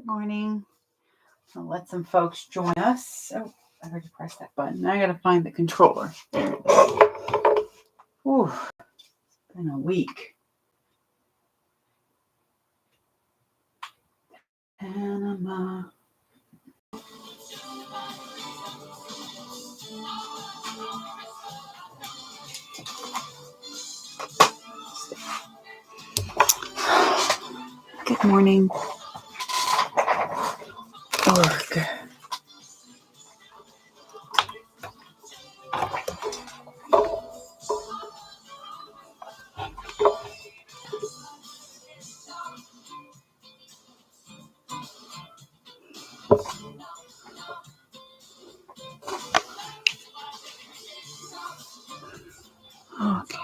Morning. I'll let some folks join us. Oh, I already pressed that button. Now I gotta find the controller. There it is. Ooh, it's been a week. Panama. Good morning. Oh, good. Okay.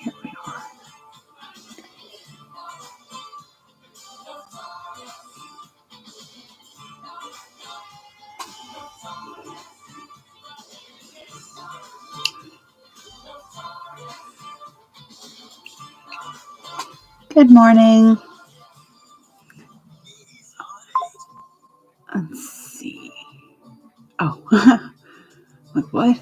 Here we are. Good morning. Let's see. Oh, like what?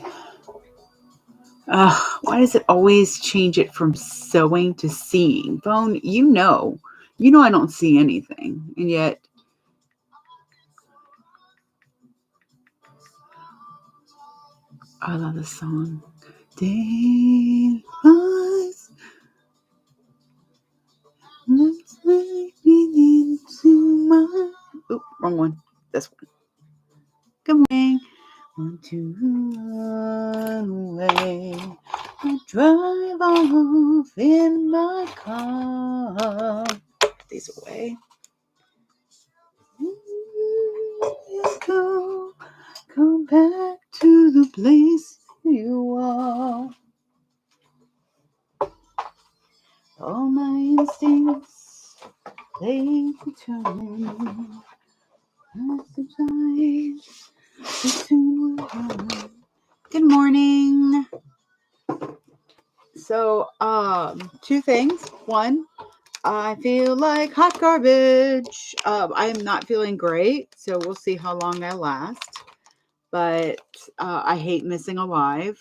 Why does it always change it from sewing to seeing? Phone, you know I don't see anything, and yet I love this song. Day was let's make me into my. Oh, wrong one. This one. Good morning. Want to run away. I drive off in my car. Put these away. Come back to the place you are. All my instincts, they return. Good morning. So, two things. One, I feel like hot garbage. I am not feeling great, so we'll see how long I last. But I hate missing a live.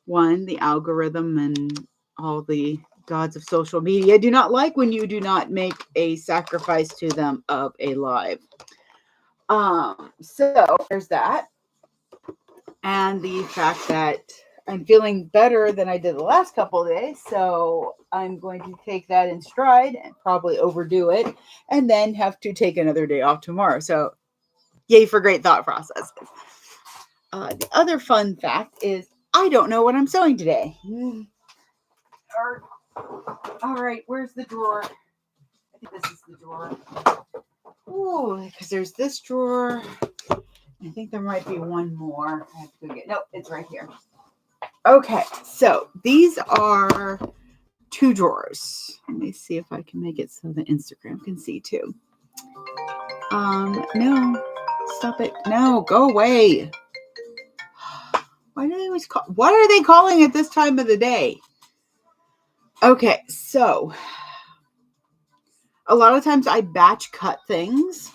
One, the algorithm and all the gods of social media do not like when you do not make a sacrifice to them of a live. So there's that. And the fact that I'm feeling better than I did the last couple of days. So I'm going to take that in stride and probably overdo it and then have to take another day off tomorrow. So yay for great thought processes. The other fun fact is I don't know what I'm sewing today. All right, where's the drawer? I think this is the drawer. Ooh, because there's this drawer. I think there might be one more. I have to go get. Nope, it's right here. Okay, so these are two drawers. Let me see if I can make it so the Instagram can see too. No, stop it. No, go away. Why do they always call? What are they calling at this time of the day? Okay, so a lot of times I batch cut things.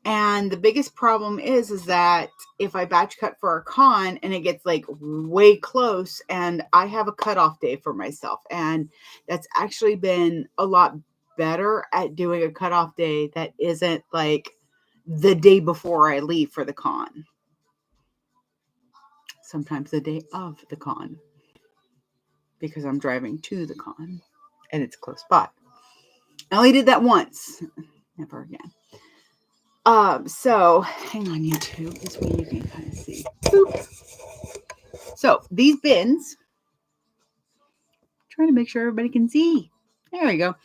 And the biggest problem is that if I batch cut for a con and it gets like way close and I have a cutoff day for myself. And that's actually been a lot better at doing a cutoff day that isn't like the day before I leave for the con. Sometimes the day of the con. Because I'm driving to the con and it's close by. I only did that once. Never again. So hang on YouTube, this way you can kind of see. Boop. So these bins, trying to make sure everybody can see. There we go.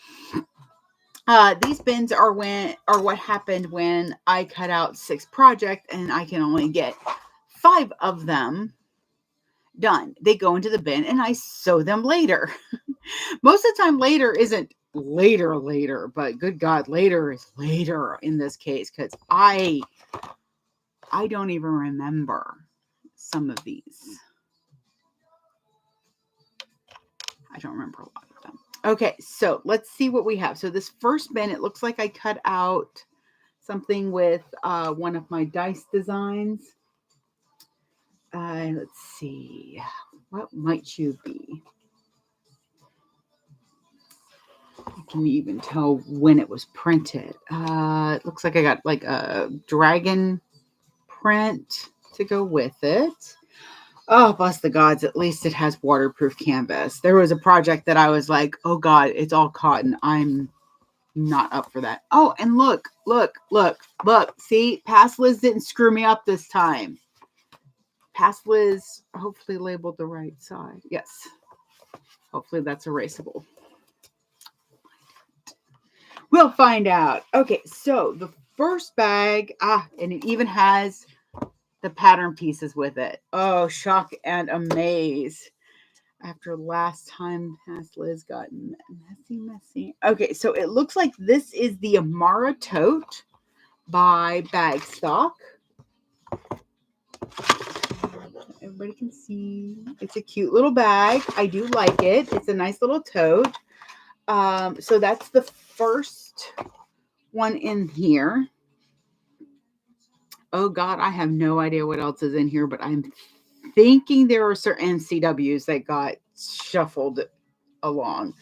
These bins are what happened when I cut out 6 projects and I can only get 5 of them done. They go into the bin and I sew them later. Most of the time later isn't later, but good God, later is later in this case because I I don't even remember some of these. I don't remember a lot of them. Okay, so let's see what we have. So this first bin, it looks like I cut out something with one of my dice designs. Let's see. What might you be? You can even tell when it was printed. It looks like I got like a dragon print to go with it. Oh, bless the gods. At least it has waterproof canvas. There was a project that I was like, oh God, it's all cotton. I'm not up for that. Oh, and look. See, Past Liz didn't screw me up this time. Past Liz hopefully labeled the right side. Yes. Hopefully that's erasable. We'll find out. Okay, so the first bag, and it even has the pattern pieces with it. Oh, shock and amaze. After last time, Past Liz got messy. Okay, so it looks like this is the Amara tote by Bagstock. Everybody can see. It's a cute little bag. I do like it. It's a nice little tote. So that's the first one in here. Oh God, I have no idea what else is in here, but I'm thinking there are certain CWs that got shuffled along.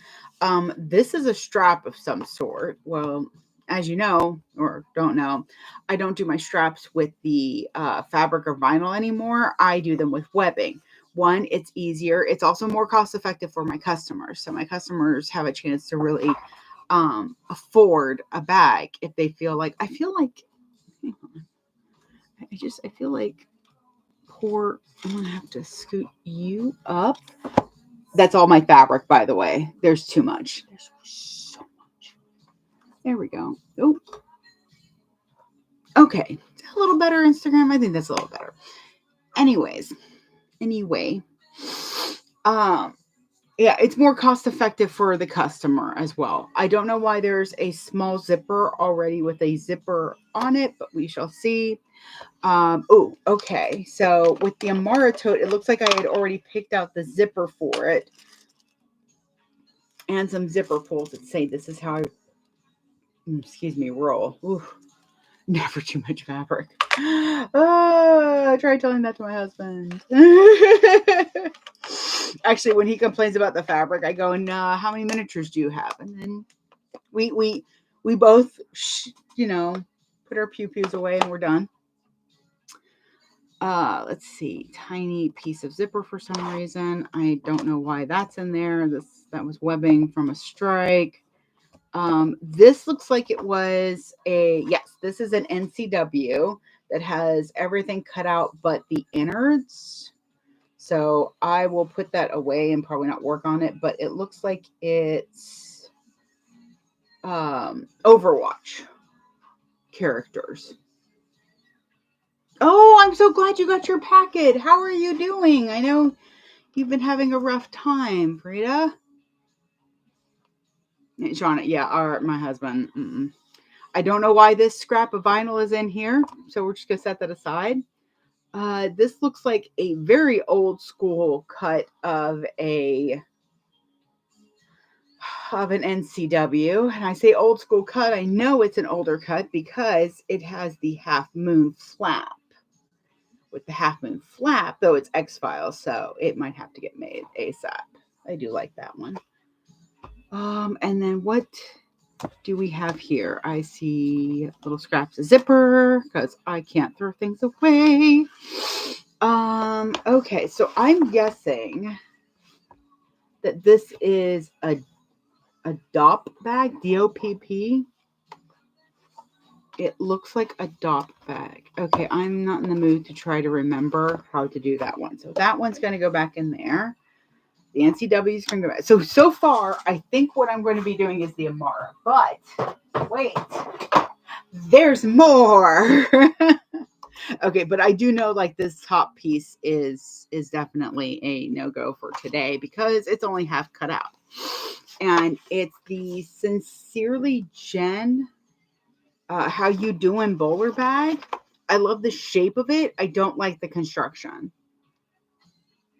This is a strap of some sort. Well, as you know, or don't know, I don't do my straps with the fabric or vinyl anymore. I do them with webbing. One, it's easier. It's also more cost effective for my customers. So my customers have a chance to really afford a bag if they feel like, I feel like poor, I'm going to have to scoot you up. That's all my fabric, by the way. There's too much. There's so much. There we go. Oh. Okay. A little better, Instagram. I think that's a little better. Anyway. Yeah, it's more cost effective for the customer as well. I don't know why there's a small zipper already with a zipper on it, but we shall see. Oh, okay. So with the Amara tote, it looks like I had already picked out the zipper for it. And some zipper pulls that say this is how I, roll. Ooh, never too much fabric. I tried telling that to my husband. Actually, when he complains about the fabric, I go, and how many miniatures do you have? And then we both, put our pew-pews away and we're done. Let's see, tiny piece of zipper for some reason. I don't know why that's in there. That was webbing from a strike. This looks like it was this is an NCW that has everything cut out but the innards. So I will put that away and probably not work on it, but it looks like it's Overwatch characters. Oh, I'm so glad you got your packet. How are you doing? I know you've been having a rough time, Frida. Shauna, yeah, my husband. I don't know why this scrap of vinyl is in here, so we're just going to set that aside. This looks like a very old school cut of an NCW. And I say old school cut, I know it's an older cut because it has the half moon flap. With the half moon flap, though, it's X-Files, so it might have to get made ASAP. I do like that one. And then what do we have here? I see little scraps of zipper because I can't throw things away. Okay, so I'm guessing that this is a DOP bag, DOPP. It looks like a DOP bag. Okay, I'm not in the mood to try to remember how to do that one. So that one's going to go back in there. The NCW is going to go back. So far, I think what I'm going to be doing is the Amara. But, wait. There's more. Okay, but I do know like this top piece is definitely a no-go for today because it's only half cut out. And it's the Sincerely Jen How You Doing bowler bag. I love the shape of it. I don't like the construction.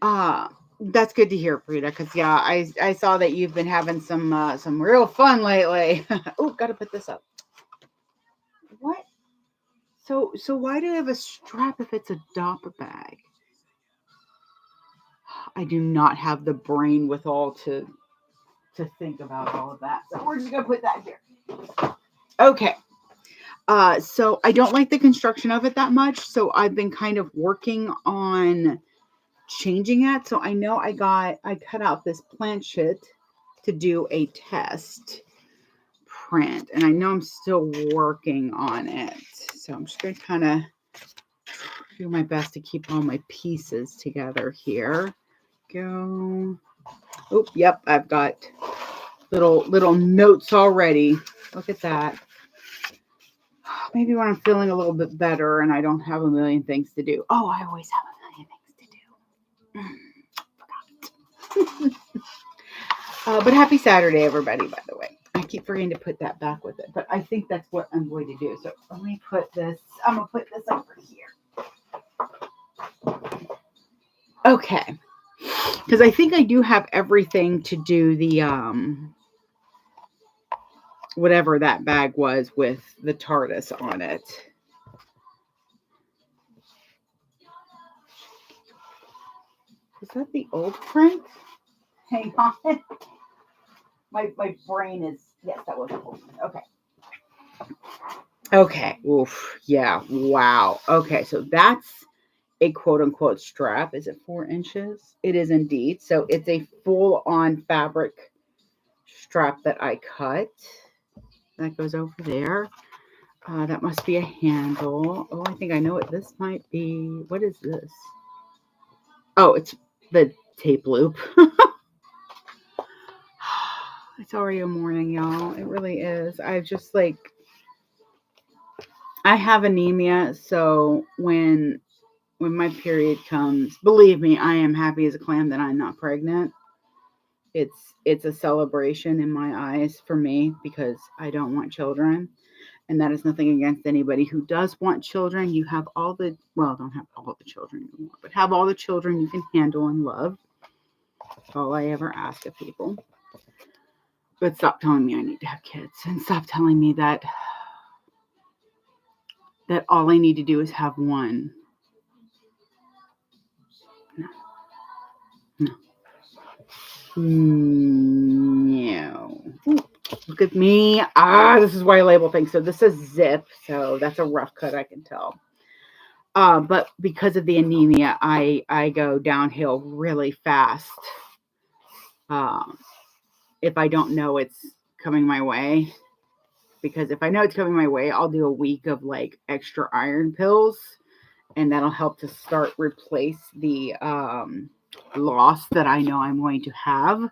That's good to hear, Frida, because yeah, I saw that you've been having some real fun lately. Oh, gotta put this up. What? So why do I have a strap if it's a Dopper bag? I do not have the brain with all to think about all of that. So we're just gonna put that here. Okay. So I don't like the construction of it that much. So I've been kind of working on changing it. So I know I cut out this planchette to do a test print, and I know I'm still working on it. So I'm just gonna kind of do my best to keep all my pieces together here. Go. Oh, yep, I've got little notes already. Look at that. Maybe when I'm feeling a little bit better and I don't have a million things to do. Oh, I always have a million things to do. Forgot. But happy Saturday, everybody, by the way. I keep forgetting to put that back with it, but I think that's what I'm going to do. So let me put this, I'm going to put this over here. Okay. Because I think I do have everything to do the, whatever that bag was with the TARDIS on it. Is that the old print? Hang on. My brain is, yes, that was the old print. Okay. Okay. Oof. Yeah. Wow. Okay. So that's a quote unquote strap. Is it 4 inches? It is indeed. So it's a full on fabric strap that I cut. That goes over there. That must be a handle. Oh, I think I know what this might be. What is this? Oh, it's the tape loop. It's already a morning, y'all. It really is. I just I have anemia, so when my period comes, believe me, I am happy as a clam that I'm not pregnant. It's a celebration in my eyes for me because I don't want children. And that is nothing against anybody who does want children. You have all the, well, don't have all the children you want, but have all the children you can handle and love. That's all I ever ask of people. But stop telling me I need to have kids, and stop telling me that all I need to do is have one. No. Look at me. This is why I label things. So this is zip. So that's a rough cut, I can tell. But because of the anemia, I go downhill really fast. If I don't know it's coming my way. Because if I know it's coming my way, I'll do a week of extra iron pills. And that'll help to start replace the loss that I know I'm going to have.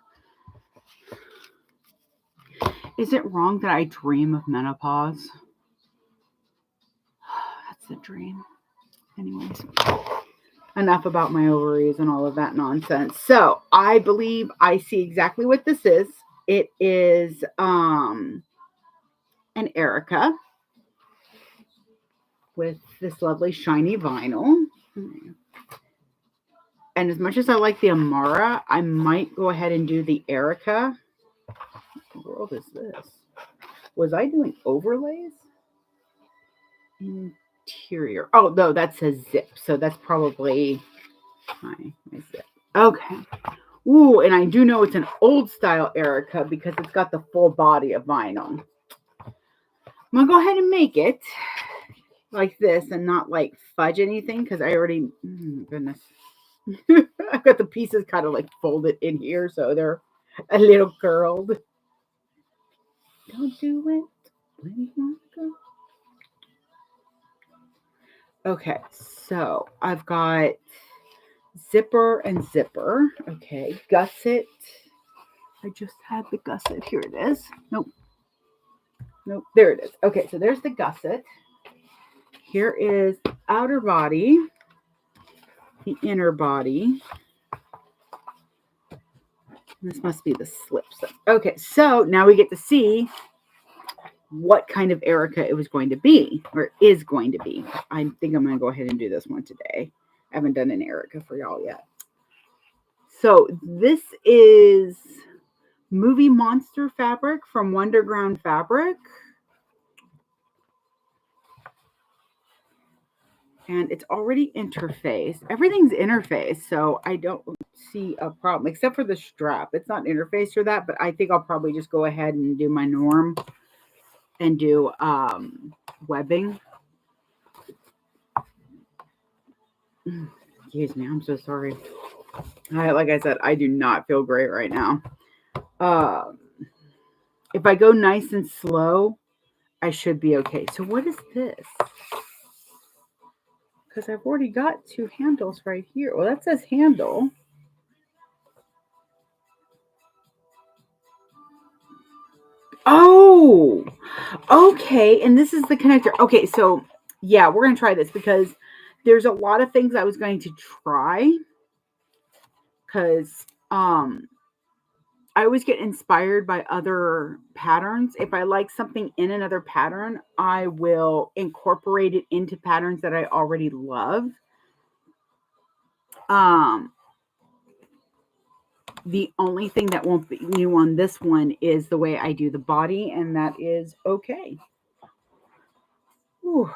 Is it wrong that I dream of menopause? That's the dream. Anyways, enough about my ovaries and all of that nonsense. So I believe I see exactly what this is. It is an Erica with this lovely shiny vinyl. And as much as I like the Amara, I might go ahead and do the Erica. What world is this? Was I doing overlays? Interior. Oh, no, that says zip. So that's probably my zip. Okay. Ooh, and I do know it's an old style Erica because it's got the full body of vinyl. I'm going to go ahead and make it like this and not fudge anything because I already, goodness. I've got the pieces kind of folded in here so they're a little curled. Don't do it when you want to go. Okay, so I've got zipper and zipper. Okay, gusset. I just had the gusset. Here it is. Nope, there it is. Okay, so there's the gusset. Here is the outer body, the inner body. This must be the slip. Okay, so now we get to see what kind of Erica it was going to be, or is going to be. I think I'm going to go ahead and do this one today. I haven't done an Erica for y'all yet. So this is Movie Monster fabric from Wonderground Fabric. And it's already interfaced. Everything's interfaced, so I don't see a problem, except for the strap. It's not interfaced or that, but I think I'll probably just go ahead and do my norm and do webbing. Excuse me, I'm so sorry. Like I said, I do not feel great right now. If I go nice and slow, I should be okay. So what is this? Because I've already got 2 handles right here. Well, that says handle. Oh, okay. And this is the connector. Okay, so yeah, we're going to try this because there's a lot of things I was going to try. Because I always get inspired by other patterns. If I like something in another pattern, I will incorporate it into patterns that I already love. The only thing that won't be new on this one is the way I do the body, and that is okay. Whew.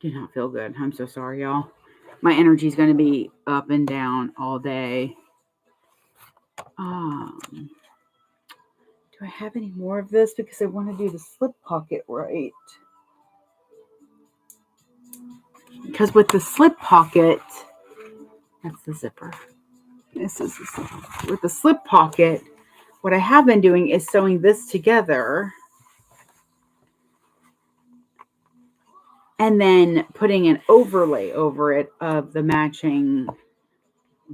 Do not feel good. I'm so sorry, y'all. My energy is going to be up and down all day. Do I have any more of this? Because I want to do the slip pocket right. Because with the slip pocket, that's the zipper. This is the zipper. With the slip pocket, what I have been doing is sewing this together and then putting an overlay over it of the matching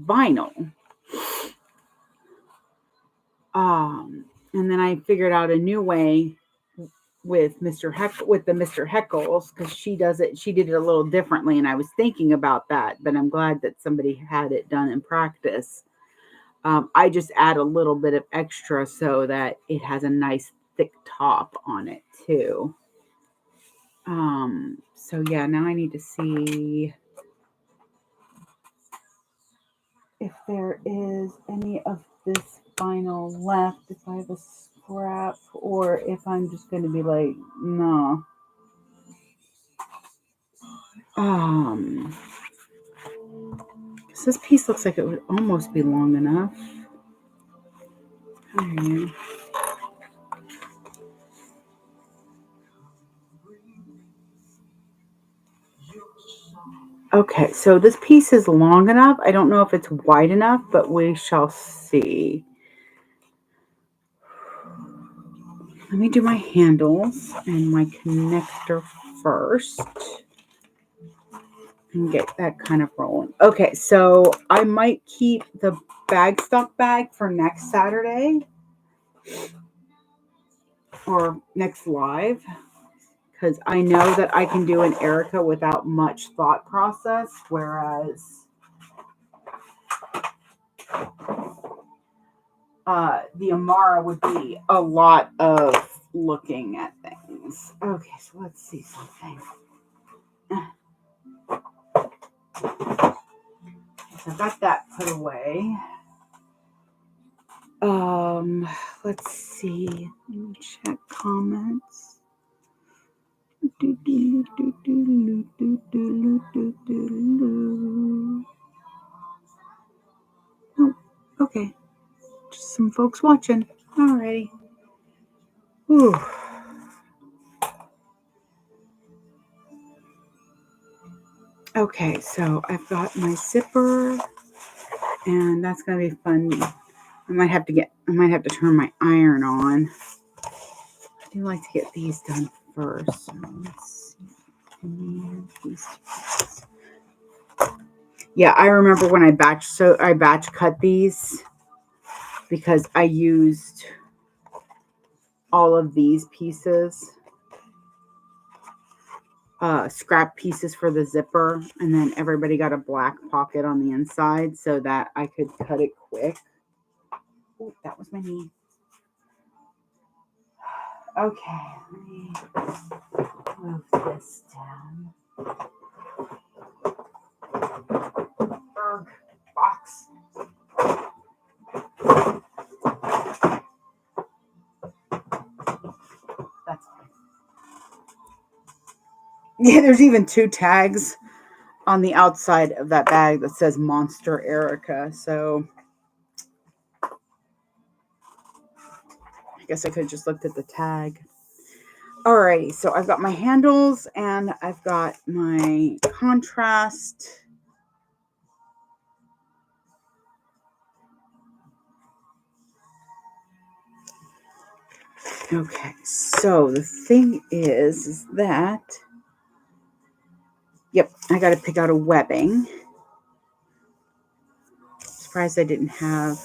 vinyl. And then I figured out a new way with Mr. with the Mr. Heckles, because she did it a little differently, and I was thinking about that, but I'm glad that somebody had it done in practice. I just add a little bit of extra so that it has a nice thick top on it too. So yeah, now I need to see if there is any of this vinyl left, if I have a scrap, or if I'm just going to be like, no. This piece looks like it would almost be long enough. Okay, so this piece is long enough. I don't know if it's wide enough, but we shall see. Let me do my handles and my connector first and get that kind of rolling. Okay, so I might keep the bag stock bag for next Saturday or next live, because I know that I can do an Erica without much thought process, whereas the Amara would be a lot of looking at things. Okay, so let's see something. So I got that put away. Let's see. Let me check comments. Oh, okay. Just some folks watching. Alrighty. Ooh. Okay, so I've got my zipper, and that's gonna be fun. I might have to turn my iron on. I do like to get these done first. So let's see. Yeah, I remember when I batch cut these because I used all of these pieces, scrap pieces for the zipper, and then everybody got a black pocket on the inside so that I could cut it quick. Oh, that was my knee. Okay, let me move this down. Berg box. That's fine. Yeah, there's even 2 tags on the outside of that bag that says Monster Erica. So I guess I could have just looked at the tag. Alrighty, so I've got my handles and I've got my contrast. Okay, so the thing is that, yep, I got to pick out a webbing. Surprised I didn't have,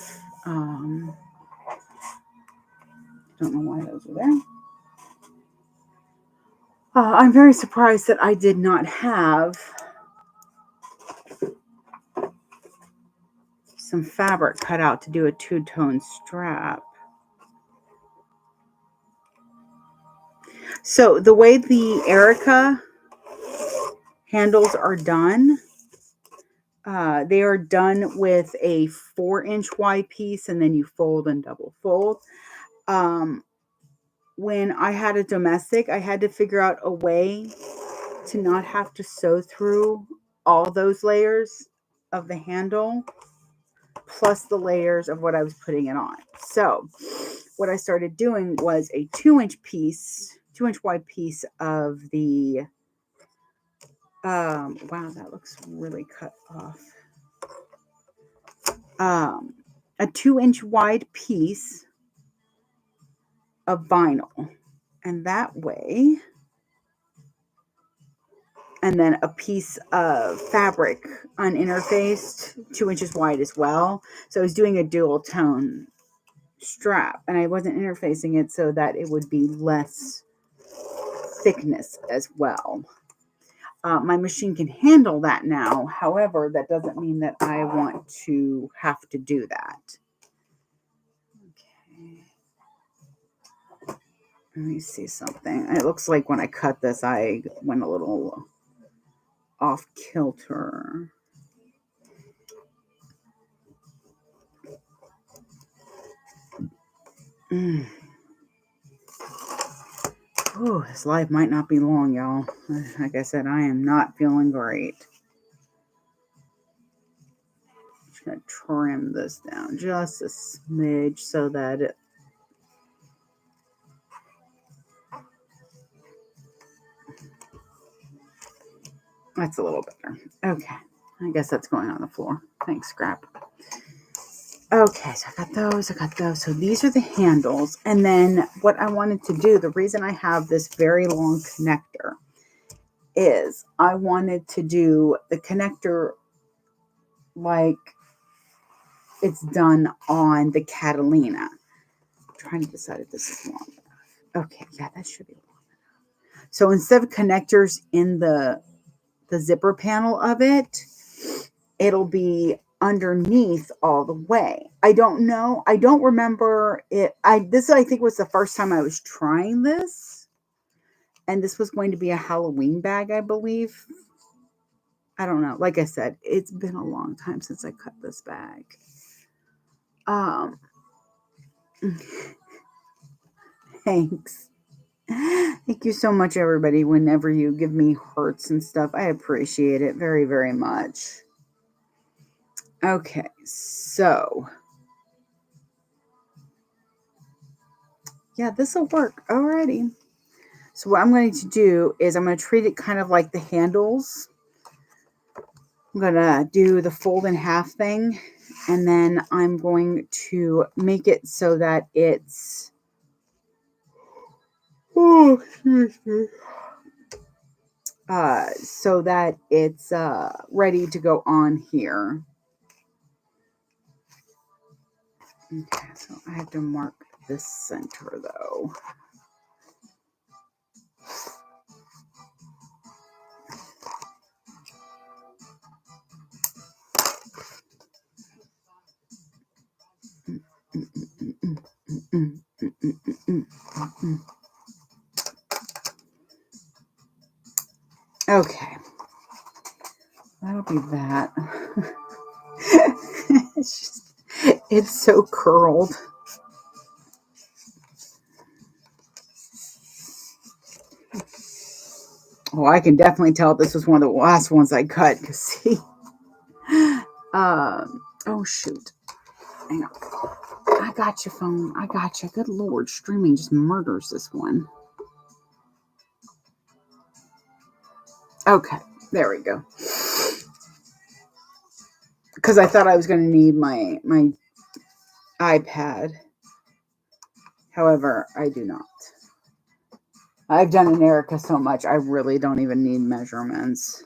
don't know why those are there. I'm very surprised that I did not have some fabric cut out to do a 2-tone strap. So the way the Erica handles are done, they are done with a 4-inch wide piece and then you fold and double fold. When I had a domestic, I had to figure out a way to not have to sew through all those layers of the handle plus the layers of what I was putting it on. So what I started doing was a 2-inch piece, 2-inch wide piece of the, wow, that looks really cut off. A 2-inch wide piece of vinyl. And that way, and then a piece of fabric uninterfaced, 2 inches wide as well. So I was doing a dual tone strap and I wasn't interfacing it so that it would be less thickness as well. My machine can handle that now. However, that doesn't mean that I want to have to do that. Okay. Let me see something. It looks like when I cut this, I went a little off kilter. Oh, this life might not be long, y'all. Like I said, I am not feeling great. I'm just going to trim this down just a smidge so that it... That's a little better. Okay. I guess that's going on the floor. Thanks, scrap. Okay, so I got those. So these are the handles. And then what I wanted to do, the reason I have this very long connector is I wanted to do the connector like it's done on the Catalina. I'm trying to decide if this is long enough. Okay, yeah, that should be long enough. So instead of connectors in the zipper panel of it, it'll be underneath all the way. I don't know. I don't remember it. This I think was the first time I was trying this. And this was going to be a Halloween bag, I believe. I don't know. Like I said, it's been a long time since I cut this bag. Thanks. Thank you so much, everybody. Whenever you give me hearts and stuff, I appreciate it very, very much. Okay, so yeah, this will work already. So what I'm going to do is I'm going to treat it kind of like the handles. I'm going to do the fold in half thing, and then I'm going to make it so that it's ready to go on here. Okay, so I have to mark the center though. Okay. That'll be that. It's so curled. Oh, I can definitely tell this was one of the last ones I cut. Cause see, oh shoot, hang on. I got your phone. I got you. Good Lord, streaming just murders this one. Okay, there we go. Because I thought I was going to need my iPad. However, I do not. I've done an Erica so much, I really don't even need measurements.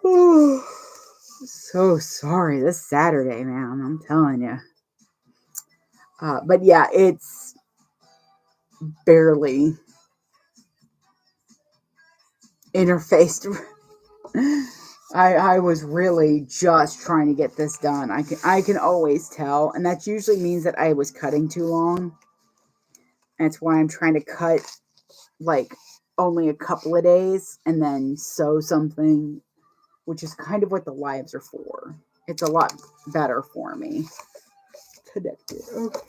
Oh, so sorry. This Saturday, man. I'm telling you. But yeah, it's barely interfaced. I was really just trying to get this done. I can always tell, and that usually means that I was cutting too long. That's why I'm trying to cut like only a couple of days and then sew something, which is kind of what the lives are for. It's a lot better for me. Connected. Okay.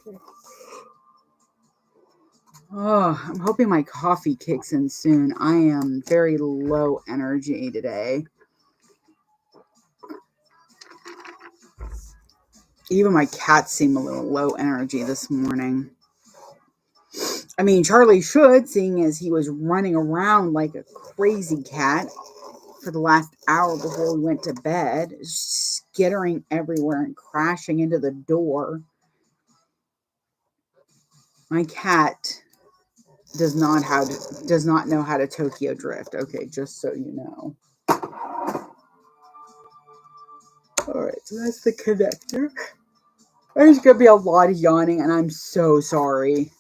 Oh, I'm hoping my coffee kicks in soon. I am very low energy today. Even my cats seem a little low energy this morning. I mean, Charlie should, seeing as he was running around like a crazy cat for the last hour before we went to bed, skittering everywhere and crashing into the door. My cat does not know how to Tokyo drift. Okay, just so you know. All right, so that's the connector. There's gonna be a lot of yawning, and I'm so sorry.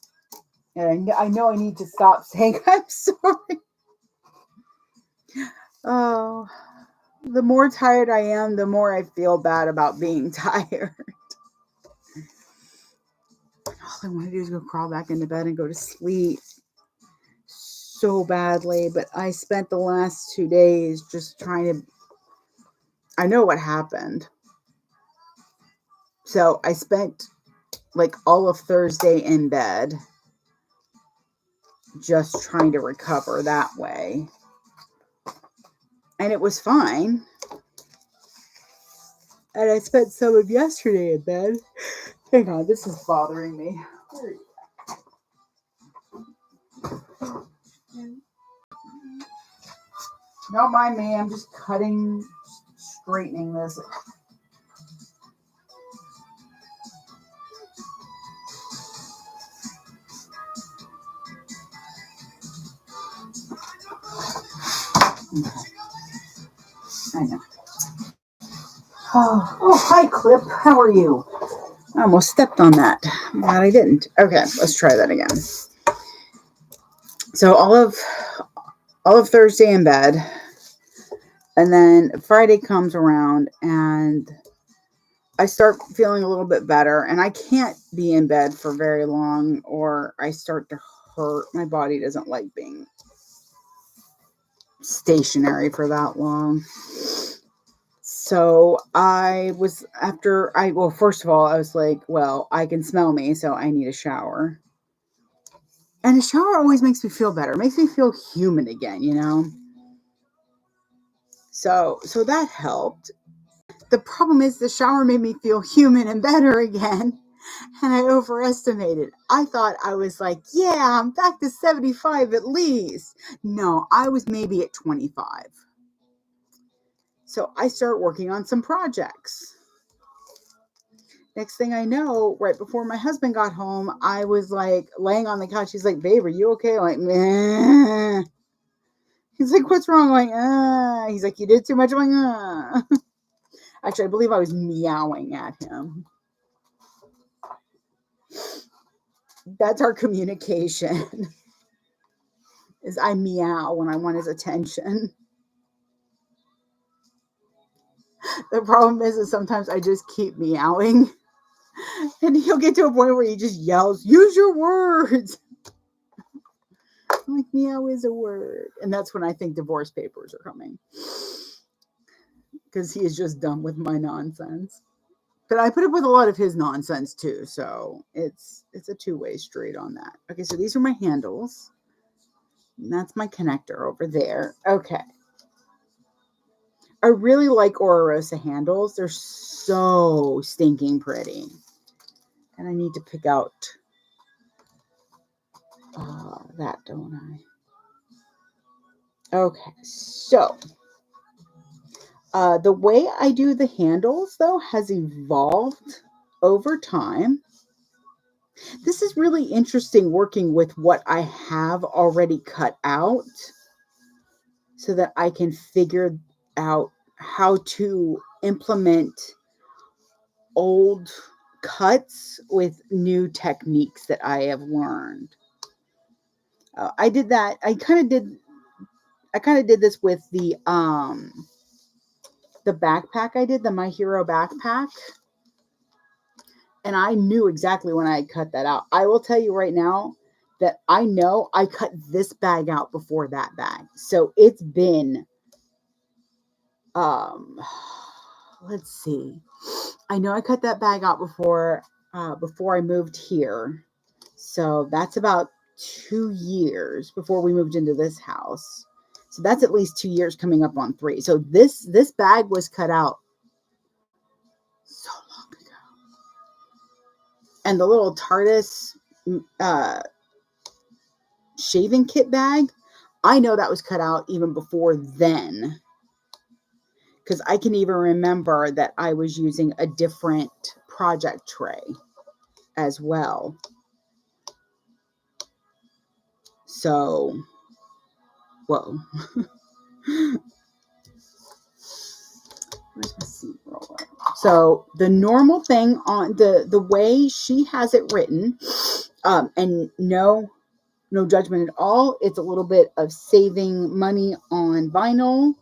And I know I need to stop saying I'm sorry. Oh, the more tired I am, the more I feel bad about being tired. All I want to do is go crawl back into bed and go to sleep so badly. But I spent the last 2 days just trying to. I know what happened. So I spent like all of Thursday in bed just trying to recover that way. And it was fine. And I spent some of yesterday in bed. Hang on, this is bothering me. Don't mind me, I'm just straightening this. Okay. I know. Oh, hi, Clip. How are you? I almost stepped on that. Glad I didn't. Okay, let's try that again. So all of Thursday in bed, and then Friday comes around, and I start feeling a little bit better, and I can't be in bed for very long, or I start to hurt. My body doesn't like being stationary for that long. So first of all, I was like, well, I can smell me, so I need a shower. And a shower always makes me feel better. It makes me feel human again, you know? So that helped. The problem is the shower made me feel human and better again. And I overestimated. I thought I was like, yeah, I'm back to 75 at least. No, I was maybe at 25. So I start working on some projects. Next thing I know, right before my husband got home, I was like laying on the couch. He's like, babe, are you okay? I'm like, meh. He's like, what's wrong? I'm like, He's like, you did too much. I'm like, Actually, I believe I was meowing at him. That's our communication. Is I meow when I want his attention. The problem is sometimes I just keep meowing. And he'll get to a point where he just yells, use your words. Like, meow is a word. And that's when I think divorce papers are coming. Because he is just done with my nonsense. But I put up with a lot of his nonsense too. So it's a two-way street on that. Okay, so these are my handles. And that's my connector over there. Okay. I really like Ororosa handles. They're so stinking pretty. And I need to pick out that, don't I? Okay, so the way I do the handles, though, has evolved over time. This is really interesting working with what I have already cut out so that I can figure out how to implement old cuts with new techniques that I have learned. I did that. I kind of did this with the backpack I did, the My Hero backpack. And I knew exactly when I had cut that out. I will tell you right now that I know I cut this bag out before that bag. So it's been, let's see. I know I cut that bag out before I moved here. So that's about 2 years before we moved into this house. So that's at least 2 years coming up on 3. So this bag was cut out so long ago. And the little TARDIS shaving kit bag, I know that was cut out even before then. Because I can even remember that I was using a different project tray as well. So, whoa. Where's my seat roller? So the normal thing on the way she has it written, and no judgment at all. It's a little bit of saving money on vinyl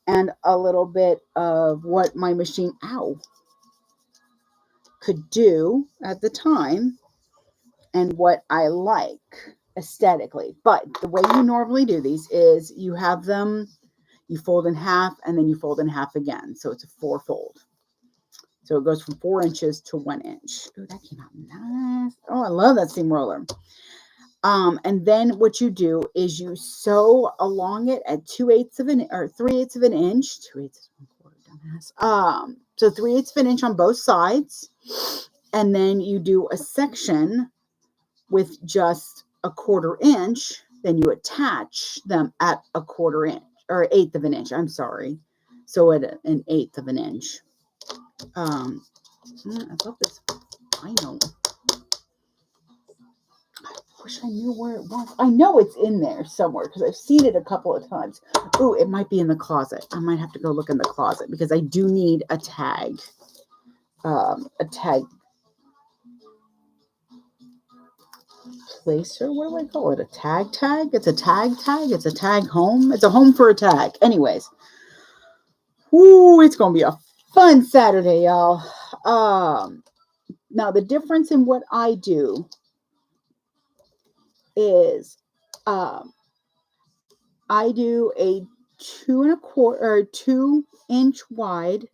and a little bit of what my machine, could do at the time and what I like aesthetically. But the way you normally do these is you have them, you fold in half and then you fold in half again. So it's a 4-fold. So it goes from 4 inches to 1 inch. Oh, that came out nice. Oh, I love that seam roller. And then what you do is you sew along it at 2/8 of an or 3/8 of an inch. 2/8 is 1/4, dumbass. So 3/8 of an inch on both sides, and then you do a section with just a 1/4 inch. Then you attach them at a 1/4 inch or 1/8 of an inch. I'm sorry. So at an 1/8 of an inch. I love this vinyl. I wish I knew where it was. I know it's in there somewhere because I've seen it a couple of times. Oh, it might be in the closet. I might have to go look in the closet because I do need a tag. A tag placer. What do I call it? A tag tag? It's a tag tag. It's a tag home. It's a home for a tag. Anyways. Woo, it's going to be a fun Saturday, y'all. Now, the difference in what I do is I do a 2 1/4 or 2 inch wide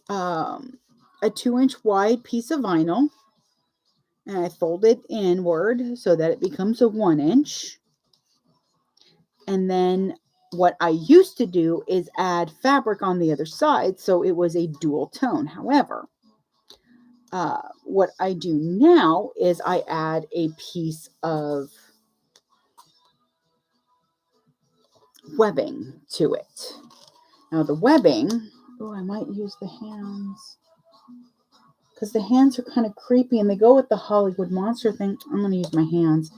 a 2 inch wide piece of vinyl, and I fold it inward so that it becomes a 1 inch. And then what I used to do is add fabric on the other side so it was a dual tone. However, what I do now is I add a piece of webbing to it. Now the webbing, oh, I might use the hands because the hands are kind of creepy and they go with the Hollywood monster thing. I'm going to use my hands.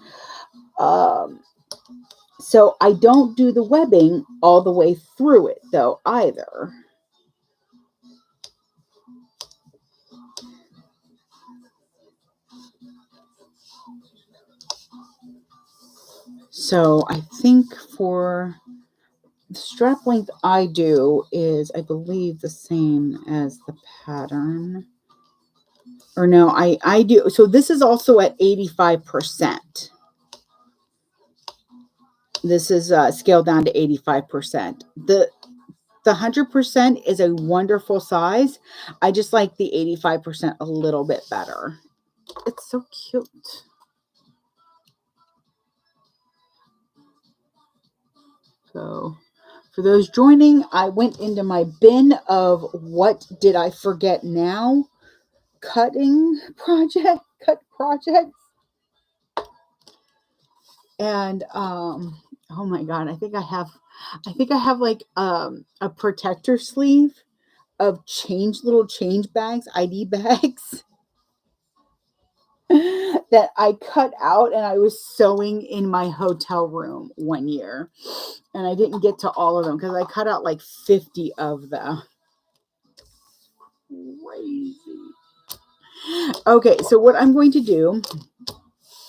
So I don't do the webbing all the way through it though either. So I think for the strap length I do is, I believe, the same as the pattern. Or no, I do. So this is also at 85%. This is scaled down to 85%. The 100% is a wonderful size. I just like the 85% a little bit better. It's so cute. So for those joining, I went into my bin of what did I forget now? Cut projects. And oh my god, I think I have like a protector sleeve of little change bags, ID bags that I cut out and I was sewing in my hotel room one year. And I didn't get to all of them because I cut out like 50 of them. Crazy. Okay, so what I'm going to do,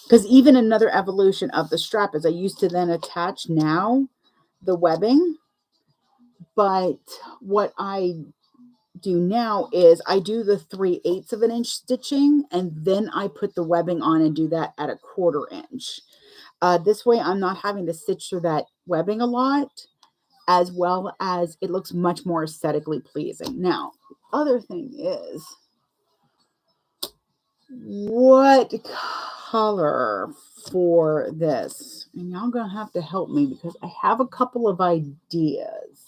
because even another evolution of the strap is I used to then attach now the webbing, but what I do now is I do the 3/8 of an inch stitching and then I put the webbing on and do that at a 1/4 inch. This way I'm not having to stitch through that webbing a lot, as well as it looks much more aesthetically pleasing. Now, other thing is, what color for this? And y'all gonna have to help me because I have a couple of ideas.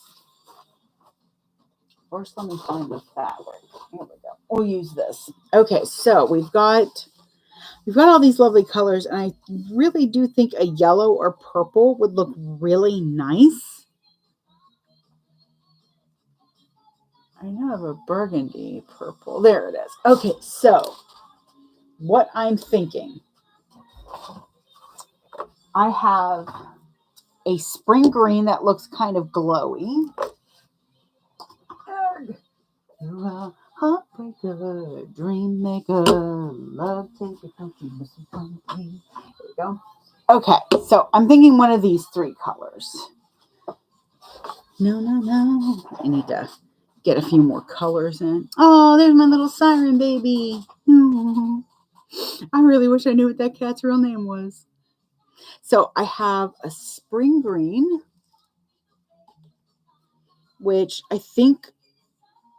First, let me find the fabric. Here we go. We'll use this. Okay, so we've got all these lovely colors, and I really do think a yellow or purple would look really nice. I know I have a burgundy purple. There it is. Okay, so what I'm thinking, I have a spring green that looks kind of glowy. You're a heartbreaker, dream maker, love taker, there we go. Okay, so I'm thinking one of these 3 colors. No. I need to get a few more colors in. Oh, there's my little siren baby. Oh, I really wish I knew what that cat's real name was. So I have a spring green, which I think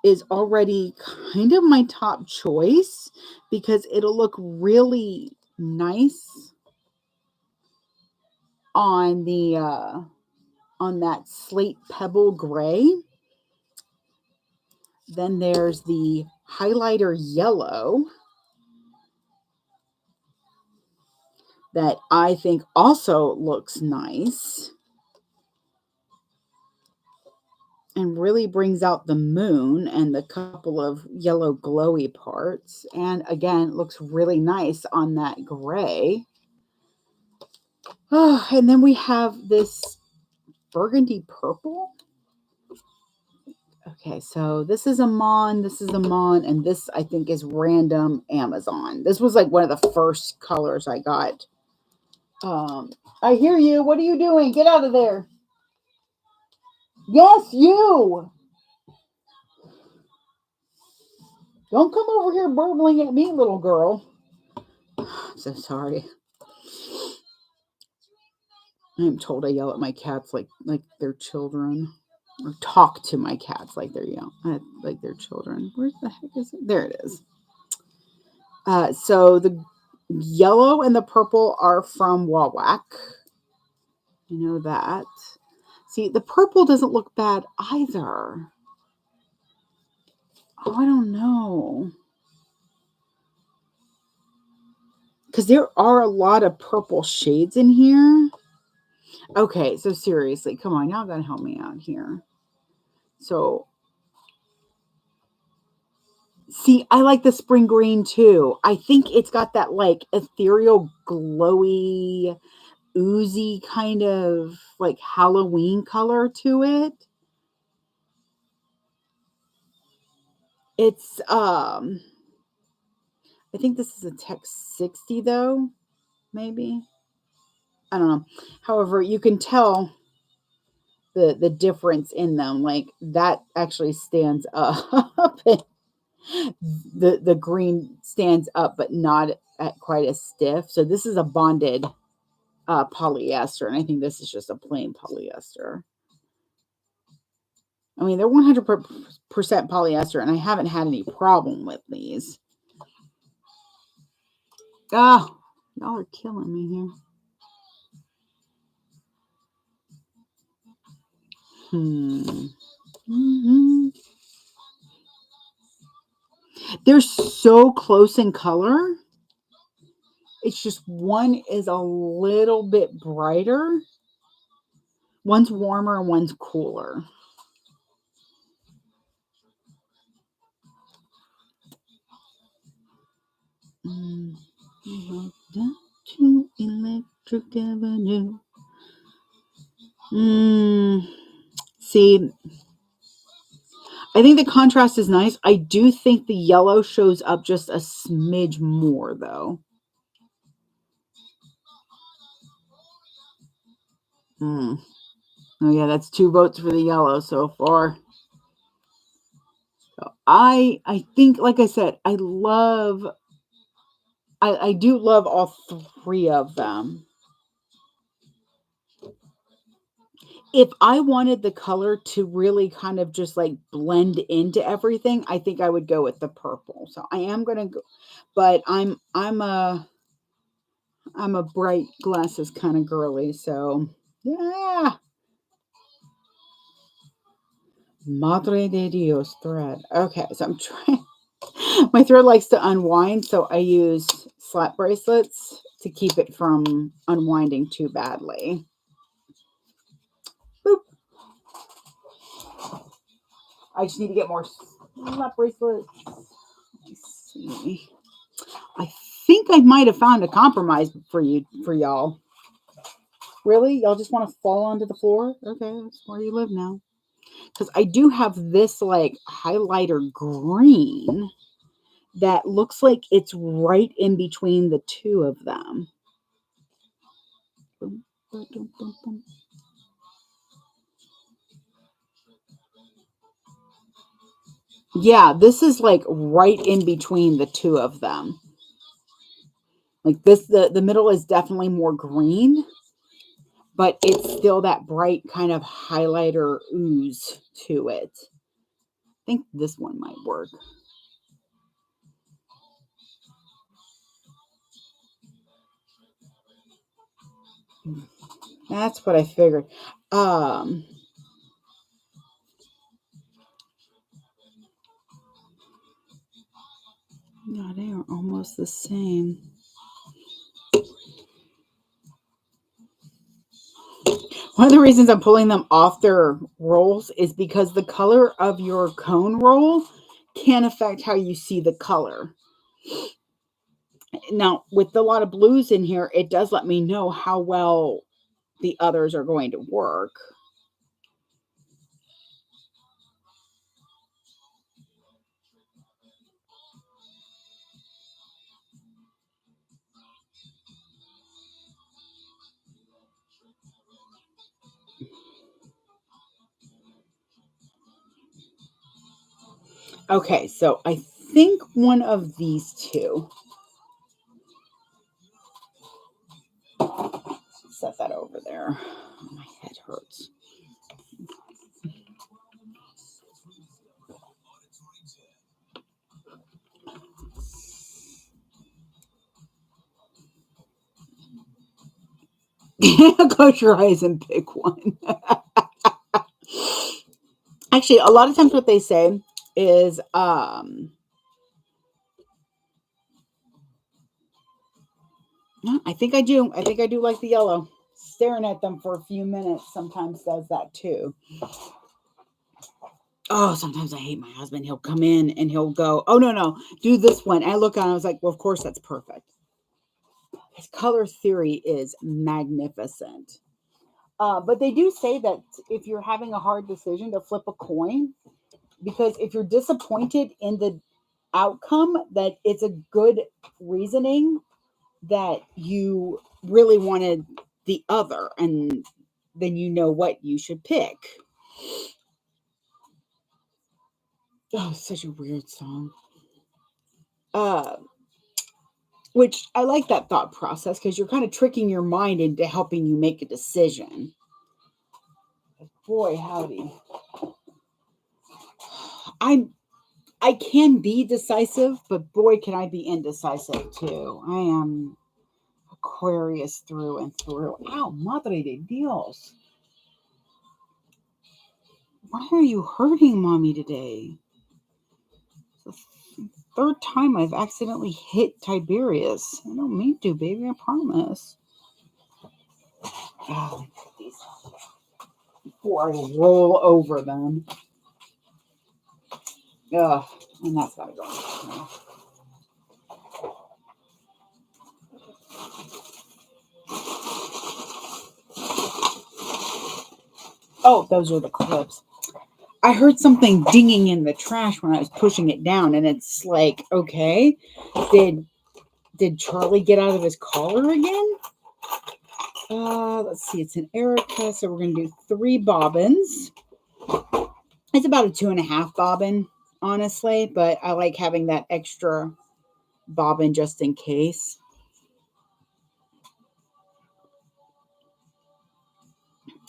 is already kind of my top choice because it'll look really nice on the on that slate pebble gray. Then there's the highlighter yellow that I think also looks nice and really brings out the moon and the couple of yellow glowy parts. And again, looks really nice on that gray. Oh, and then we have this burgundy purple. Okay, so this is Amon, and this I think is random Amazon. This was like one of the first colors I got. I hear you. What are you doing? Get out of there. Yes, you. Don't come over here burbling at me, little girl. I'm so sorry. I'm told I yell at my cats like they're children, or talk to my cats like they're like they're children. Where the heck is it? There it is. So the yellow and the purple are from Wawak. You know that. See, the purple doesn't look bad either. Oh, I don't know. Because there are a lot of purple shades in here. Okay, so seriously, come on, y'all gotta help me out here. So, see, I like the spring green too. I think it's got that like ethereal, glowy, oozy kind of like Halloween color to it. It's I think this is a Tech 60 though, maybe. I don't know. However, you can tell the difference in them. Like that actually stands up. The green stands up, but not at quite as stiff. So this is a bonded polyester, and I think this is just a plain polyester. I mean, they're 100% polyester, and I haven't had any problem with these. Oh, y'all are killing me here. Mm-hmm. They're so close in color. It's just one is a little bit brighter. One's warmer and one's cooler. Down to Electric Avenue. See, I think the contrast is nice. I do think the yellow shows up just a smidge more, though. Oh, yeah, that's 2 votes for the yellow so far. So I think, like I said, I do love all 3 of them. If I wanted the color to really kind of just like blend into everything, I think I would go with the purple. So I am going to go, but I'm a bright glasses kind of girly. So yeah. Madre de Dios thread. Okay. So I'm trying, my thread likes to unwind. So I use slap bracelets to keep it from unwinding too badly. Boop. I just need to get more slap bracelets. Let's see. I think I might have found a compromise for y'all. Really? Y'all just want to fall onto the floor? Okay, that's where you live now. Because I do have this like highlighter green that looks like it's right in between the 2 of them. Yeah, this is like right in between the 2 of them. Like this, the middle is definitely more green, but it's still that bright kind of highlighter ooze to it. I think this one might work. That's what I figured. Yeah, they are almost the same. One of the reasons I'm pulling them off their rolls is because the color of your cone roll can affect how you see the color. Now, with a lot of blues in here, it does let me know how well the others are going to work. Okay, so I think one of these 2. Set that over there. My head hurts. Close your eyes and pick one. Actually, a lot of times what they say is I think I do. I think I do like the yellow. Staring at them for a few minutes sometimes does that too. Oh, sometimes I hate my husband. He'll come in and he'll go, "Oh no, do this one." I look at it, I was like, "Well, of course that's perfect." His color theory is magnificent. But they do say that if you're having a hard decision to flip a coin, because if you're disappointed in the outcome, that it's a good reasoning that you really wanted the other, and then you know what you should pick. Oh, such a weird song. Which I like that thought process because you're kind of tricking your mind into helping you make a decision. Boy, howdy. I can be decisive, but boy, can I be indecisive too. I am Aquarius through and through. Ow, madre de Dios. Why are you hurting mommy today? It's the third time I've accidentally hit Tiberius. I don't mean to, baby, I promise. Oh, before I roll over them. Ugh, and that's gotta go. Oh, those are the clips. I heard something dinging in the trash when I was pushing it down, and it's like, okay, did Charlie get out of his collar again? Let's see, it's an Erica, so we're gonna do 3 bobbins. It's about a 2.5 bobbin, honestly, but I like having that extra bobbin just in case.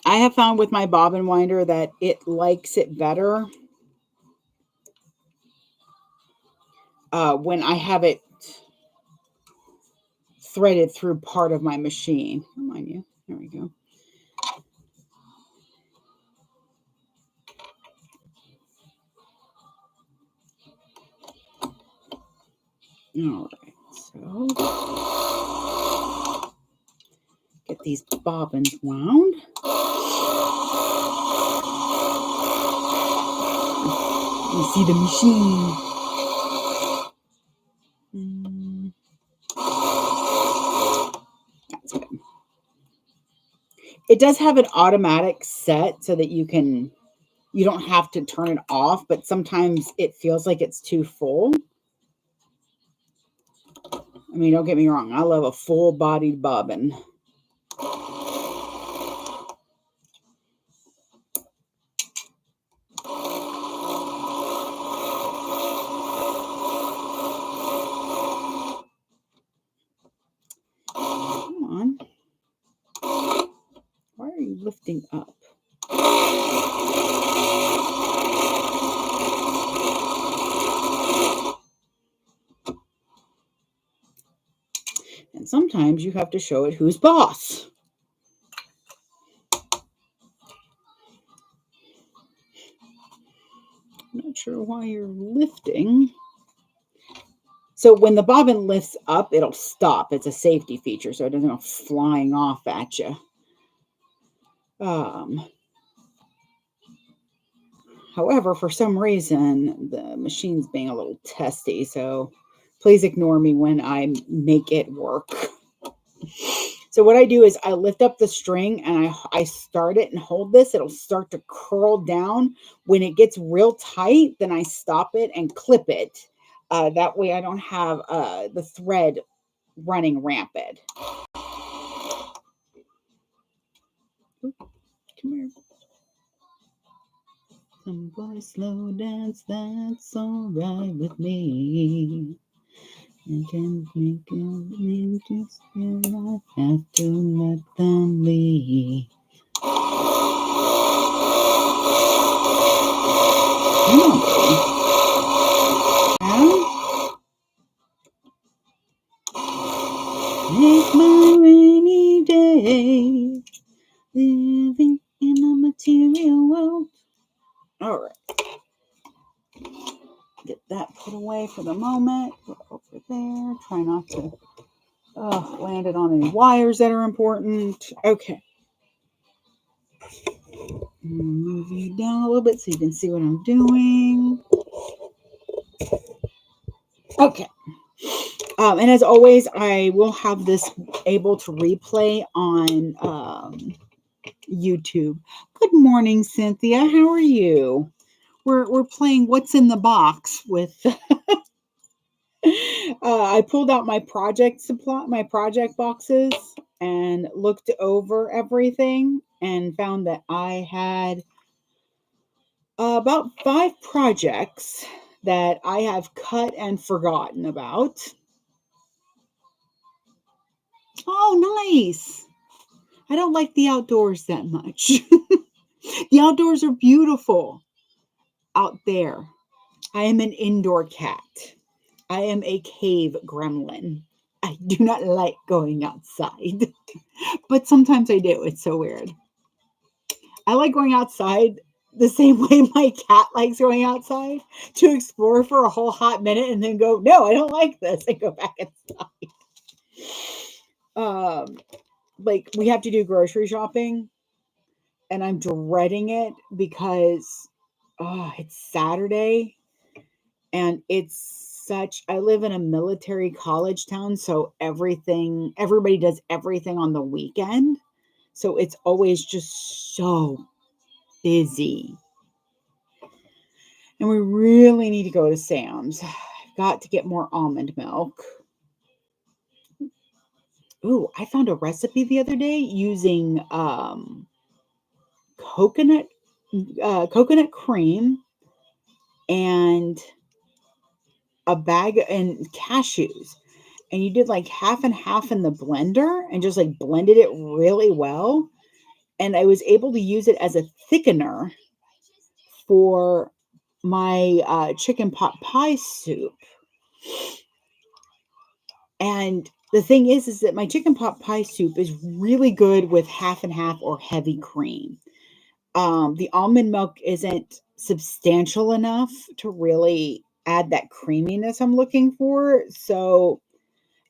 I have found with my bobbin winder that it likes it better when I have it threaded through part of my machine. Remind you. There we go. All right, so get these bobbins wound. You see the machine. That's good. It does have an automatic set so that you don't have to turn it off, but sometimes it feels like it's too full. I mean, don't get me wrong. I love a full-bodied bobbin. Come on. Why are you lifting up? And sometimes you have to show it who's boss. I'm not sure why you're lifting. So when the bobbin lifts up, it'll stop. It's a safety feature, so it doesn't go flying off at you. However, for some reason, the machine's being a little testy, so please ignore me when I make it work. So what I do is I lift up the string and I start it and hold this. It'll start to curl down. When it gets real tight, then I stop it and clip it. That way I don't have the thread running rampant. Ooh, come here. Some boy slow dance, that's all right with me. I can make them just I have to let them leave. Make my rainy day living in a material world. All right. Get that put away for the moment. Put over there. Try not to land it on any wires that are important. Okay. Move you down a little bit so you can see what I'm doing. Okay. And as always, I will have this able to replay on YouTube. Good morning, Cynthia. How are you? We're playing What's in the Box with. I pulled out my project boxes, and looked over everything and found that I had about 5 projects that I have cut and forgotten about. Oh, nice. I don't like the outdoors that much. The outdoors are beautiful out there. I am an indoor cat. I am a cave gremlin. I do not like going outside, but sometimes I do. It's so weird. I like going outside the same way my cat likes going outside, to explore for a whole hot minute and then go, no, I don't like this, and go back inside. Like, we have to do grocery shopping, and I'm dreading it because it's Saturday, and I live in a military college town, so everybody does everything on the weekend. So it's always just so busy. And we really need to go to Sam's. I've got to get more almond milk. Ooh, I found a recipe the other day using coconut cream and a bag and cashews. And you did like half and half in the blender and just like blended it really well. And I was able to use it as a thickener for my chicken pot pie soup. And the thing is that my chicken pot pie soup is really good with half and half or heavy cream. The almond milk isn't substantial enough to really add that creaminess I'm looking for. So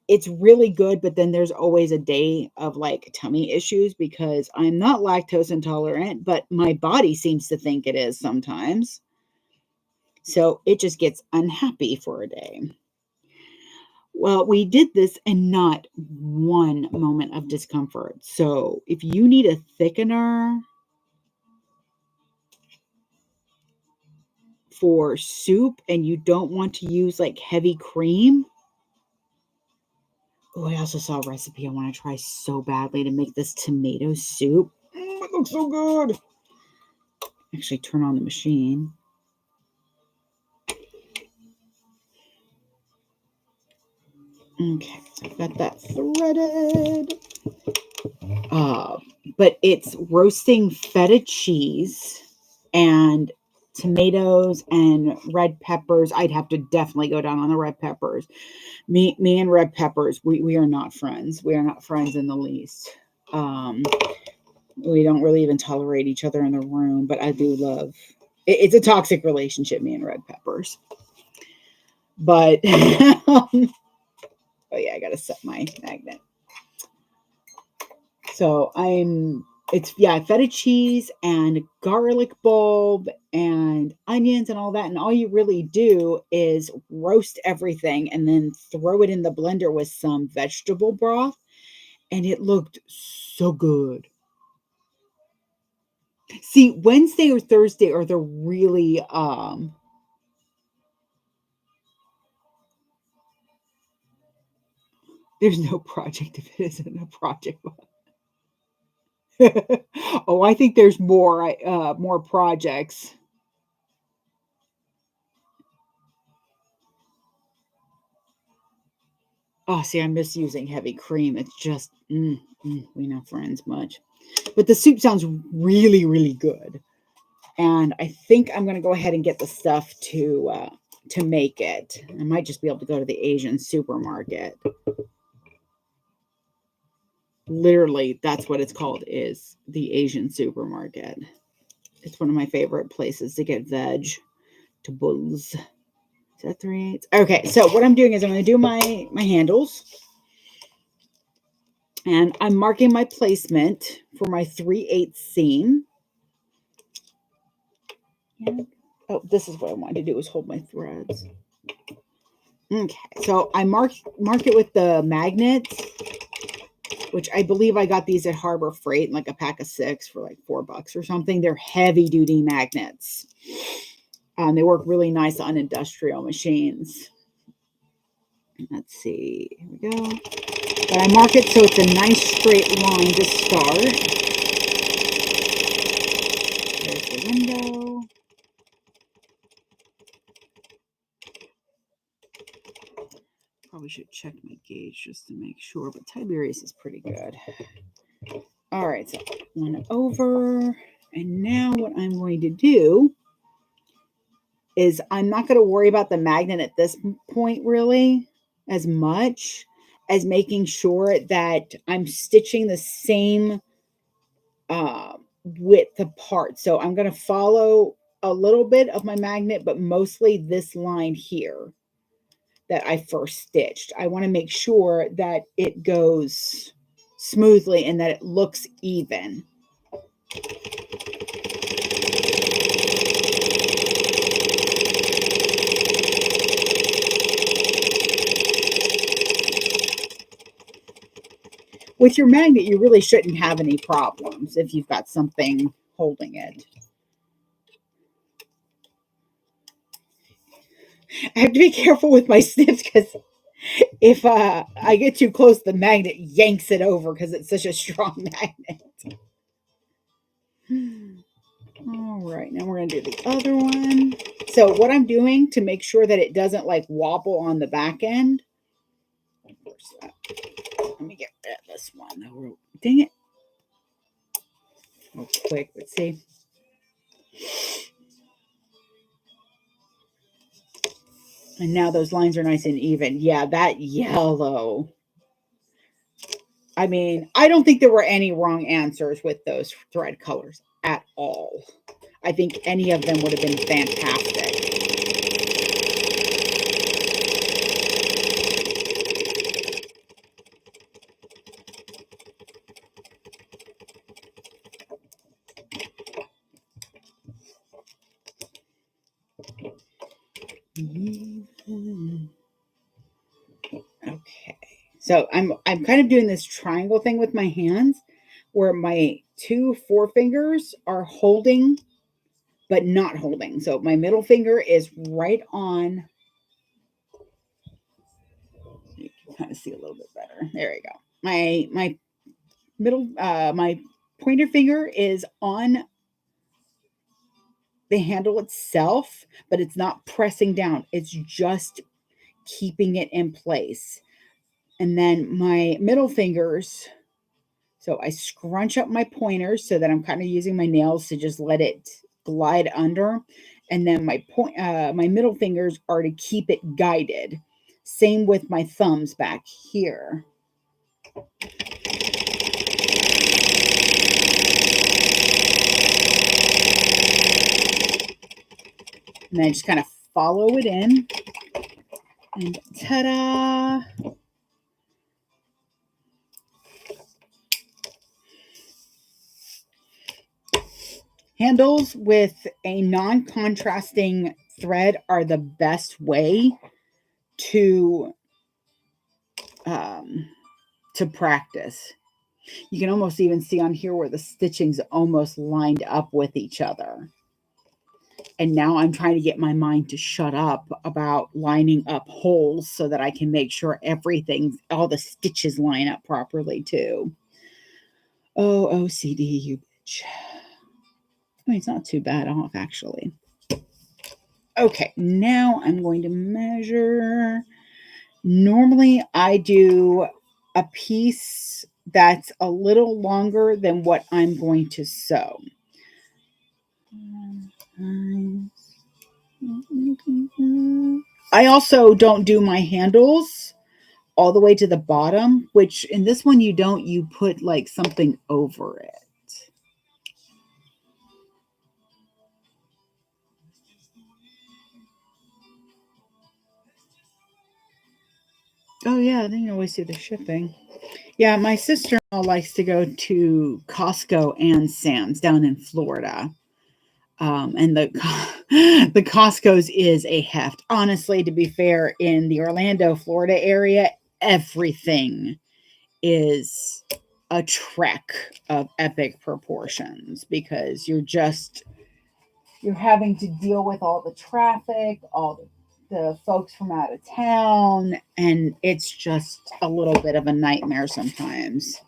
it's really good, but then there's always a day of like tummy issues because I'm not lactose intolerant, but my body seems to think it is sometimes. So it just gets unhappy for a day. Well, we did this and not one moment of discomfort. So if you need a thickener for soup and you don't want to use like heavy cream. Oh, I also saw a recipe I want to try so badly to make this tomato soup. It looks so good. Actually, turn on the machine. Okay, so I've got that threaded. But it's roasting feta cheese and tomatoes and red peppers. I'd have to definitely go down on the red peppers. Me and red peppers, we are not friends. We are not friends in the least. We don't really even tolerate each other in the room, but I do love it's a toxic relationship, me and red peppers. But oh yeah, I gotta set my magnet. So it's feta cheese and garlic bulb and onions and all that. And all you really do is roast everything and then throw it in the blender with some vegetable broth. And it looked so good. See, Wednesday or Thursday are the really, there's no project if it isn't a project. Oh, I think there's more projects. Oh, see, I'm misusing heavy cream. It's just, we're not friends much. But the soup sounds really, really good. And I think I'm going to go ahead and get the stuff to make it. I might just be able to go to the Asian supermarket. Literally, that's what it's called, is the Asian supermarket. It's one of my favorite places to get vegetables. Is that 3/8? Okay, so what I'm doing is I'm going to do my handles. And I'm marking my placement for my 3/8 seam. Oh, this is what I wanted to do, is hold my threads. Okay, so I mark it with the magnets, which I believe I got these at Harbor Freight, like a pack of 6 for like $4 or something. They're heavy duty magnets. They work really nice on industrial machines. Let's see, here we go. But I mark it so it's a nice straight line to start. There's the window. Probably should check my gauge just to make sure, but Tiberius is pretty good. All right, so one over. And now what I'm going to do is I'm not going to worry about the magnet at this point really as much as making sure that I'm stitching the same width apart. So I'm going to follow a little bit of my magnet, but mostly this line here that I first stitched. I want to make sure that it goes smoothly and that it looks even. With your magnet, you really shouldn't have any problems if you've got something holding it. I have to be careful with my snips because if I get too close, the magnet yanks it over because it's such a strong magnet. All right, now we're going to do the other one. So what I'm doing to make sure that it doesn't like wobble on the back end. Let me get rid of this one. Dang it. Oh, quick, let's see. And now those lines are nice and even. Yeah, that yellow. I mean, I don't think there were any wrong answers with those thread colors at all. I think any of them would have been fantastic. Okay. So I'm kind of doing this triangle thing with my hands where my two forefingers are holding but not holding. So my middle finger is right on. You can kind of see a little bit better. There you go. My middle my pointer finger is on the handle itself, but it's not pressing down. It's just keeping it in place. And then my middle fingers, so I scrunch up my pointers so that I'm kind of using my nails to just let it glide under. And then my middle fingers are to keep it guided. Same with my thumbs back here. And then I just kind of follow it in. And ta-da! Handles with a non-contrasting thread are the best way to practice. You can almost even see on here where the stitching's almost lined up with each other. And now I'm trying to get my mind to shut up about lining up holes so that I can make sure all the stitches line up properly too. Oh, OCD, you bitch. I mean, it's not too bad off, actually. Okay, now I'm going to measure. Normally, I do a piece that's a little longer than what I'm going to sew. I also don't do my handles all the way to the bottom, which in this one you don't. You put like something over it. Oh, yeah, then you always see the shipping. Yeah, my sister-in-law likes to go to Costco and Sam's down in Florida. And the Costco's is a heft. Honestly, to be fair, in the Orlando, Florida area, everything is a trek of epic proportions because you're having to deal with all the traffic, all the folks from out of town, and it's just a little bit of a nightmare sometimes.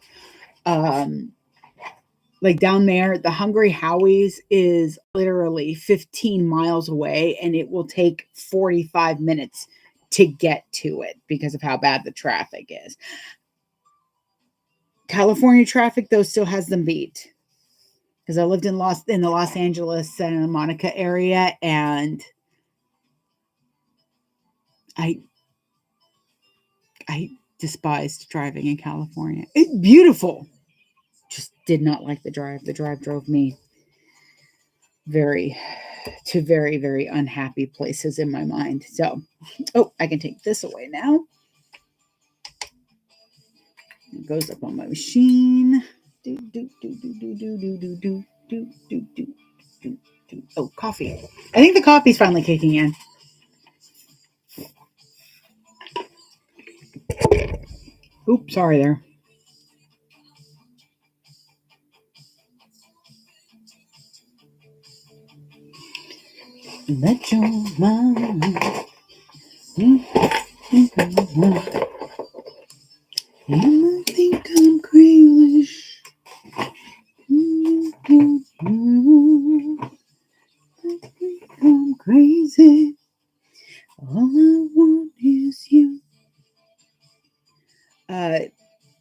Like down there, the Hungry Howie's is literally 15 miles away, and it will take 45 minutes to get to it because of how bad the traffic is. California traffic, though, still has them beat. Because I lived in the Los Angeles, Santa Monica area, and I despised driving in California. It's beautiful. Just did not like the drive. The drive drove me very, very unhappy places in my mind. So, oh, I can take this away now. It goes up on my machine. Oh, coffee. I think the coffee's finally kicking in. Oops, sorry there. Let your mind you might think I'm crazy. I'm crazy. All I want is you.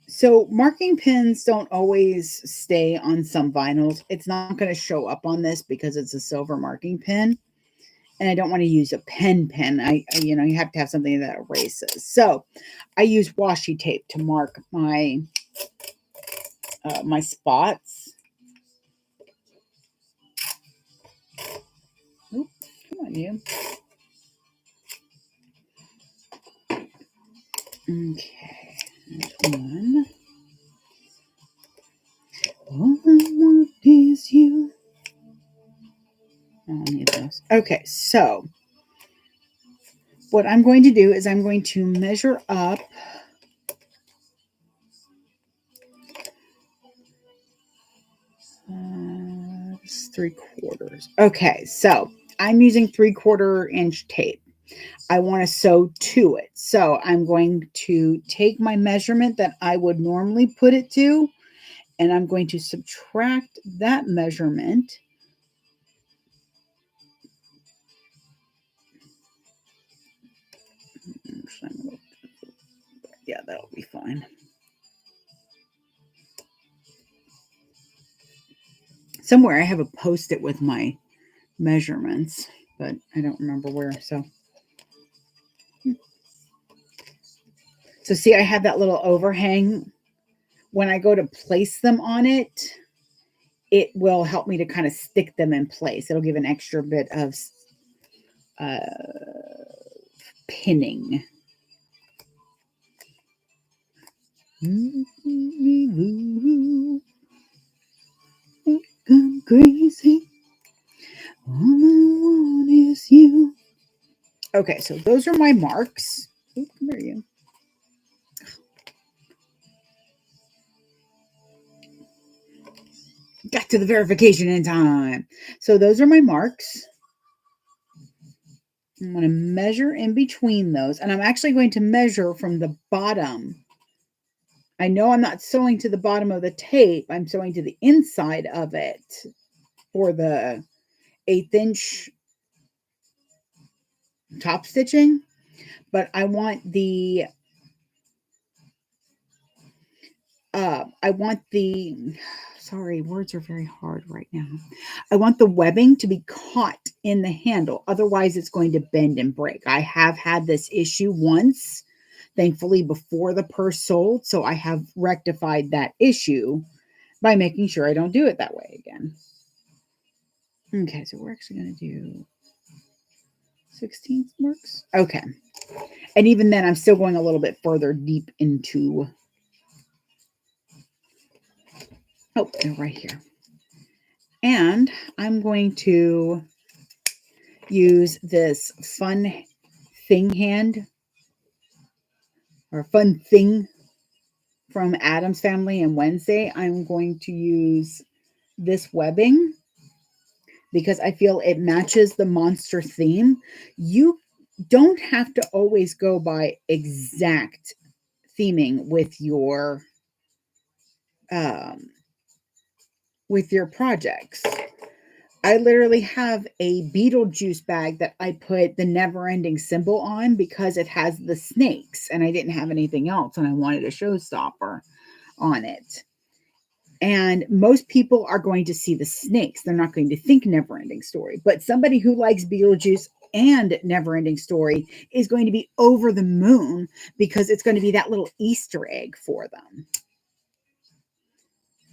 So marking pins don't always stay on some vinyls. It's not going to show up on this because it's a silver marking pin. And I don't want to use a pen. You have to have something that erases. So I use washi tape to mark my my spots. Oop, come on, you. Okay, there's one. All I want is you. I don't need those. Okay, so what I'm going to do is I'm going to measure up it's 3/4. Okay, so I'm using 3/4 inch tape. I want to sew to it. So I'm going to take my measurement that I would normally put it to, and I'm going to subtract that measurement. Yeah, that'll be fine. Somewhere I have a Post-it with my measurements, but I don't remember where. So see, I have that little overhang. When I go to place them on it, it will help me to kind of stick them in place. It'll give an extra bit of pinning. I'm crazy. All I want is you. Okay, so those are my marks. Ooh, come here, you. Got to the verification in time. So those are my marks. I'm going to measure in between those. And I'm actually going to measure from the bottom. I know I'm not sewing to the bottom of the tape. I'm sewing to the inside of it for the 1/8 inch top stitching. But I want the sorry, words are very hard right now. I want the webbing to be caught in the handle. Otherwise, it's going to bend and break. I have had this issue once, thankfully, before the purse sold. So I have rectified that issue by making sure I don't do it that way again. Okay, so we're actually going to do 16th marks. Okay. And even then, I'm still going a little bit further deep into... Oh, they're right here. And I'm going to use this fun thing hand or fun thing from Adam's Family and Wednesday. I'm going to use this webbing because I feel it matches the monster theme. You don't have to always go by exact theming with your projects. I literally have a Beetlejuice bag that I put the never ending symbol on because it has the snakes and I didn't have anything else and I wanted a showstopper on it. And most people are going to see the snakes. They're not going to think never ending story. But somebody who likes Beetlejuice and never ending story is going to be over the moon because it's going to be that little Easter egg for them.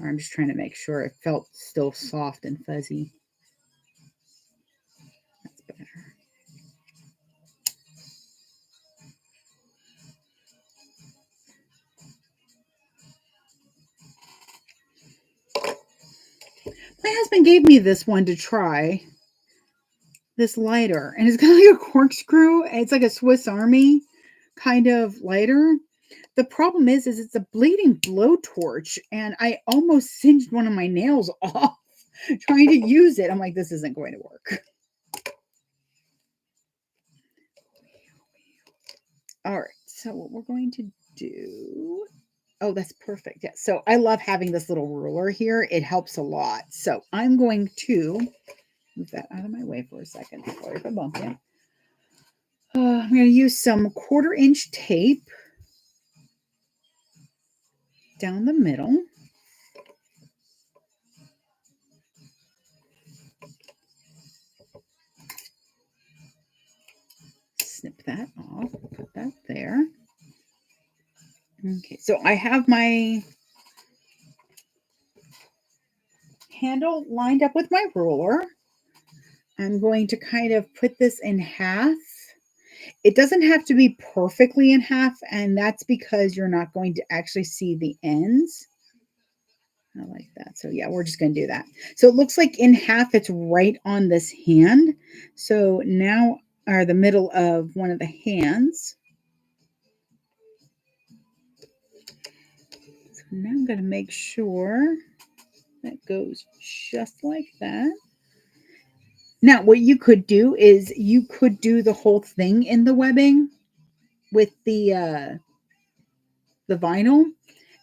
I'm just trying to make sure it felt still soft and fuzzy. That's better. My husband gave me this one to try, this lighter, and it's got like a corkscrew. It's like a Swiss Army kind of lighter. The problem is it's a bleeding blowtorch, and I almost singed one of my nails off trying to use it. I'm like, this isn't going to work. All right, so what we're going to do... Oh, that's perfect. Yeah. So I love having this little ruler here. It helps a lot. So I'm going to move that out of my way for a second. Sorry if I bump you. I'm going to use some 1/4-inch tape down the middle. Snip that off. Put that there. Okay, so I have my handle lined up with my ruler. I'm going to kind of put this in half. It doesn't have to be perfectly in half, and that's because you're not going to actually see the ends. I like that. So yeah, we're just going to do that. So it looks like in half, it's right on this hand. So now, or the middle of one of the hands. So now I'm going to make sure that goes just like that. Now, what you could do is you could do the whole thing in the webbing with the vinyl.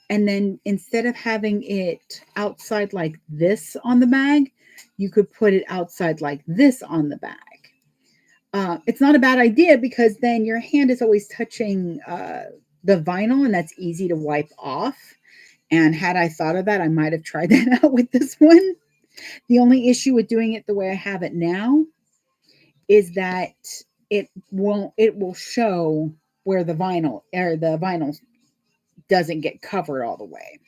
And then instead of having it outside like this on the bag, you could put it outside like this on the bag. It's not a bad idea because then your hand is always touching the vinyl and that's easy to wipe off. And had I thought of that, I might have tried that out with this one. The only issue with doing it the way I have it now is that it will show where the vinyl doesn't get covered all the way.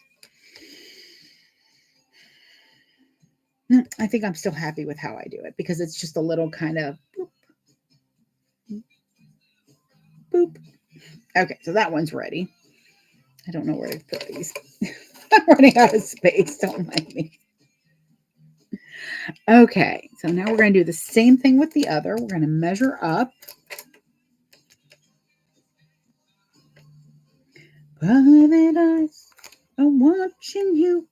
I think I'm still happy with how I do it because it's just a little kind of boop, boop. Okay, so that one's ready. I don't know where to put these. I'm running out of space. Don't mind me. Okay, so now we're going to do the same thing with the other. We're going to measure up. Private eyes are watching you.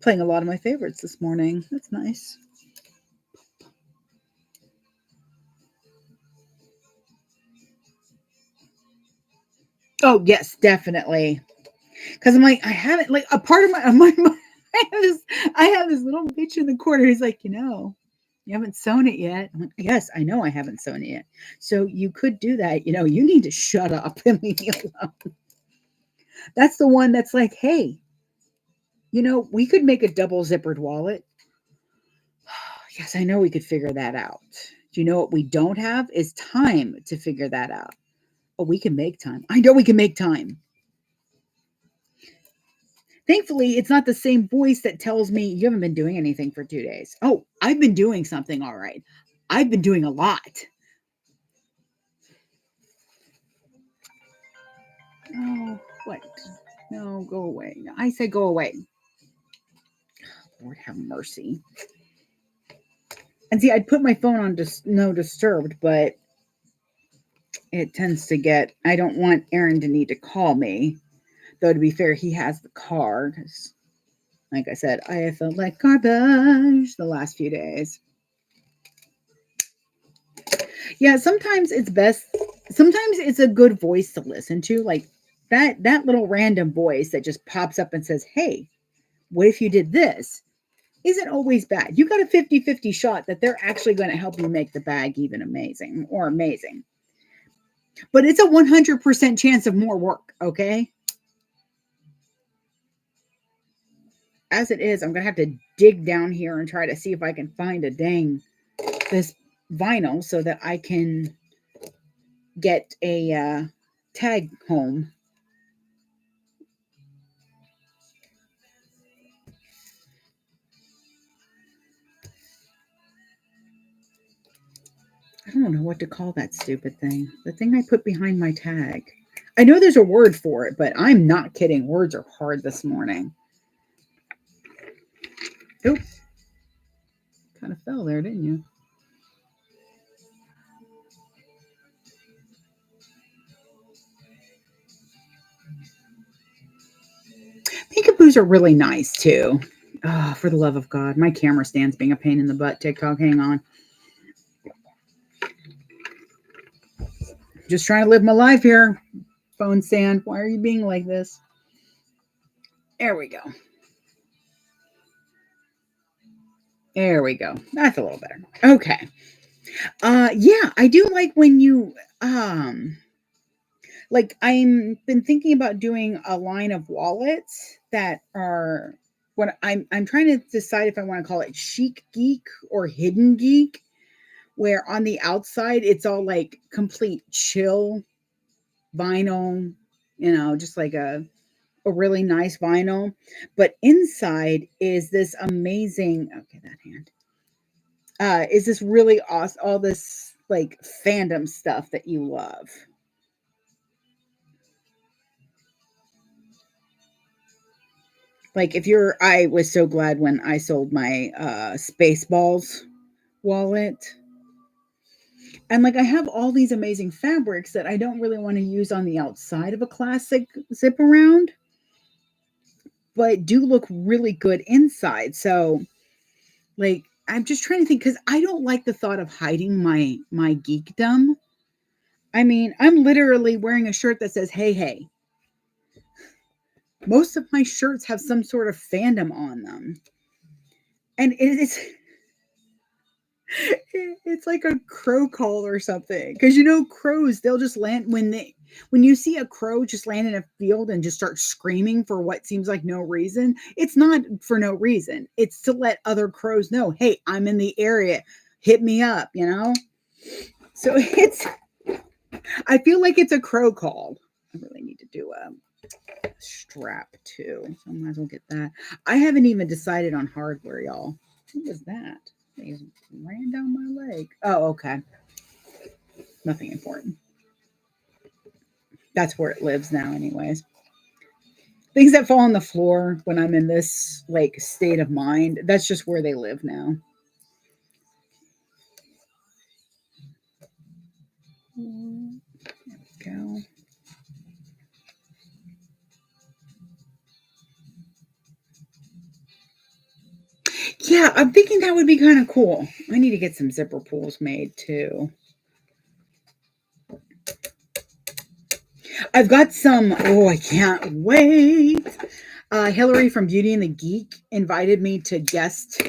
Playing a lot of my favorites this morning. That's nice. Oh, yes, definitely. Because I'm like, I haven't, like, a part of my I have this little bitch in the corner. He's like, you haven't sewn it yet. I'm like, yes, I know I haven't sewn it yet. So you could do that. You need to shut up and leave me alone. That's the one that's like, hey, we could make a double zippered wallet. Yes, I know we could figure that out. Do you know what we don't have is time to figure that out? Oh, we can make time. I know we can make time. Thankfully, it's not the same voice that tells me you haven't been doing anything for 2 days. Oh, I've been doing something all right. I've been doing a lot. Oh, what? No, go away. No, I say go away. Lord have mercy. And see, I'd put my phone on no disturbed, but it tends to get, I don't want Aaron to need to call me. Though to be fair, he has the car. Like I said, I have felt like garbage the last few days. Yeah, sometimes it's best. Sometimes it's a good voice to listen to. Like that little random voice that just pops up and says, hey, what if you did this? Isn't always bad. You got a 50-50 shot that they're actually going to help you make the bag even amazing. But it's a 100% chance of more work, okay? As it is, I'm going to have to dig down here and try to see if I can find this vinyl so that I can get a tag home. I don't know what to call that stupid thing. The thing I put behind my tag. I know there's a word for it, but I'm not kidding. Words are hard this morning. Oops. Kind of fell there, didn't you? Peekaboos are really nice too. Oh, for the love of God. My camera stand's being a pain in the butt. TikTok, hang on. Just trying to live my life here. Phone stand. Why are you being like this? There we go. There we go. That's a little better. Okay. Yeah, I do like when you like I'm been thinking about doing a line of wallets that are what I'm trying to decide if I want to call it chic geek or hidden geek, where on the outside it's all like complete chill vinyl, just like a really nice vinyl, but inside is this amazing, okay, that hand, is this really awesome, all this like fandom stuff that you love. Like I was so glad when I sold my Spaceballs wallet. And like I have all these amazing fabrics that I don't really want to use on the outside of a classic zip around, but do look really good inside. So like I'm just trying to think, because I don't like the thought of hiding my geekdom. I mean, I'm literally wearing a shirt that says, hey, hey. Most of my shirts have some sort of fandom on them. And it's like a crow call or something. Because crows, they'll just land when you see a crow just land in a field and just start screaming for what seems like no reason. It's not for no reason. It's to let other crows know, hey, I'm in the area. Hit me up, So I feel like it's a crow call. I really need to do a strap too. So I might as well get that. I haven't even decided on hardware, y'all. What was that? They ran down my leg. Oh, okay. Nothing important. That's where it lives now, anyways. Things that fall on the floor when I'm in this like state of mind, that's just where they live now. There we go. Yeah, I'm thinking that would be kind of cool. I need to get some zipper pulls made too. I've got some. Oh, I can't wait. Hillary from Beauty and the Geek invited me to guest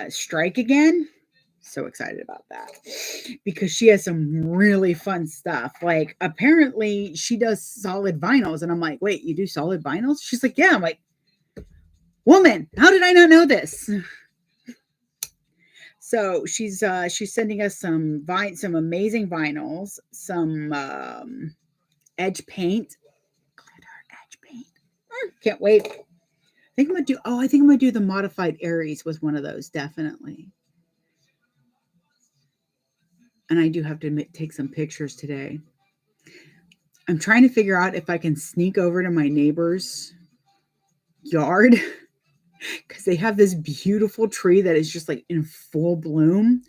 strike again. So excited about that because she has some really fun stuff. Like apparently she does solid vinyls, and I'm like, wait, you do solid vinyls? She's like, yeah. I'm like, woman, how did I not know this? So she's sending us some amazing vinyls, some edge paint, glitter edge paint. Can't wait. I think I'm gonna do the modified Aries with one of those, definitely. And I do have to take some pictures today. I'm trying to figure out if I can sneak over to my neighbor's yard because they have this beautiful tree that is just like in full bloom.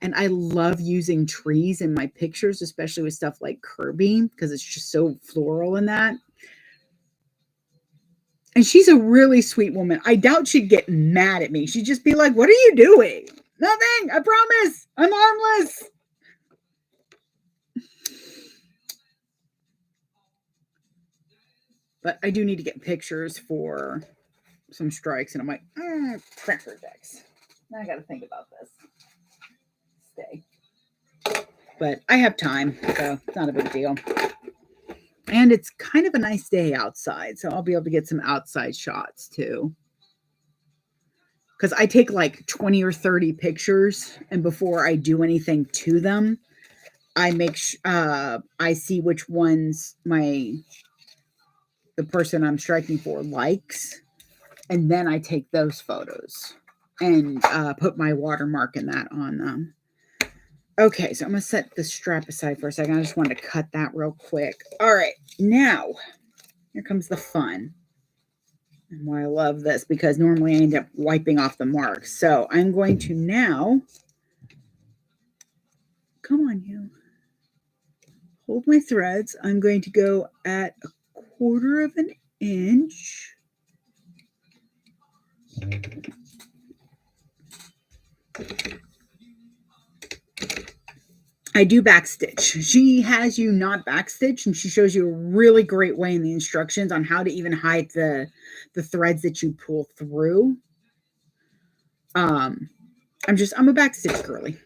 And I love using trees in my pictures, especially with stuff like Kirby, because it's just so floral in that. And she's a really sweet woman. I doubt she'd get mad at me. She'd just be like, what are you doing? Nothing. I promise. I'm harmless. But I do need to get pictures for some strikes, and I'm like, Cracker Jacks. Now I got to think about this. Stay. But I have time, so it's not a big deal. And it's kind of a nice day outside, so I'll be able to get some outside shots too. Because I take like 20 or 30 pictures, and before I do anything to them, I make I see which ones the person I'm striking for likes, and then I take those photos and put my watermark in that on them. Okay, so I'm going to set the strap aside for a second. I just wanted to cut that real quick. All right, now here comes the fun. And why I love this, because normally I end up wiping off the marks. So I'm going to now, come on you, hold my threads. I'm going to go at 1/4 of an inch. I do backstitch. She has you not backstitch, and she shows you a really great way in the instructions on how to even hide the threads that you pull through. I'm a backstitch girly.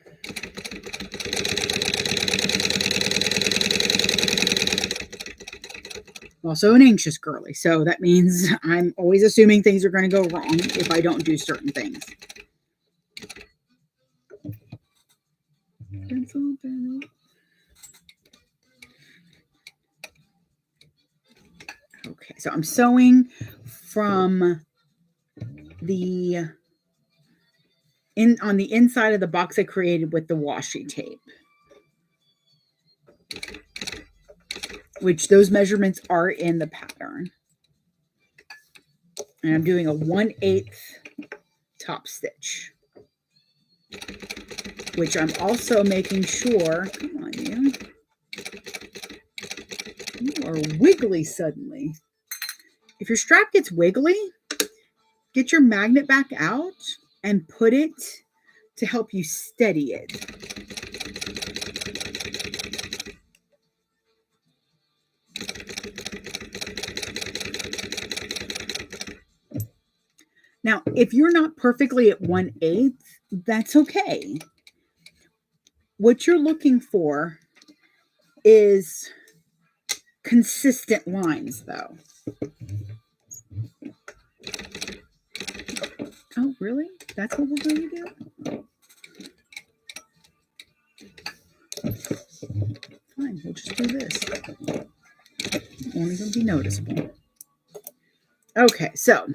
Also an anxious girly, so that means I'm always assuming things are going to go wrong if I don't do certain things. Okay, so I'm sewing from on the inside of the box I created with the washi tape, which those measurements are in the pattern. And I'm doing a 1/8 top stitch, which I'm also making sure, come on you are wiggly suddenly. If your strap gets wiggly, get your magnet back out and put it to help you steady it. Now, if you're not perfectly at 1/8, that's okay. What you're looking for is consistent lines, though. Oh, really? That's what we're going to do? Fine, we'll just do this. Only going to be noticeable. Okay, so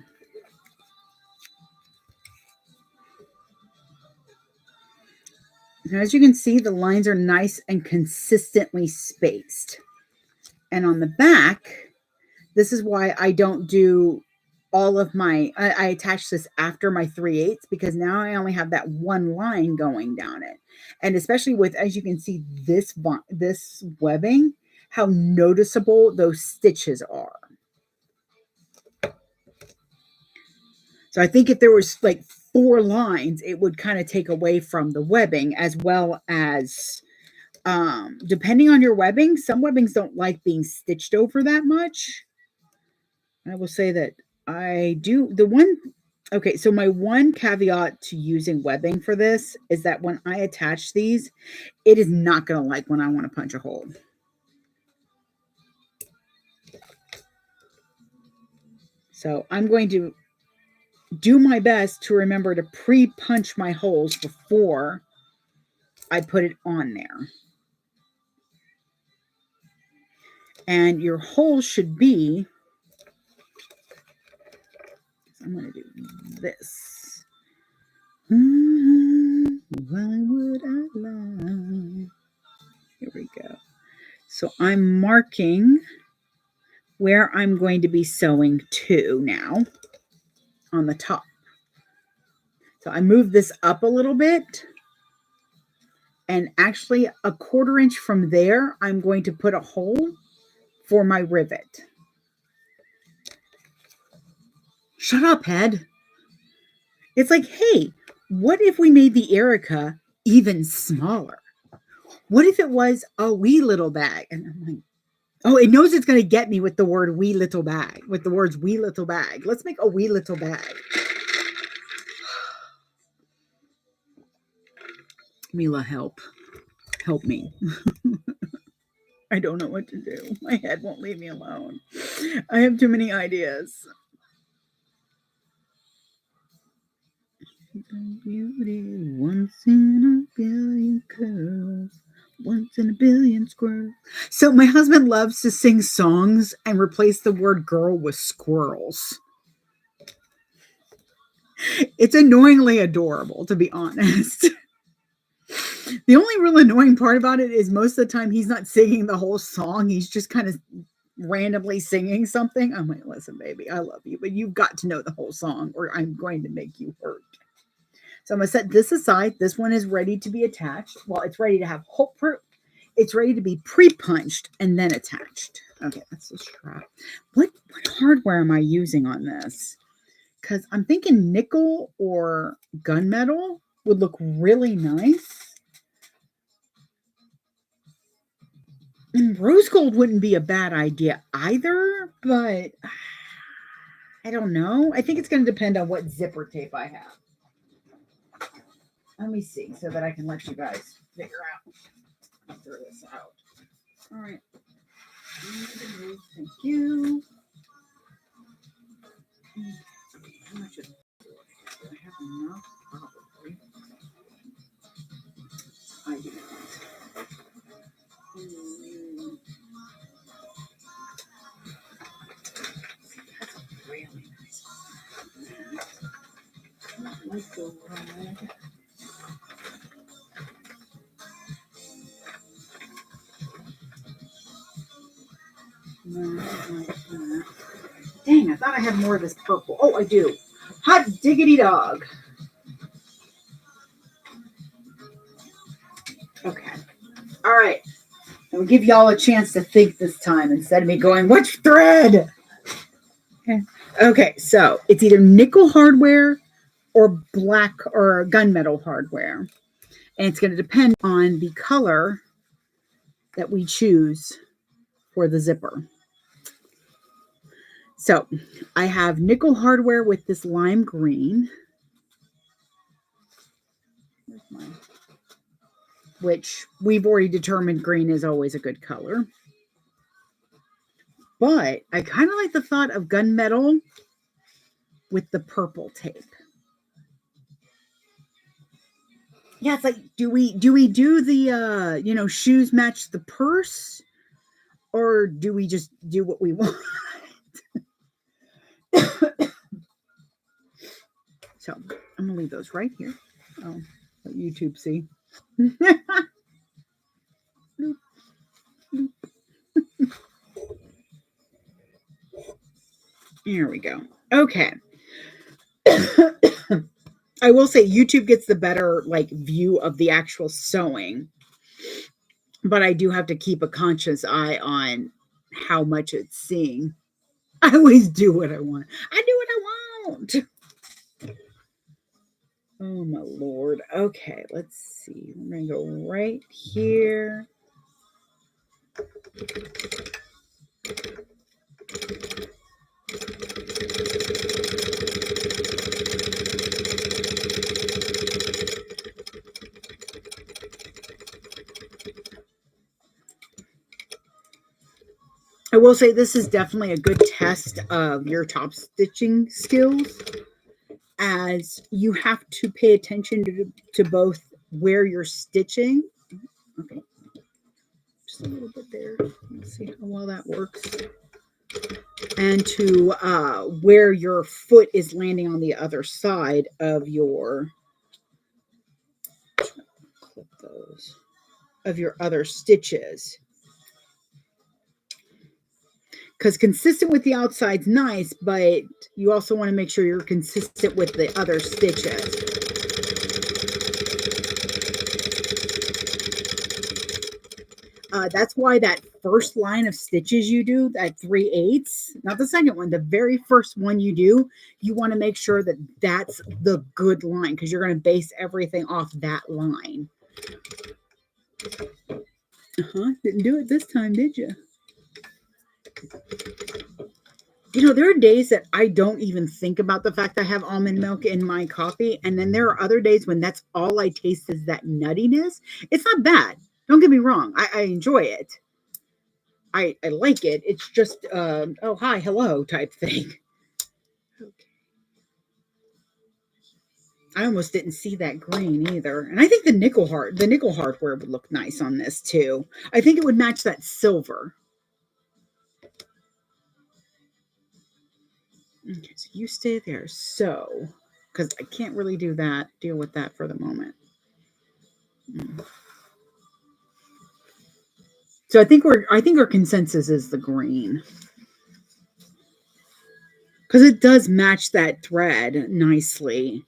as you can see, the lines are nice and consistently spaced. And on the back, this is why I don't do all of I attach this after my 3/8, because now I only have that one line going down it. And especially with, as you can see, this webbing, how noticeable those stitches are. So I think if there was like 4 lines, it would kind of take away from the webbing, as well as depending on your webbing, some webbings don't like being stitched over that much. I will say that I do okay, so my one caveat to using webbing for this is that when I attach these, it is not going to like when I want to punch a hole. So I'm going to do my best to remember to pre-punch my holes before I put it on there. And your hole should be, I'm going to do this. Why would I lie? Here we go. So I'm marking where I'm going to be sewing to now on the top. So I move this up a little bit, and actually 1/4 inch from there, I'm going to put a hole for my rivet. Shut up, head. It's like, hey, what if we made the Erica even smaller? What if it was a wee little bag? And I'm like, Oh, it knows it's going to get me with the word wee little bag, with the words wee little bag. Let's make a wee little bag. Mila, help. Help me. I don't know what to do. My head won't leave me alone. I have too many ideas. Beauty, once in a billion curls, once in a billion squirrels. So my husband loves to sing songs and replace the word girl with squirrels. It's annoyingly adorable, to be honest. The only real annoying part about it is most of the time he's not singing the whole song. He's just kind of randomly singing something. I'm like, listen, baby, I love you, but you've got to know the whole song or I'm going to make you hurt. So I'm going to set this aside. This one is ready to be attached. Well, it's ready to have hole proof. It's ready to be pre-punched and then attached. Okay, that's the strap. What hardware am I using on this? Because I'm thinking nickel or gunmetal would look really nice. And rose gold wouldn't be a bad idea either, but I don't know. I think it's going to depend on what zipper tape I have. Let me see so that I can let you guys figure out. I'll throw this out. All right. Thank you. How much is do I have enough? Probably. I do not. That's a really nice one. Let's go red. Dang, I thought I had more of this purple. Oh, I do. Hot diggity dog. Okay. All right. I'll give y'all a chance to think this time instead of me going, which thread? Okay, so it's either nickel hardware or black or gunmetal hardware. And it's going to depend on the color that we choose for the zipper. So I have nickel hardware with this lime green, which we've already determined green is always a good color. But I kind of like the thought of gunmetal with the purple tape. Yeah, it's like, do we do the shoes match the purse, or do we just do what we want? So I'm gonna leave those right here. Oh, let YouTube see. Here we go. Okay. I will say YouTube gets the better view of the actual sewing, but I do have to keep a conscious eye on how much it's seeing. I always do what I want. I do what I want. Oh my Lord. Okay, let's see. I'm going to go right here. I will say this is definitely a good test of your top stitching skills, as you have to pay attention to both where you're stitching. Okay, just a little bit there. Let's see how well that works. And to where your foot is landing on the other side of your clip those of your other stitches. Because consistent with the outside's nice, but you also want to make sure you're consistent with the other stitches. That's why that first line of stitches you do, that 3/8, not the second one, the very first one you do, you want to make sure that that's the good line, because you're going to base everything off that line. Didn't do it this time, did you? there are days that I don't even think about the fact I have almond milk in my coffee. And then there are other days when that's all I taste is that nuttiness. It's not bad. Don't get me wrong. I enjoy it. I like it. It's just, oh, hi, hello type thing. Okay. I almost didn't see that green either. And I think the nickel hardware would look nice on this too. I think it would match that silver. Okay, so you stay there. So, because I can't really deal with that for the moment. So I think our consensus is the green. Because it does match that thread nicely.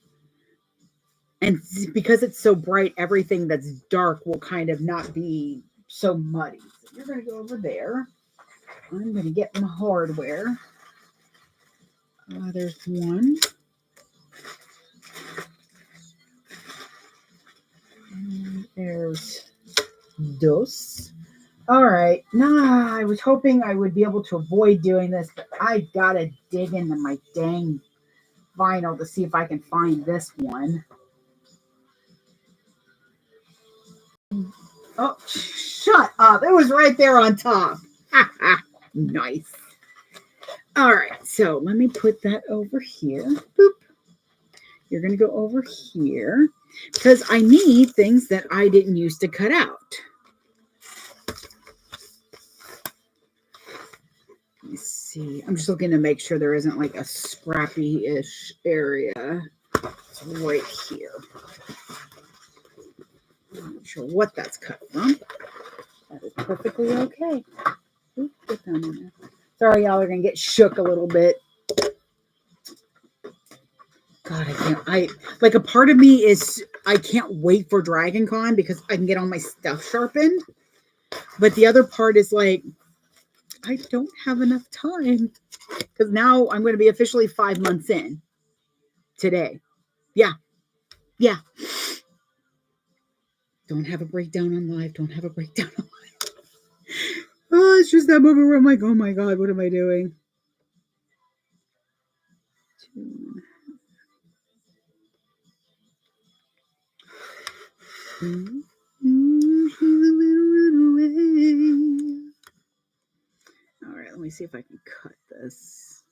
And because it's so bright, everything that's dark will kind of not be so muddy. So you're going to go over there. I'm going to get my hardware. There's one. And there's dos. All right. Nah, I was hoping I would be able to avoid doing this, but I got to dig into my dang vinyl to see if I can find this one. Oh, shut up. It was right there on top. Nice. All right. So let me put that over here. Boop. You're going to go over here because I need things that I didn't use to cut out. Let me see. I'm just looking to make sure there isn't like a scrappy-ish area. It's right here. I'm not sure what that's cut from. That is perfectly okay. Ooh, get down in there. Sorry, y'all are going to get shook a little bit. God, a part of me is, I can't wait for Dragon Con because I can get all my stuff sharpened. But the other part is like, I don't have enough time because now I'm going to be officially 5 months in today. Yeah. Don't have a breakdown on live. Don't have a breakdown on live. Oh, it's just that moment where I'm like, oh my God, what am I doing? All right, let me see if I can cut this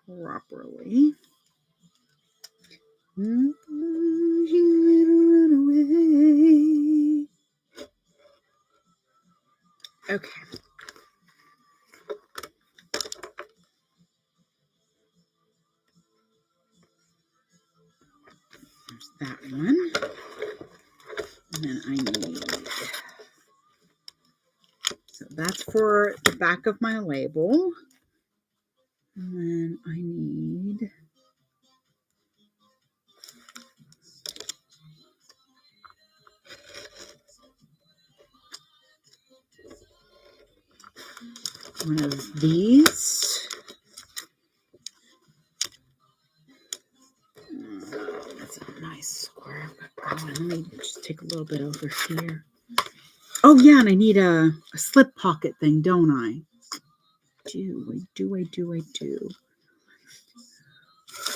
properly. Okay. There's that one. And then I need, so that's for the back of my label. And then I need, one of these. That's a nice square. Let me just take a little bit over here. Oh yeah, and I need a slip pocket thing, don't I? I do.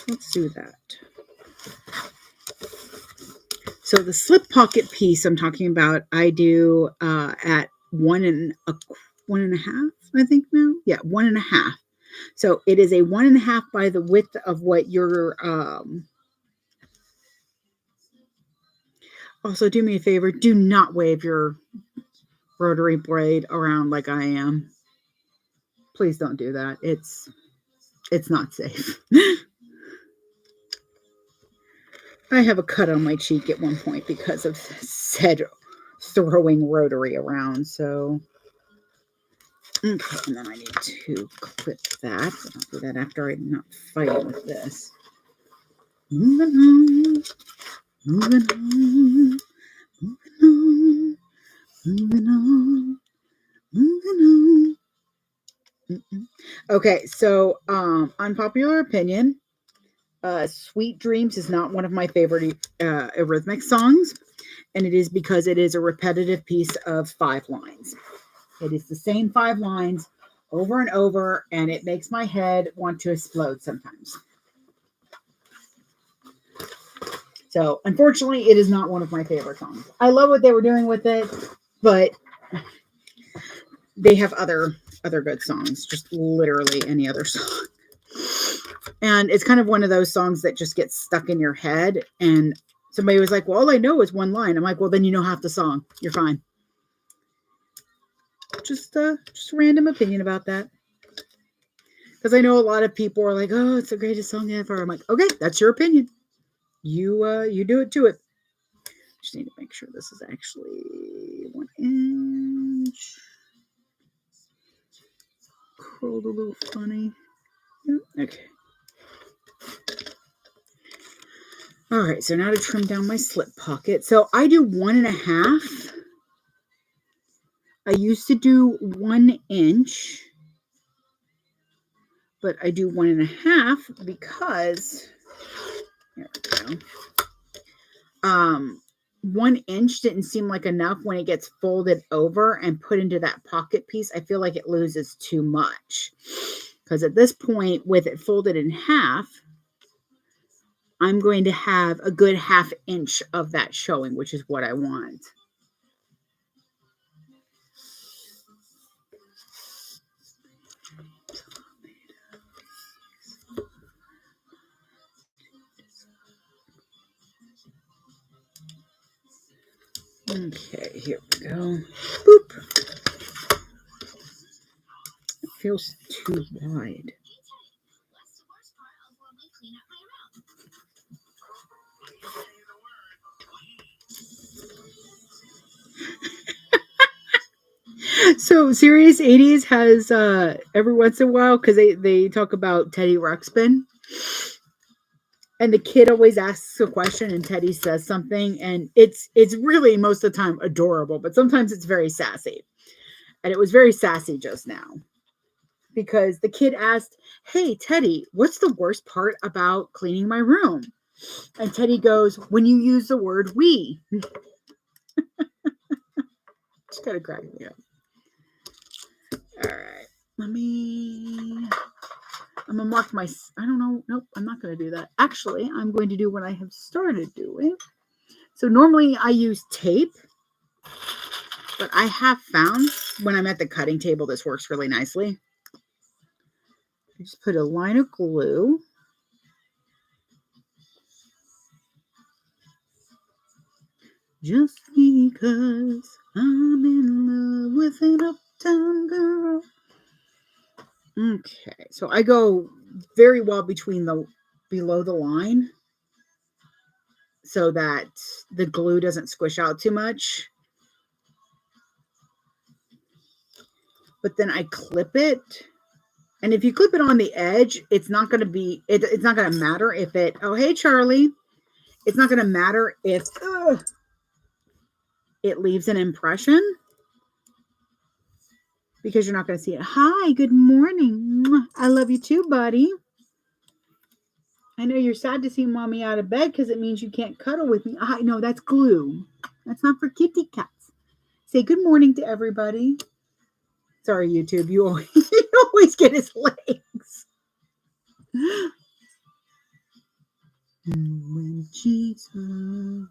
Let's do that. So the slip pocket piece I'm talking about, I do at 1.5, I think now. Yeah, 1.5. So it is a 1.5 by the width of what your also do me a favor, do not wave your rotary blade around like I am. Please don't do that. It's not safe. I have a cut on my cheek at one point because of said throwing rotary around. So, okay, and then I need to clip that. I'll do that after I'm not fighting with this. Moving on. Okay, so unpopular opinion. Sweet Dreams is not one of my favorite Eurythmics songs, and it is because it is a repetitive piece of 5 lines. It is the same 5 lines over and over, and it makes my head want to explode sometimes. So, unfortunately, it is not one of my favorite songs. I love what they were doing with it, but they have other good songs, just literally any other song. And it's kind of one of those songs that just gets stuck in your head. And somebody was like, well, all I know is one line. I'm like, well, then you know half the song. You're fine. Just a random opinion about that. Because I know a lot of people are like, oh, it's the greatest song ever. I'm like, okay, that's your opinion. You do it to it. Just need to make sure this is actually 1 inch. Curled a little funny. Okay. All right, so now to trim down my slip pocket. So I do 1.5. I used to do 1 inch, but I do 1.5 because, here we go. 1 inch didn't seem like enough when it gets folded over and put into that pocket piece. I feel like it loses too much because at this point, with it folded in half, I'm going to have a good 1/2 inch of that showing, which is what I want. Okay, here we go. Boop. It feels too wide. So Serious 80s has every once in a while, because they talk about Teddy Ruxpin, and the kid always asks a question and Teddy says something, and it's really most of the time adorable, but sometimes it's very sassy. And it was very sassy just now because the kid asked, hey Teddy, what's the worst part about cleaning my room? And Teddy goes, when you use the word we. Just kind of cracking me up. All right, I'm gonna mark my, I don't know, nope, I'm not gonna do that. Actually, I'm going to do what I have started doing. So normally I use tape, but I have found when I'm at the cutting table, this works really nicely. You just put a line of glue. Just because I'm in love with an uptown girl. Okay, so I go very well below the line so that the glue doesn't squish out too much. But then I clip it. And if you clip it on the edge, it's not going to be, it's not going to matter if it, oh, hey, Charlie. It's not going to matter if it leaves an impression because you're not going to see it. Hi, good morning. I love you too, buddy. I know you're sad to see mommy out of bed because it means you can't cuddle with me. I know that's glue. That's not for kitty cats. Say good morning to everybody. Sorry, YouTube. You always get his legs. When she's my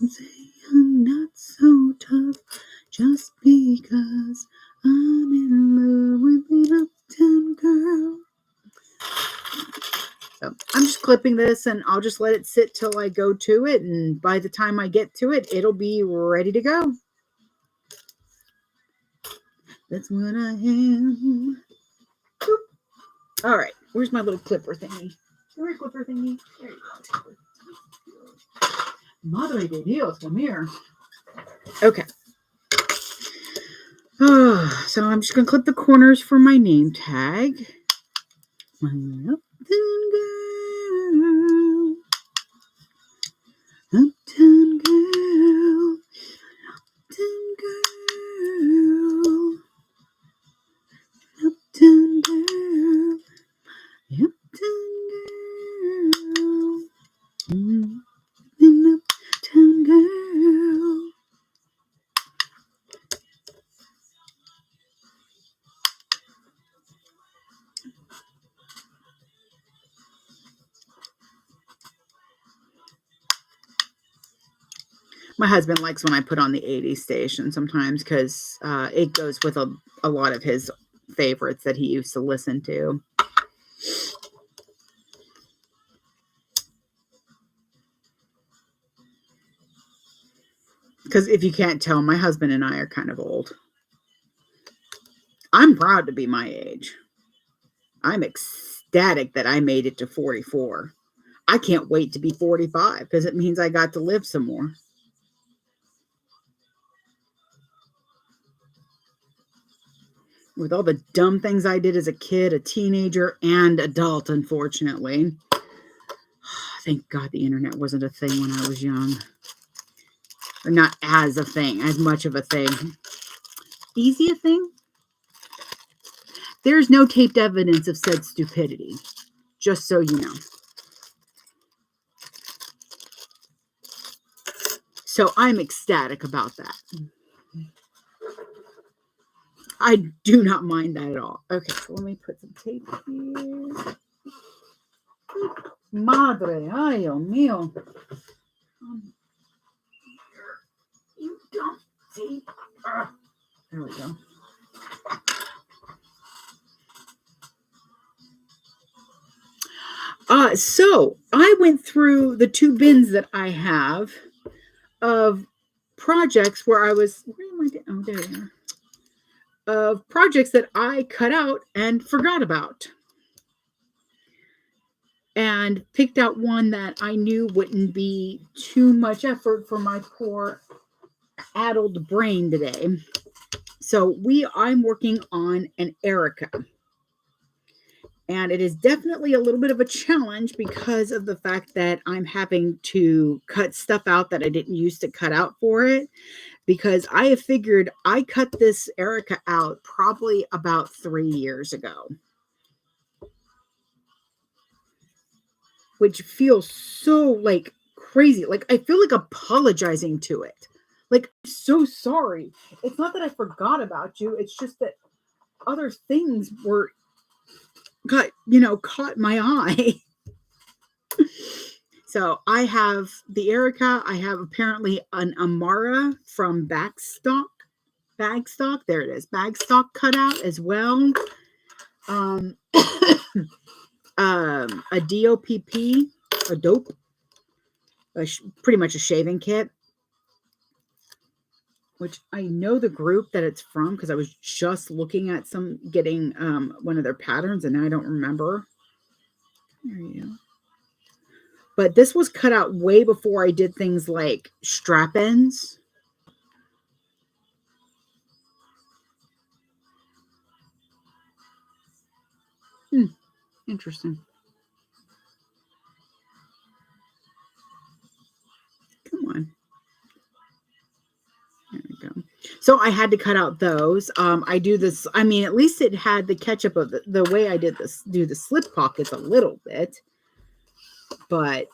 say I'm not so tough just because I'm in love with an uptown girl. So I'm just clipping this and I'll just let it sit till I go to it. And by the time I get to it, it'll be ready to go. That's what I am. Boop. All right. Where's my little clipper thingy? Where's clipper thingy? There you go. Madre de Dios, come here. Okay. So I'm just going to clip the corners for my name tag. My uptown girl. Uptown girl. Uptown girl. Uptown girl. Uptown girl. An uptown girl. My husband likes when I put on the 80s station sometimes because it goes with a lot of his favorites that he used to listen to. Because if you can't tell, my husband and I are kind of old. I'm proud to be my age. I'm ecstatic that I made it to 44. I can't wait to be 45 because it means I got to live some more. With all the dumb things I did as a kid, a teenager, and adult, unfortunately. Thank God the internet wasn't a thing when I was young. Or not as a thing, as much of a thing. Easy a thing? There's no taped evidence of said stupidity. Just so you know. So I'm ecstatic about that. I do not mind that at all. Okay, so let me put some tape here. Madre, ay, Dios mío. You don't see. There we go. So I went through the 2 bins that I have of projects where I was, where am I? Oh, there they are. Of projects that I cut out and forgot about. And picked out one that I knew wouldn't be too much effort for my poor addled brain today. So I'm working on an Erica. And it is definitely a little bit of a challenge because of the fact that I'm having to cut stuff out that I didn't used to cut out for it. Because I have figured I cut this Erica out probably about 3 years ago. Which feels so like crazy. Like I feel like apologizing to it. Like, I'm so sorry. It's not that I forgot about you. It's just that other things caught my eye. So I have the Erica. I have apparently an Amara from Bagstock. There it is. Bagstock cutout as well. A DOPP, a dope, pretty much a shaving kit, which I know the group that it's from because I was just looking at getting one of their patterns and I don't remember. There you go. But this was cut out way before I did things like strap-ins. Interesting. Come on. There we go. So I had to cut out those. I do this. I mean, at least it had the ketchup of the way I did this. Do the slip pockets a little bit, but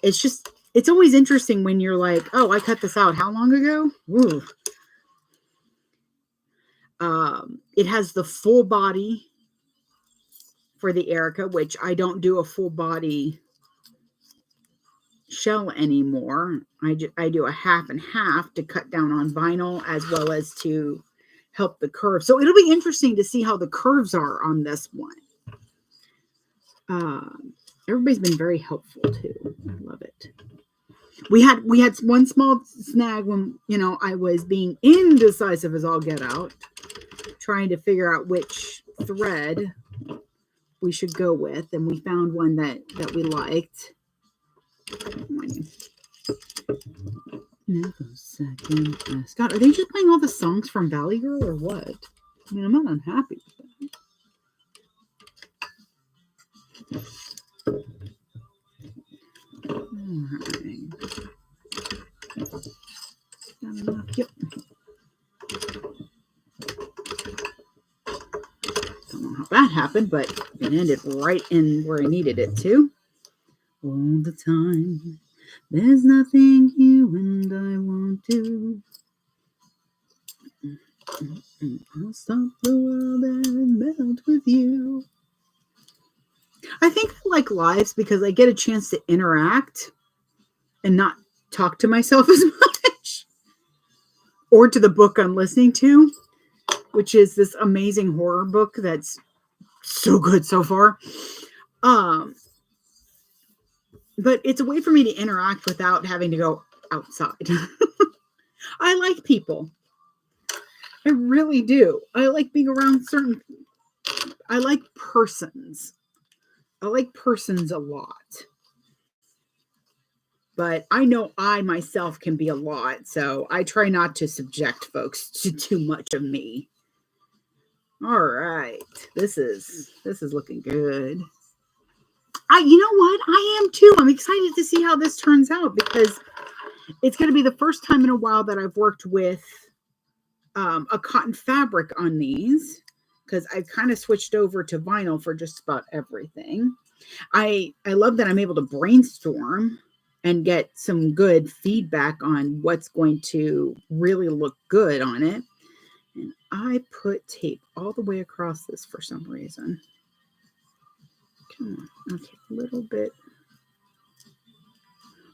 it's always interesting when you're like, oh, I cut this out how long ago? Ooh. It has the full body for the Erica, which I don't do a full body shell anymore. I do a half and half to cut down on vinyl as well as to help the curve. So it'll be interesting to see how the curves are on this one. Everybody's been very helpful too. I love it. We had one small snag when, I was being indecisive as all get out, trying to figure out which thread we should go with, and we found one that we liked. Scott, are they just playing all the songs from Valley Girl or what? I mean, I'm not unhappy with that. Alright. Got enough? Yep. Don't know how that happened, but it ended right in where I needed it to. All the time. There's nothing you and I won't do. I'll stop the world and melt with you. I think I like lives because I get a chance to interact and not talk to myself as much. or to the book I'm listening to, which is this amazing horror book that's so good so far. But it's a way for me to interact without having to go outside. I like people. I really do. I like being around I like persons. I like persons a lot. But I know I myself can be a lot, so I try not to subject folks to too much of me. All right. This is looking good. You know what? I am too. I'm excited to see how this turns out because it's going to be the first time in a while that I've worked with a cotton fabric on these, because I've kind of switched over to vinyl for just about everything. I love that I'm able to brainstorm and get some good feedback on what's going to really look good on it. And I put tape all the way across this for some reason. Come on. Okay, a little bit.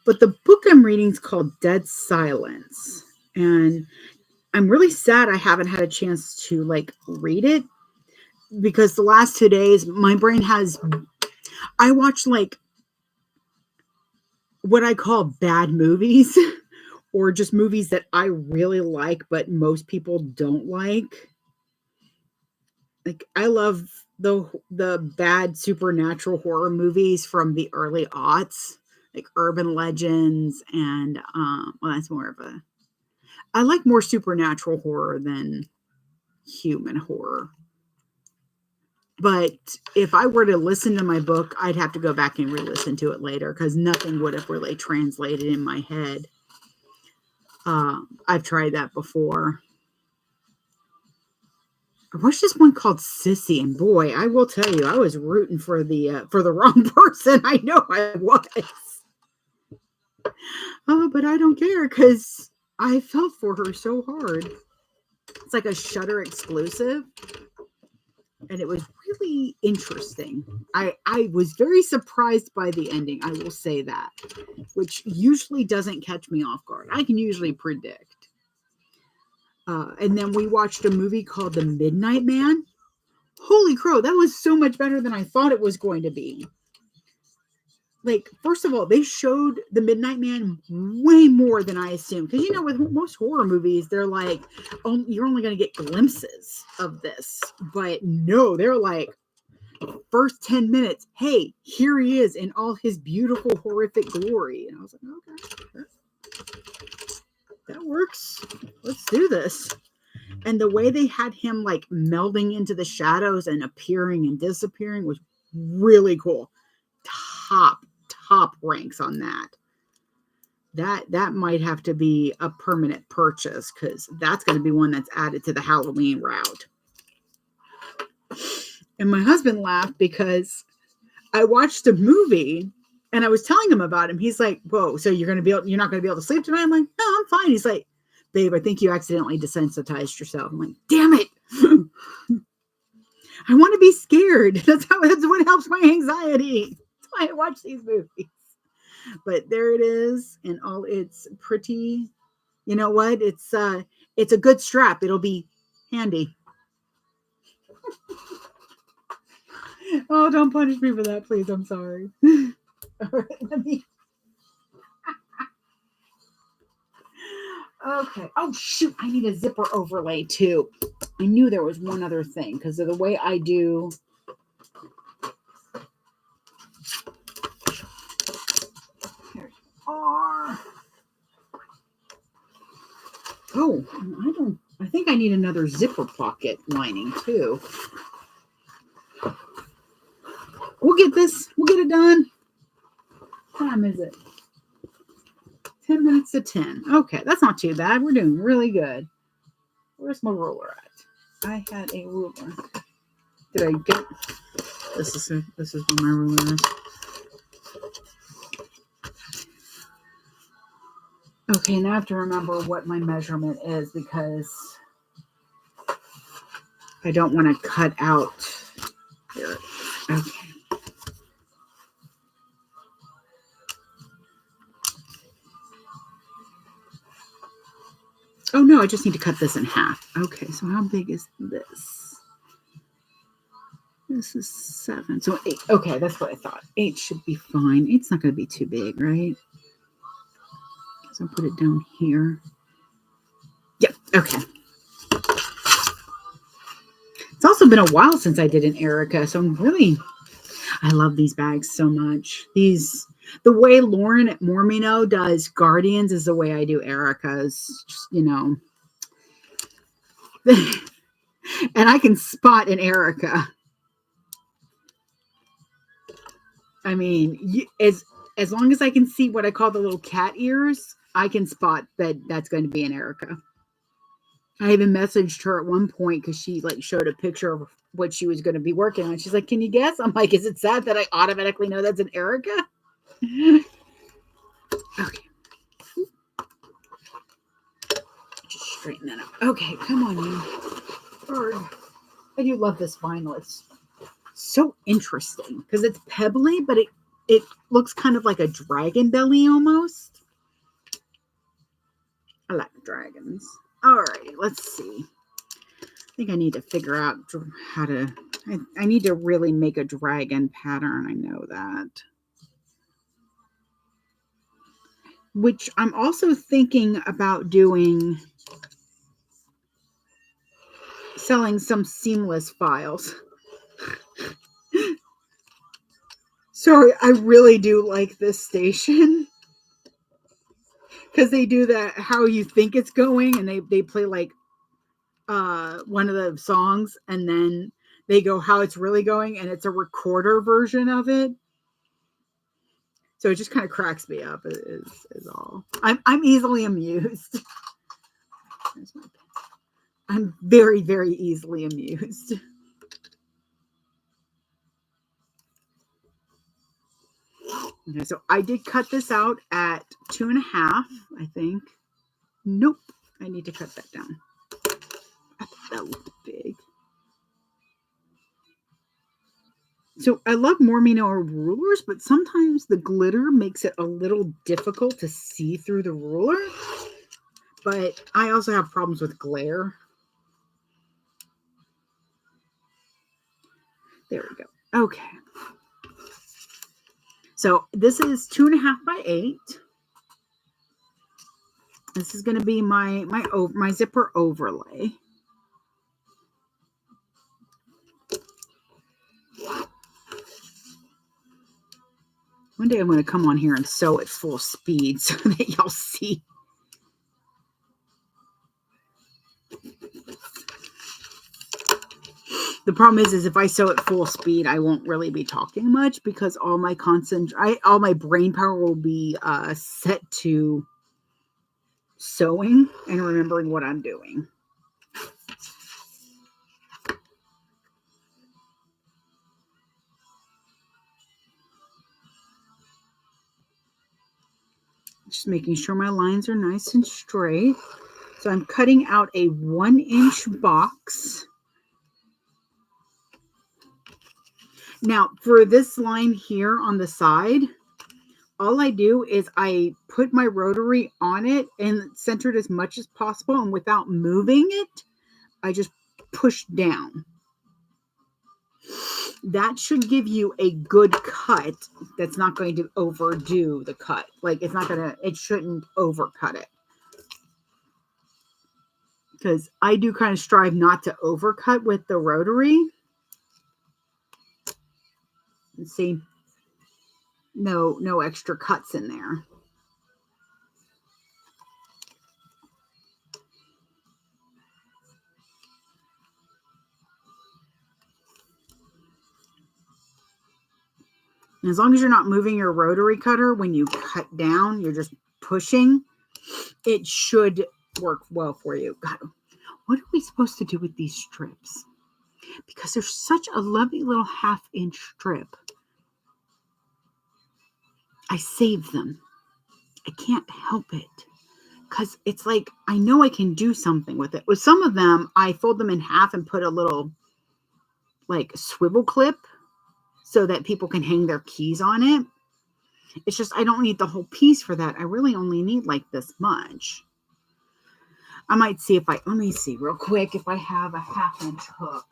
But the book I'm reading is called Dead Silence. And I'm really sad I haven't had a chance to read it, because the last 2 days my brain has, I watch what I call bad movies or just movies that I really like but most people don't like. Like, I love the bad supernatural horror movies from the early aughts, like urban legends, and well, that's more of a, I like more supernatural horror than human horror. But if I were to listen to my book, I'd have to go back and re-listen to it later because nothing would have really translated in my head. I've tried that before. I watched this one called Sissy, and boy, I will tell you, I was rooting for the wrong person. I know I was. But I don't care because I felt for her so hard. It's like a Shudder exclusive, and it was really interesting. I was very surprised by the ending, I will say that, which usually doesn't catch me off guard. I can usually predict. And then we watched a movie called The Midnight Man. Holy crow, that was so much better than I thought it was going to be. Like, first of all, they showed The Midnight Man way more than I assumed. Because, with most horror movies, they're like, oh, you're only going to get glimpses of this. But no, they're like, first 10 minutes, hey, here he is in all his beautiful, horrific glory. And I was like, okay, that works. Let's do this. And the way they had him melding into the shadows and appearing and disappearing was really cool. Top ranks on that. That might have to be a permanent purchase because that's going to be one that's added to the Halloween route. And my husband laughed because I watched a movie and I was telling him about him. He's like, whoa, so you're not going to be able to sleep tonight? I'm like, no, I'm fine. He's like, babe, I think you accidentally desensitized yourself. I'm like, damn it. I want to be scared. That's what helps my anxiety. That's why I watch these movies. But there it is in all its pretty, you know what? It's a good strap. It'll be handy. Oh, don't punish me for that, please. I'm sorry. All right, let me. Okay. Oh, shoot. I need a zipper overlay, too. I knew there was one other thing because of the way I do. Here you are. Oh, I think I need another zipper pocket lining, too. We'll get this. We'll get it done. What time is it? 10 minutes to 10. Okay, that's not too bad. We're doing really good. Where's my ruler at? I had a ruler. Did I get this? Is where my ruler is. Okay, now I have to remember what my measurement is because I don't want to cut out. Here. Okay. Oh no, I just need to cut this in half. Okay, so how big is this? This is 7. So 8. Okay, that's what I thought. 8 should be fine. 8's not going to be too big, right? So I'll put it down here. Yep, okay. It's also been a while since I did an Erica, so I love these bags so much. The way Lauren at Mormino does Guardians is the way I do Erica's. Just, and I can spot an Erica. I mean, as long as I can see what I call the little cat ears, I can spot that that's going to be an Erica. I even messaged her at one point because she showed a picture of what she was going to be working on. She's like, "Can you guess?" I'm like, "Is it sad that I automatically know that's an Erica?" Okay. Just straighten that up. Okay, come on, you. I do love this vinyl. It's so interesting because it's pebbly, but it looks kind of like a dragon belly almost. I like dragons. All right, let's see. I think I need to figure out how to... I need to really make a dragon pattern. I know that. Which I'm also thinking about doing... selling some seamless files. Sorry, I really do like this station. Because they do that how you think it's going, and they play one of the songs, and then they go how it's really going, and it's a recorder version of it. So it just kind of cracks me up is all. I'm easily amused. I'm very, very easily amused. Okay, so I did cut this out at 2.5, I think. Nope, I need to cut that down. I thought that looked big. So I love Mormino rulers, but sometimes the glitter makes it a little difficult to see through the ruler. But I also have problems with glare. There we go. Okay. So this is 2.5 by 8. This is going to be my zipper overlay. One day I'm going to come on here and sew at full speed so that y'all see. The problem is if I sew at full speed, I won't really be talking much because all my brain power will be set to sewing and remembering what I'm doing. Just making sure my lines are nice and straight. So I'm cutting out a 1-inch box. Now, for this line here on the side, all I do is I put my rotary on it and center it as much as possible. And without moving it, I just push down. That should give you a good cut that's not going to overdo the cut. It shouldn't overcut it. Because I do kind of strive not to overcut with the rotary. And see, no extra cuts in there. And as long as you're not moving your rotary cutter when you cut down, you're just pushing, it should work well for you. God, what are we supposed to do with these strips? Because they're such a lovely little 1/2-inch strip. I save them. I can't help it. Because it's like, I know I can do something with it. With some of them, I fold them in half and put a little, swivel clip so that people can hang their keys on it. It's just, I don't need the whole piece for that. I really only need, this much. I might see if let me see real quick if I have a 1/2 inch hook.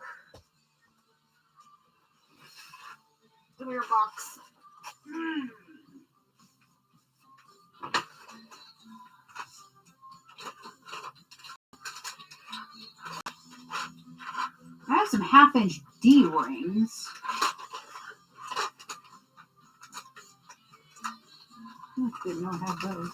The mirror box. I have some 1/2 inch D rings. I didn't know I have those.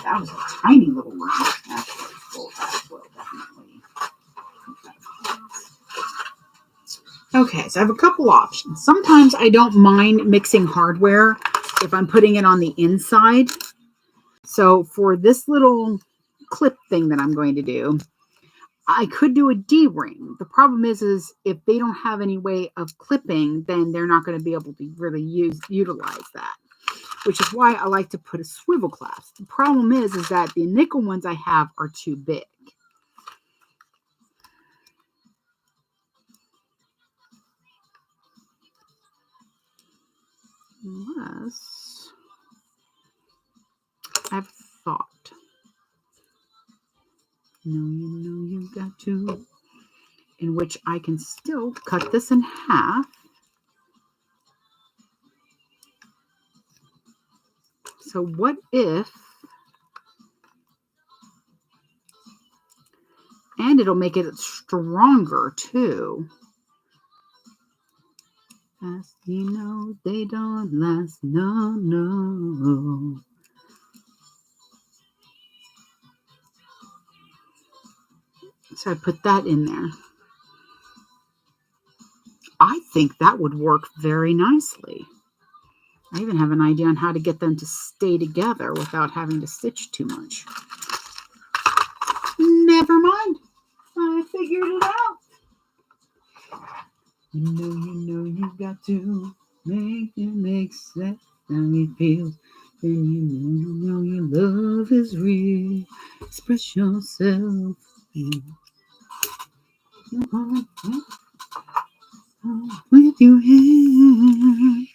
That was a tiny little ring. Actually, that will definitely. Okay, so I have a couple options. Sometimes I don't mind mixing hardware if I'm putting it on the inside. So for this little clip thing that I'm going to do, I could do a D-ring. The problem is if they don't have any way of clipping, then they're not going to be able to really utilize that, which is why I like to put a swivel clasp. The problem is that the nickel ones I have are too big. Unless I've thought. No, you've got to. In which I can still cut this in half. So what if, and it'll make it stronger too. As you know, they don't last, no. So I put that in there. I think that would work very nicely. I even have an idea on how to get them to stay together without having to stitch too much. Never mind. I figured it out. You know, you've got to make it make sense how it feels. Then you know your love is real. Express yourself. With your hand.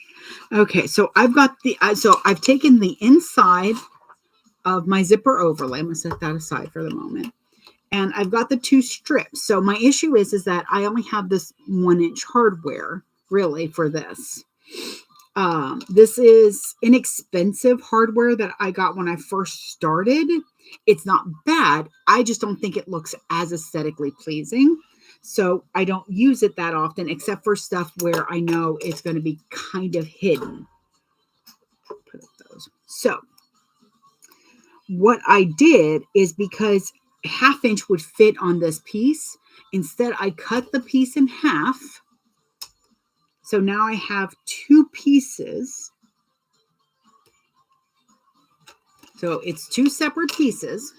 Okay, so I've got I've taken the inside of my zipper overlay. I'm gonna set that aside for the moment. And I've got the 2 strips. So my issue is that I only have this 1-inch hardware really for this. This is inexpensive hardware that I got when I first started. It's not bad. I just don't think it looks as aesthetically pleasing. So I don't use it that often, except for stuff where I know it's going to be kind of hidden. Put up those. So what I did is, because 1/2 inch would fit on this piece, instead I cut the piece in half. So now I have 2 pieces. So it's 2 separate pieces.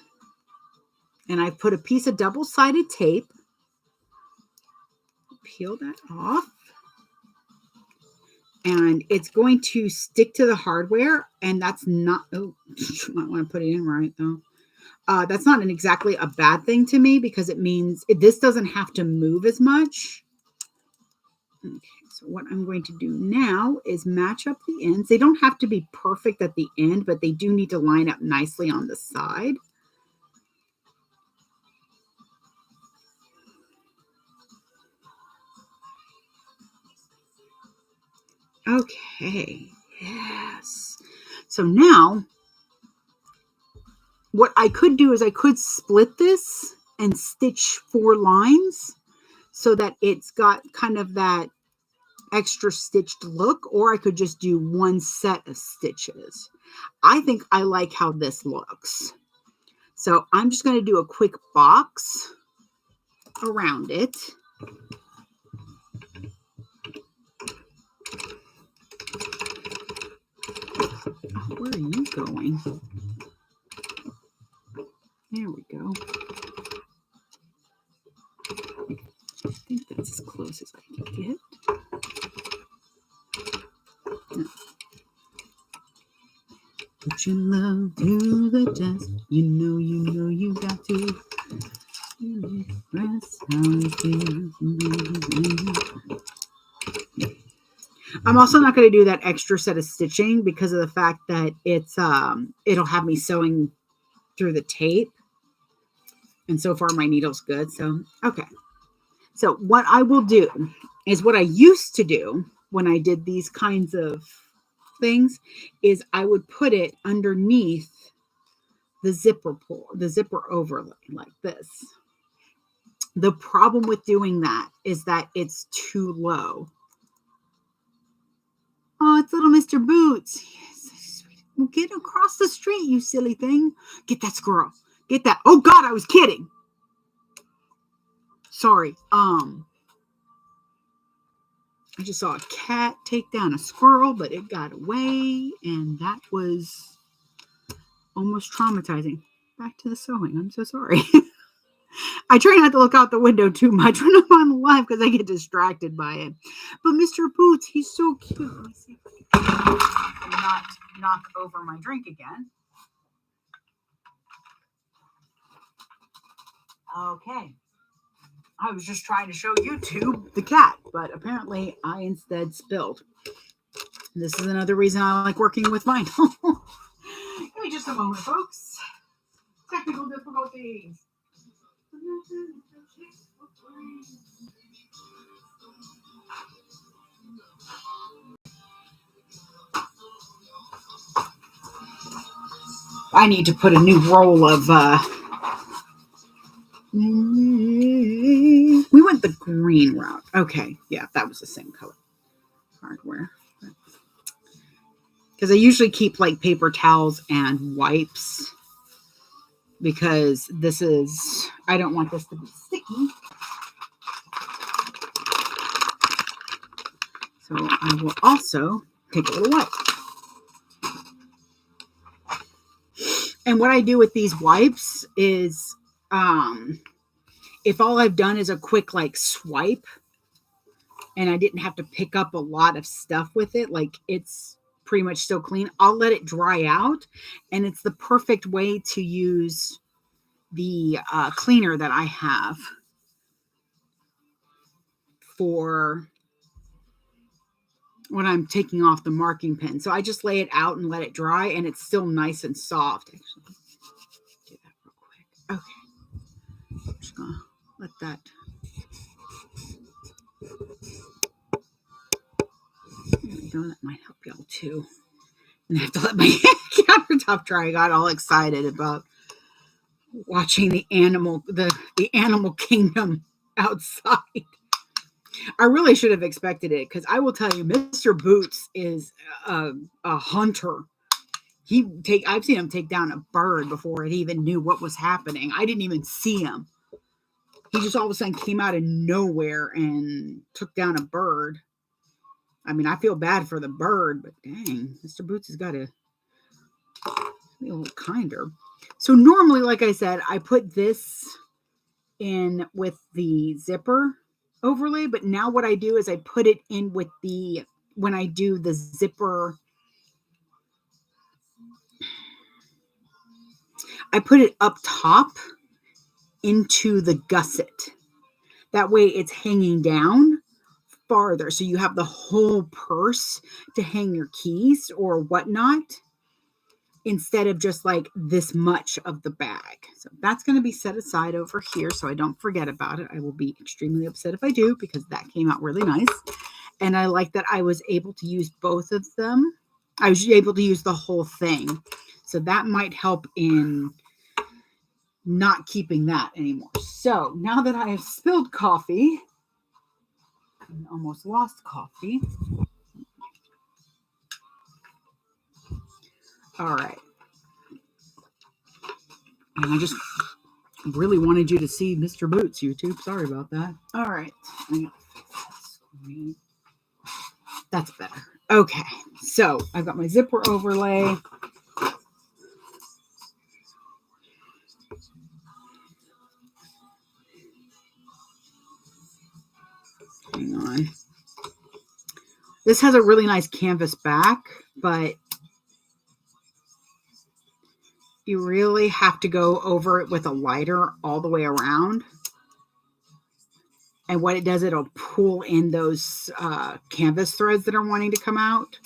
And I put a piece of double-sided tape. Peel that off. And it's going to stick to the hardware. And that's not, oh, you might want to put it in right though. That's not exactly a bad thing to me, because it means this doesn't have to move as much. Okay, so what I'm going to do now is match up the ends. They don't have to be perfect at the end, but they do need to line up nicely on the side. Okay, yes. So now what I could do is I could split this and stitch 4 lines so that it's got kind of that extra stitched look, or I could just do 1 set of stitches. I think I like how this looks. So I'm just going to do a quick box around it. Where are you going? There we go. I think that's as close as I can get. No. Put your love to the test. You know you got to. I'm also not going to do that extra set of stitching because of the fact that it'll have me sewing through the tape. And so far my needle's good. So, okay. So what I will do is what I used to do when I did these kinds of things is I would put it underneath the zipper overlay like this. The problem with doing that is that it's too low. Oh, it's little Mr. Boots. Yes, well, get across the street, you silly thing. Get that squirrel. Get that. Oh God, I was kidding. Sorry. I just saw a cat take down a squirrel, but it got away, and that was almost traumatizing. Back to the sewing. I'm so sorry. I try not to look out the window too much when I'm on live because I get distracted by it. But Mr. Boots, he's so cute. Let me see if I can not knock over my drink again. Okay. I was just trying to show YouTube the cat, but apparently I instead spilled. This is another reason I like working with mine. Give me just a moment, folks. Technical difficulties. I need to put a new roll of we went the green route. Okay, yeah, that was the same color hardware. Because I usually keep like paper towels and wipes because I don't want this to be sticky. So I will also take a little wipe. And what I do with these wipes is if all I've done is a quick like swipe and I didn't have to pick up a lot of stuff with it, like it's pretty much still clean, I'll let it dry out. And it's the perfect way to use the cleaner that I have for when I'm taking off the marking pen. So I just lay it out and let it dry, and it's still nice and soft. Actually, do that real quick. Okay. I'm just going to let that. There we go. That might help y'all too. And I have to let my countertop dry. I got all excited about watching the animal kingdom outside. I really should have expected it because I will tell you, Mr. Boots is a hunter. I've seen him take down a bird before it even knew what was happening. I didn't even see him. He just all of a sudden came out of nowhere and took down a bird. I mean, I feel bad for the bird, but dang, Mr. Boots has got to be a little kinder. So normally, like I said, I put this in with the zipper overlay, but now what I do is I put it in with when I do the zipper, I put it up top into the gusset. That way it's hanging down farther. So you have the whole purse to hang your keys or whatnot instead of just like this much of the bag. So that's going to be set aside over here so I don't forget about it. I will be extremely upset if I do because that came out really nice. And I like that I was able to use both of them. I was able to use the whole thing. So that might help in not keeping that anymore. So now that I have spilled coffee and almost lost coffee. All right. And I just really wanted you to see Mr. Boots, YouTube. Sorry about that. All right. That's better. Okay. So I've got my zipper overlay. Hang on. This has a really nice canvas back, but you really have to go over it with a lighter all the way around. And what it does, it'll pull in those canvas threads that are wanting to come out.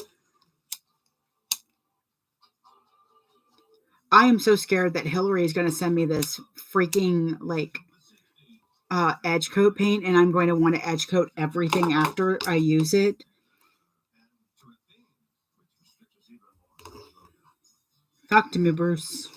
I am so scared that Hillary is going to send me this freaking like edge coat paint, and I'm going to want to edge coat everything after I use it. Talk to me, Bruce.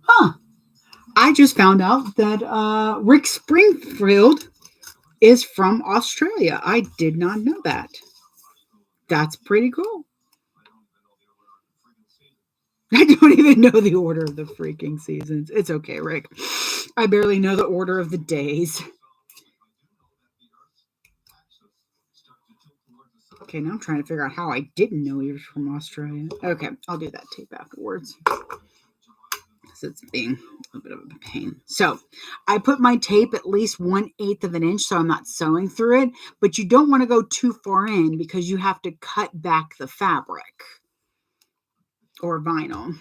Huh. I just found out that Rick Springfield is from Australia. I did not know that. That's pretty cool. I don't even know the order of the freaking seasons. It's okay, Rick. I barely know the order of the days. Okay, now I'm trying to figure out how I didn't know he was from Australia. Okay, I'll do that tape afterwards. Because it's being a little bit of a pain. So I put my tape at least 1/8 of an inch so I'm not sewing through it. But you don't want to go too far in because you have to cut back the fabric or vinyl.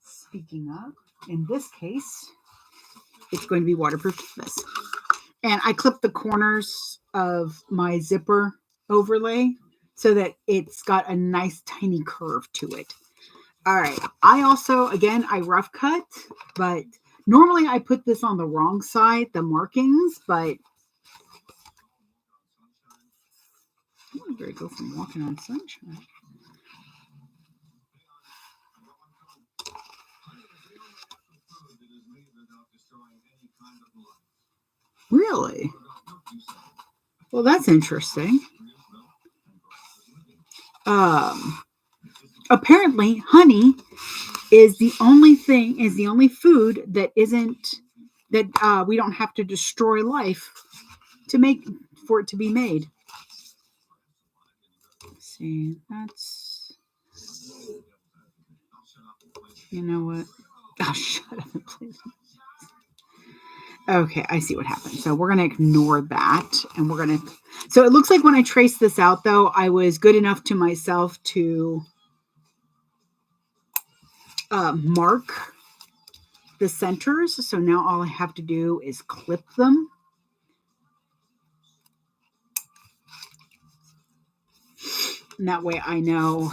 Speaking of, in this case, it's going to be waterproof canvas. And I clipped the corners of my zipper overlay so that it's got a nice tiny curve to it. All right. I also, again, I rough cut, but normally I put this on the wrong side, the markings, but where did I go from walking on sunshine? Really? Well, that's interesting. Apparently, honey is the only food that we don't have to destroy life to make for it to be made. Let's see, that's, you know what? Oh, shut up, please. Okay, I see what happened. So we're going to ignore that. And we're going to... So it looks like when I traced this out, though, I was good enough to myself to mark the centers. So now all I have to do is clip them. And that way I know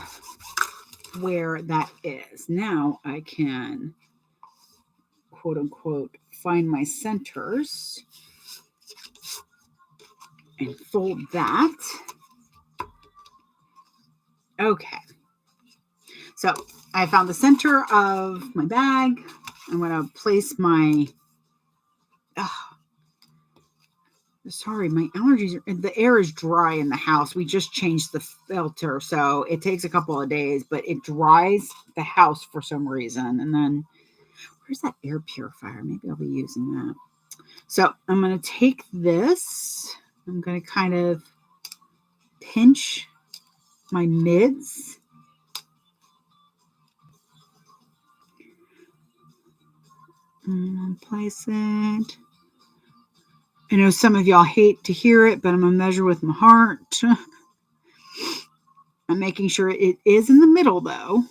where that is. Now I can, quote unquote, find my centers and fold that. Okay. So I found the center of my bag. I'm going to place my, sorry, my allergies are, the air is dry in the house. We just changed the filter, so it takes a couple of days, but it dries the house for some reason. And then where's that air purifier? Maybe I'll be using that. So I'm going to take this. I'm going to kind of pinch my mids. And place it. I know some of y'all hate to hear it, but I'm going to measure with my heart. I'm making sure it is in the middle, though.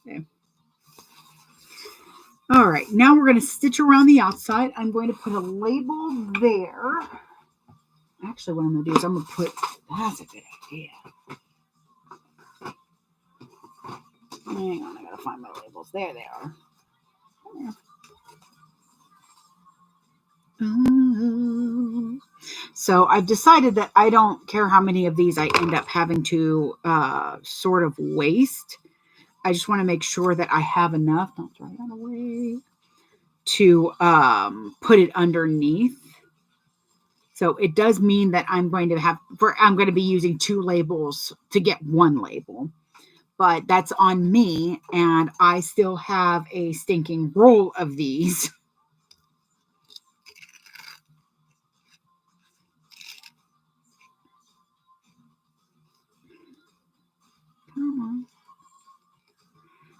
Okay. All right, now we're going to stitch around the outside. I'm going to put a label there. Actually, what I'm going to do is I'm going to put, that's a good idea. Hang on, I got to find my labels. There they are. So I've decided that I don't care how many of these I end up having to sort of waste. I just want to make sure that I have enough. Don't throw that away. To put it underneath. So it does mean that I'm going to be using 2 labels to get 1 label. But that's on me, and I still have a stinking roll of these. Come on.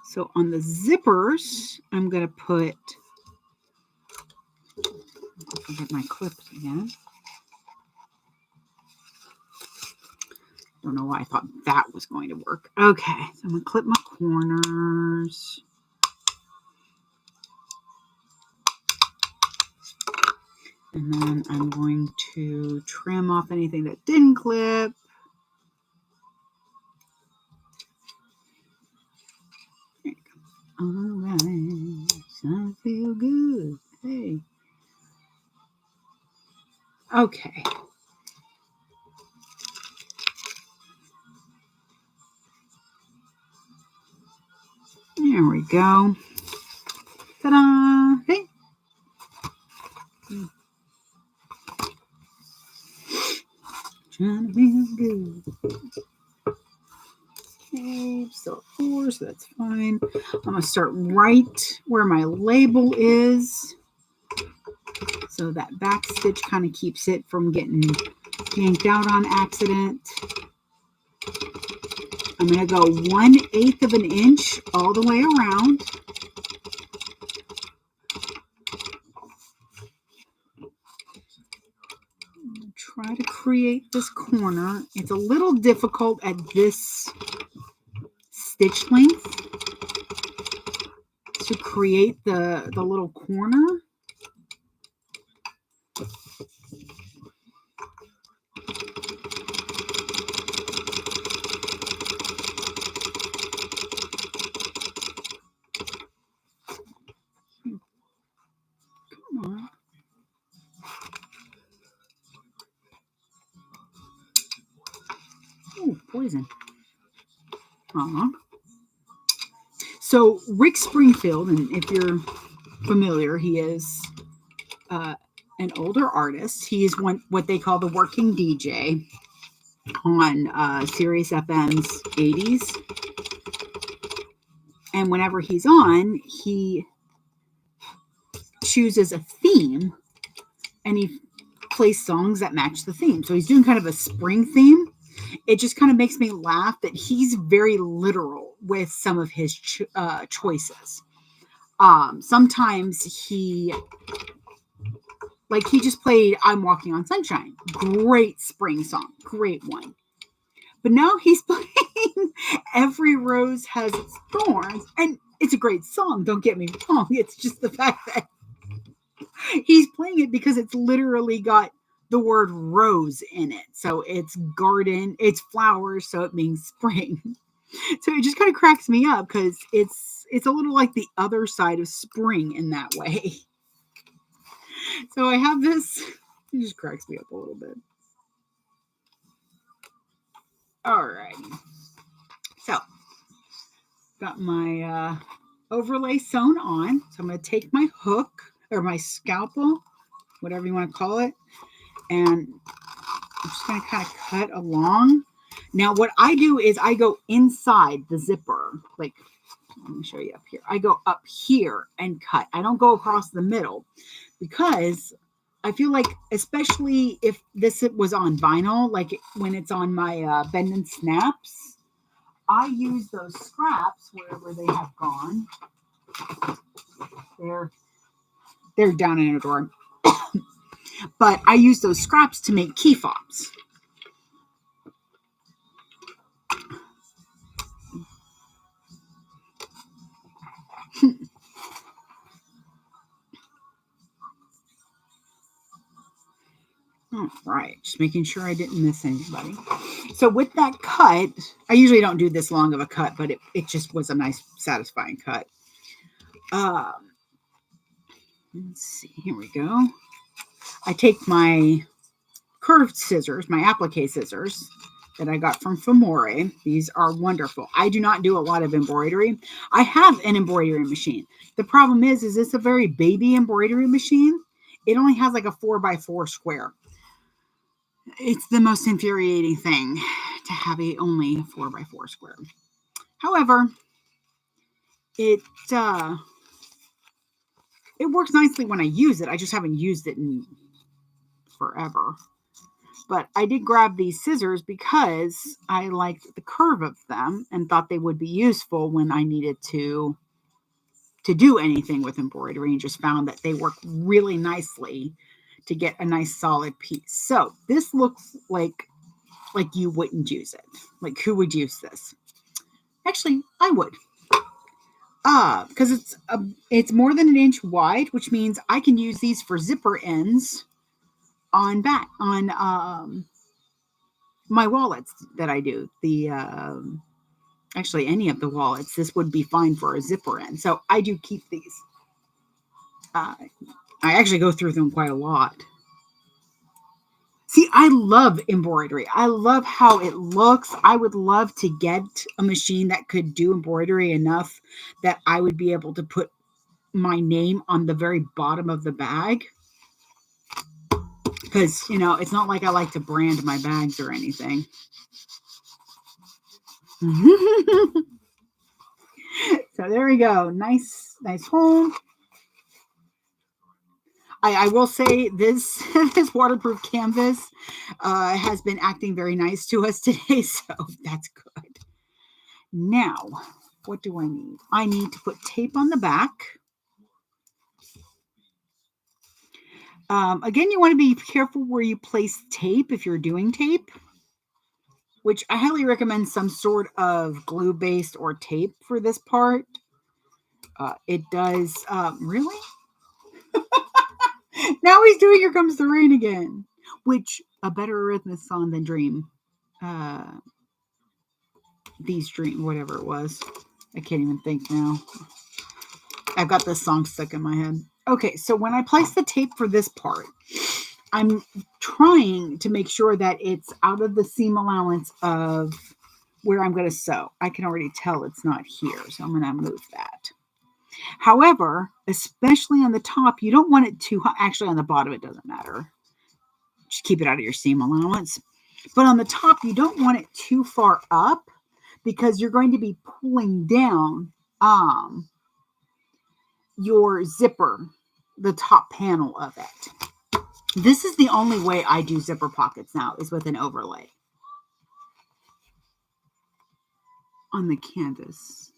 So on the zippers, I'm going to put I'll get my clips again. Don't know why I thought that was going to work. Okay, so I'm going to clip my corners. And then I'm going to trim off anything that didn't clip. There you go. All right, I feel good. Hey. Okay. There we go. Ta-da! Hey. Trying to be good. Okay, still 4, so that's fine. I'm going to start right where my label is. So that back stitch kind of keeps it from getting yanked out on accident. I'm going to go 1/8 of an inch all the way around. Try to create this corner. It's a little difficult at this stitch length to create the little corner. Come on. Oh, poison. So Rick Springfield, and if you're familiar, he is an older artist. He's what they call the working DJ on Sirius FM's 80s. And whenever he's on, he chooses a theme and he plays songs that match the theme. So he's doing kind of a spring theme. It just kind of makes me laugh that he's very literal with some of his choices. Sometimes he just played I'm Walking on Sunshine. Great spring song. Great one. But now he's playing Every Rose Has Its Thorns. And it's a great song. Don't get me wrong. It's just the fact that he's playing it because it's literally got the word rose in it. So it's garden, it's flowers, so it means spring. So it just kind of cracks me up because it's a little like the other side of spring in that way. So I have this, it just cracks me up a little bit. All right. So got my overlay sewn on. So I'm going to take my hook or my scalpel, whatever you want to call it, and I'm just going to kind of cut along. Now, what I do is I go inside the zipper. Like, let me show you up here. I go up here and cut. I don't go across the middle because I feel like, especially if this was on vinyl, like when it's on my bend and snaps, I use those scraps wherever they have gone. They're down in a drawer. But I use those scraps to make key fobs. All right, just making sure I didn't miss anybody. So with that cut, I usually don't do this long of a cut, but it just was a nice, satisfying cut. Let's see, here we go. I take my curved scissors, my applique scissors that I got from Famore. These are wonderful. I do not do a lot of embroidery. I have an embroidery machine. The problem is it's a very baby embroidery machine. It only has like a 4x4 square. It's the most infuriating thing to have only 4x4 square. However, it works nicely when I use it. I just haven't used it in forever. But I did grab these scissors because I liked the curve of them and thought they would be useful when I needed to to do anything with embroidery and just found that they work really nicely to get a nice solid piece. So this looks like you wouldn't use it. Like, who would use this? Actually, I would. Because it's more than an inch wide, which means I can use these for zipper ends on my wallets that I do. Actually, any of the wallets, this would be fine for a zipper end. So I do keep these. I actually go through them quite a lot. See, I love embroidery. I love how it looks. I would love to get a machine that could do embroidery enough that I would be able to put my name on the very bottom of the bag. Because, it's not like I like to brand my bags or anything. So there we go. Nice hole. I will say this waterproof canvas has been acting very nice to us today, so that's good. Now, what do I need? I need to put tape on the back. Again, you want to be careful where you place tape if you're doing tape, which I highly recommend some sort of glue-based or tape for this part. It does, really? Now he's doing Here Comes the Rain again, which a better rhythmic song than Dream. These Dream, whatever it was. I can't even think now. I've got this song stuck in my head. Okay, so when I place the tape for this part, I'm trying to make sure that it's out of the seam allowance of where I'm going to sew. I can already tell it's not here, so I'm going to move that. However, especially on the top, you don't want it too high. Actually, on the bottom, it doesn't matter. Just keep it out of your seam allowance. But on the top, you don't want it too far up because you're going to be pulling down your zipper, the top panel of it. This is the only way I do zipper pockets now, is with an overlay on the canvas.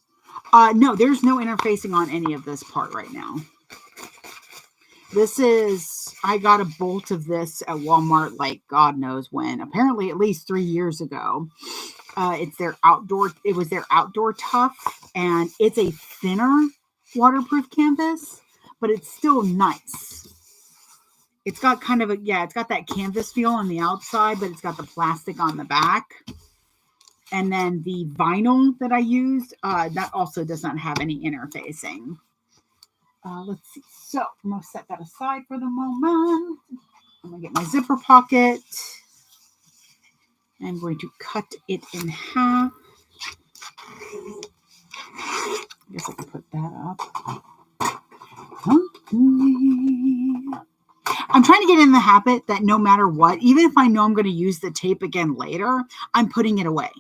No, there's no interfacing on any of this part right now. I got a bolt of this at Walmart, like God knows when, apparently at least 3 years ago. It was their outdoor tough, and it's a thinner waterproof canvas, but it's still nice. It's got kind of it's got that canvas feel on the outside, but it's got the plastic on the back. And then the vinyl that I used, that also does not have any interfacing. Let's see. So I'm going to set that aside for the moment. I'm going to get my zipper pocket. I'm going to cut it in half. I guess I can put that up. I'm trying to get in the habit that no matter what, even if I know I'm going to use the tape again later, I'm putting it away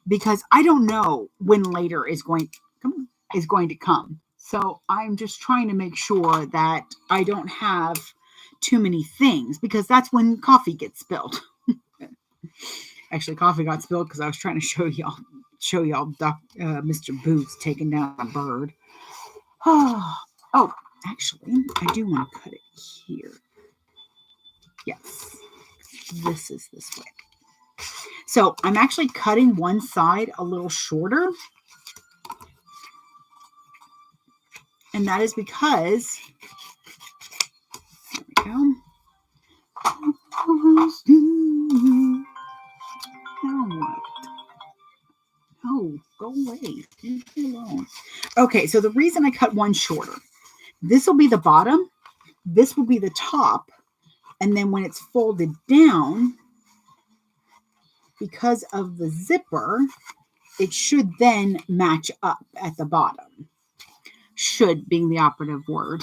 because I don't know when later is going to come. So I'm just trying to make sure that I don't have too many things, because that's when coffee gets spilled. Actually, coffee got spilled because I was trying to show y'all Mr. Boots taking down a bird. Oh, actually, I do want to put it here. Yes, this is this way. So I'm actually cutting one side a little shorter. And that is because, there we go. Now what? Oh, go away. Leave me alone. Okay, so the reason I cut one shorter, this will be the bottom, this will be the top, and then when it's folded down, because of the zipper, it should then match up at the bottom. Should being the operative word.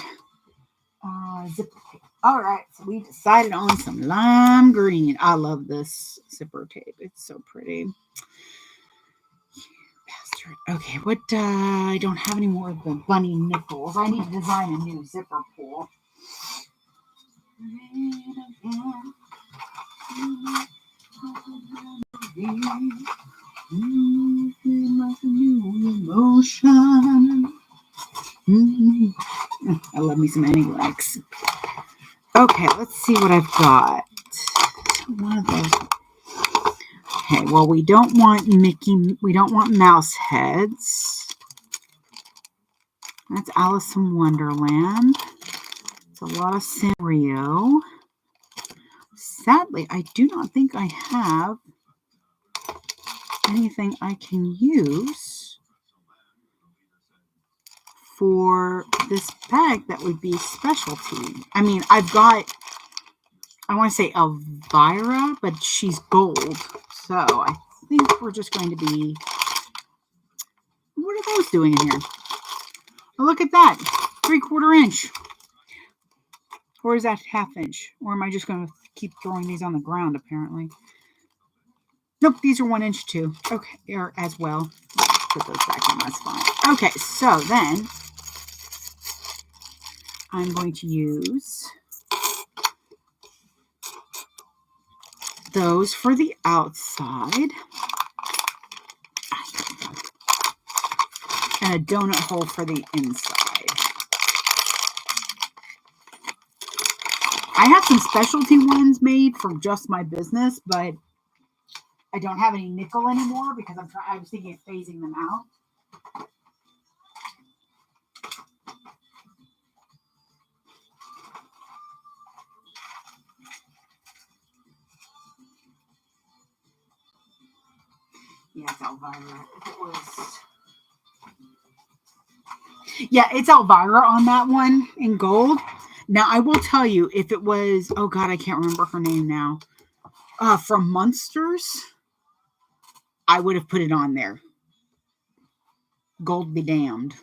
Zipper tape. All right, so we decided on some lime green. I love this zipper tape. It's so pretty. Bastard. Okay, what? I don't have any more of the bunny nipples. I need to design a new zipper pull. Emotion. I love me some any legs. Okay, let's see what I've got. One of those. Okay, well, we don't want mouse heads. That's Alice in Wonderland. It's a lot of Sanrio. Sadly, I do not think I have anything I can use for this bag that would be specialty. I mean, I've got, I want to say Elvira, but she's gold. So I think we're just going to be, what are those doing in here? Oh, look at that, 3/4 inch. Or is that 1/2 inch? Or am I just going to keep throwing these on the ground, apparently? Nope, these are 1 inch too. Okay, or as well. Put those back in, that's fine. Okay, so then I'm going to use those for the outside. And a donut hole for the inside. I have some specialty ones made for just my business, but I don't have any nickel anymore because I was thinking of phasing them out. Yeah, it's Elvira. Yeah, it's Elvira on that one in gold. Now, I will tell you, if it was, oh God, I can't remember her name now. From Munsters, I would have put it on there. Gold be damned.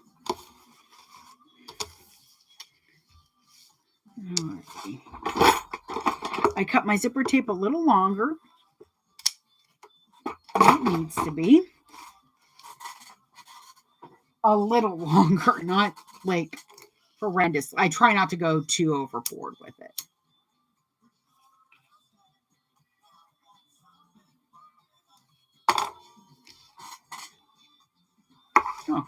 Alrighty. I cut my zipper tape a little longer than it needs to be. A little longer, not like horrendous. I try not to go too overboard with it. Oh.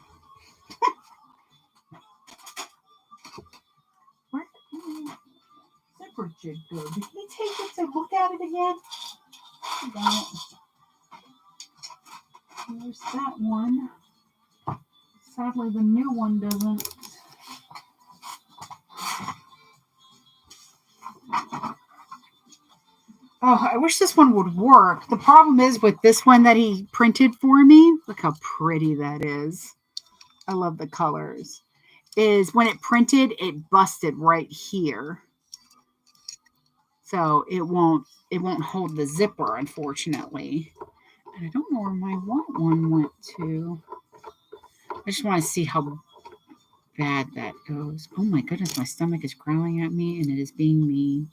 Where did the zipper jig go? Did he take it to look at it again? There's that one. Sadly, the new one doesn't. Oh, I wish this one would work. The problem is with this one that he printed for me, look how pretty that is. I love the colors. Is when it printed, it busted right here. So it won't hold the zipper, unfortunately. And I don't know where my white one went to. I just want to see how bad that goes. Oh my goodness, my stomach is growling at me and it is being mean.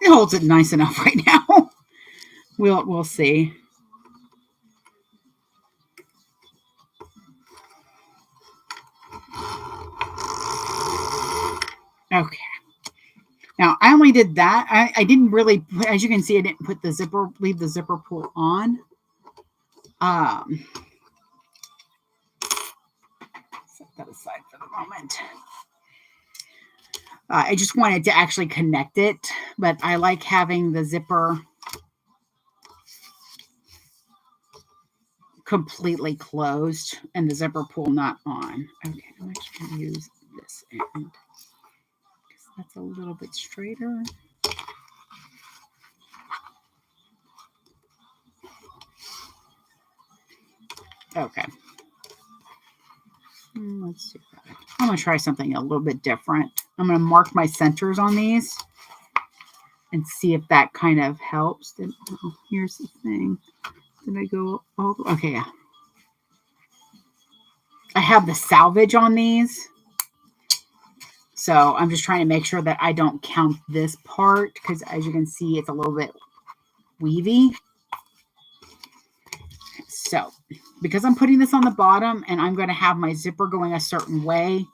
It holds it nice enough right now. We'll see. Okay. Now I only did that. I didn't really, as you can see, I didn't put the zipper, leave the zipper pull on. Set that aside for the moment. I just wanted to actually connect it, but I like having the zipper completely closed and the zipper pull not on. Okay, I'm just going to use this end because that's a little bit straighter. Okay. Let's see. I'm going to try something a little bit different. I'm going to mark my centers on these and see if that kind of helps. Oh, here's the thing. Did I go all the, okay, yeah. I have the salvage on these. So I'm just trying to make sure that I don't count this part because as you can see, it's a little bit weavy. So because I'm putting this on the bottom and I'm going to have my zipper going a certain way,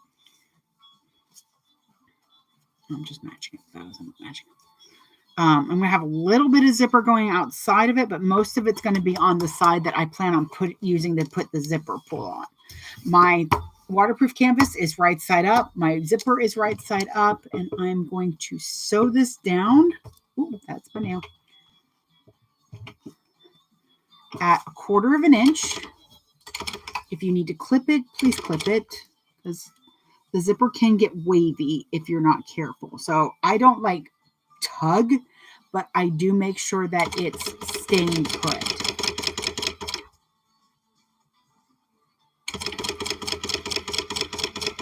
I'm just matching it. That was not matching. I'm going to have a little bit of zipper going outside of it, but most of it's going to be on the side that I plan on using to put the zipper pull on. My waterproof canvas is right side up. My zipper is right side up, and I'm going to sew this down. Ooh, that's my nail. At 1/4 of an inch. If you need to clip it, please clip it, because the zipper can get wavy if you're not careful. So I don't like tug, but I do make sure that it's staying put.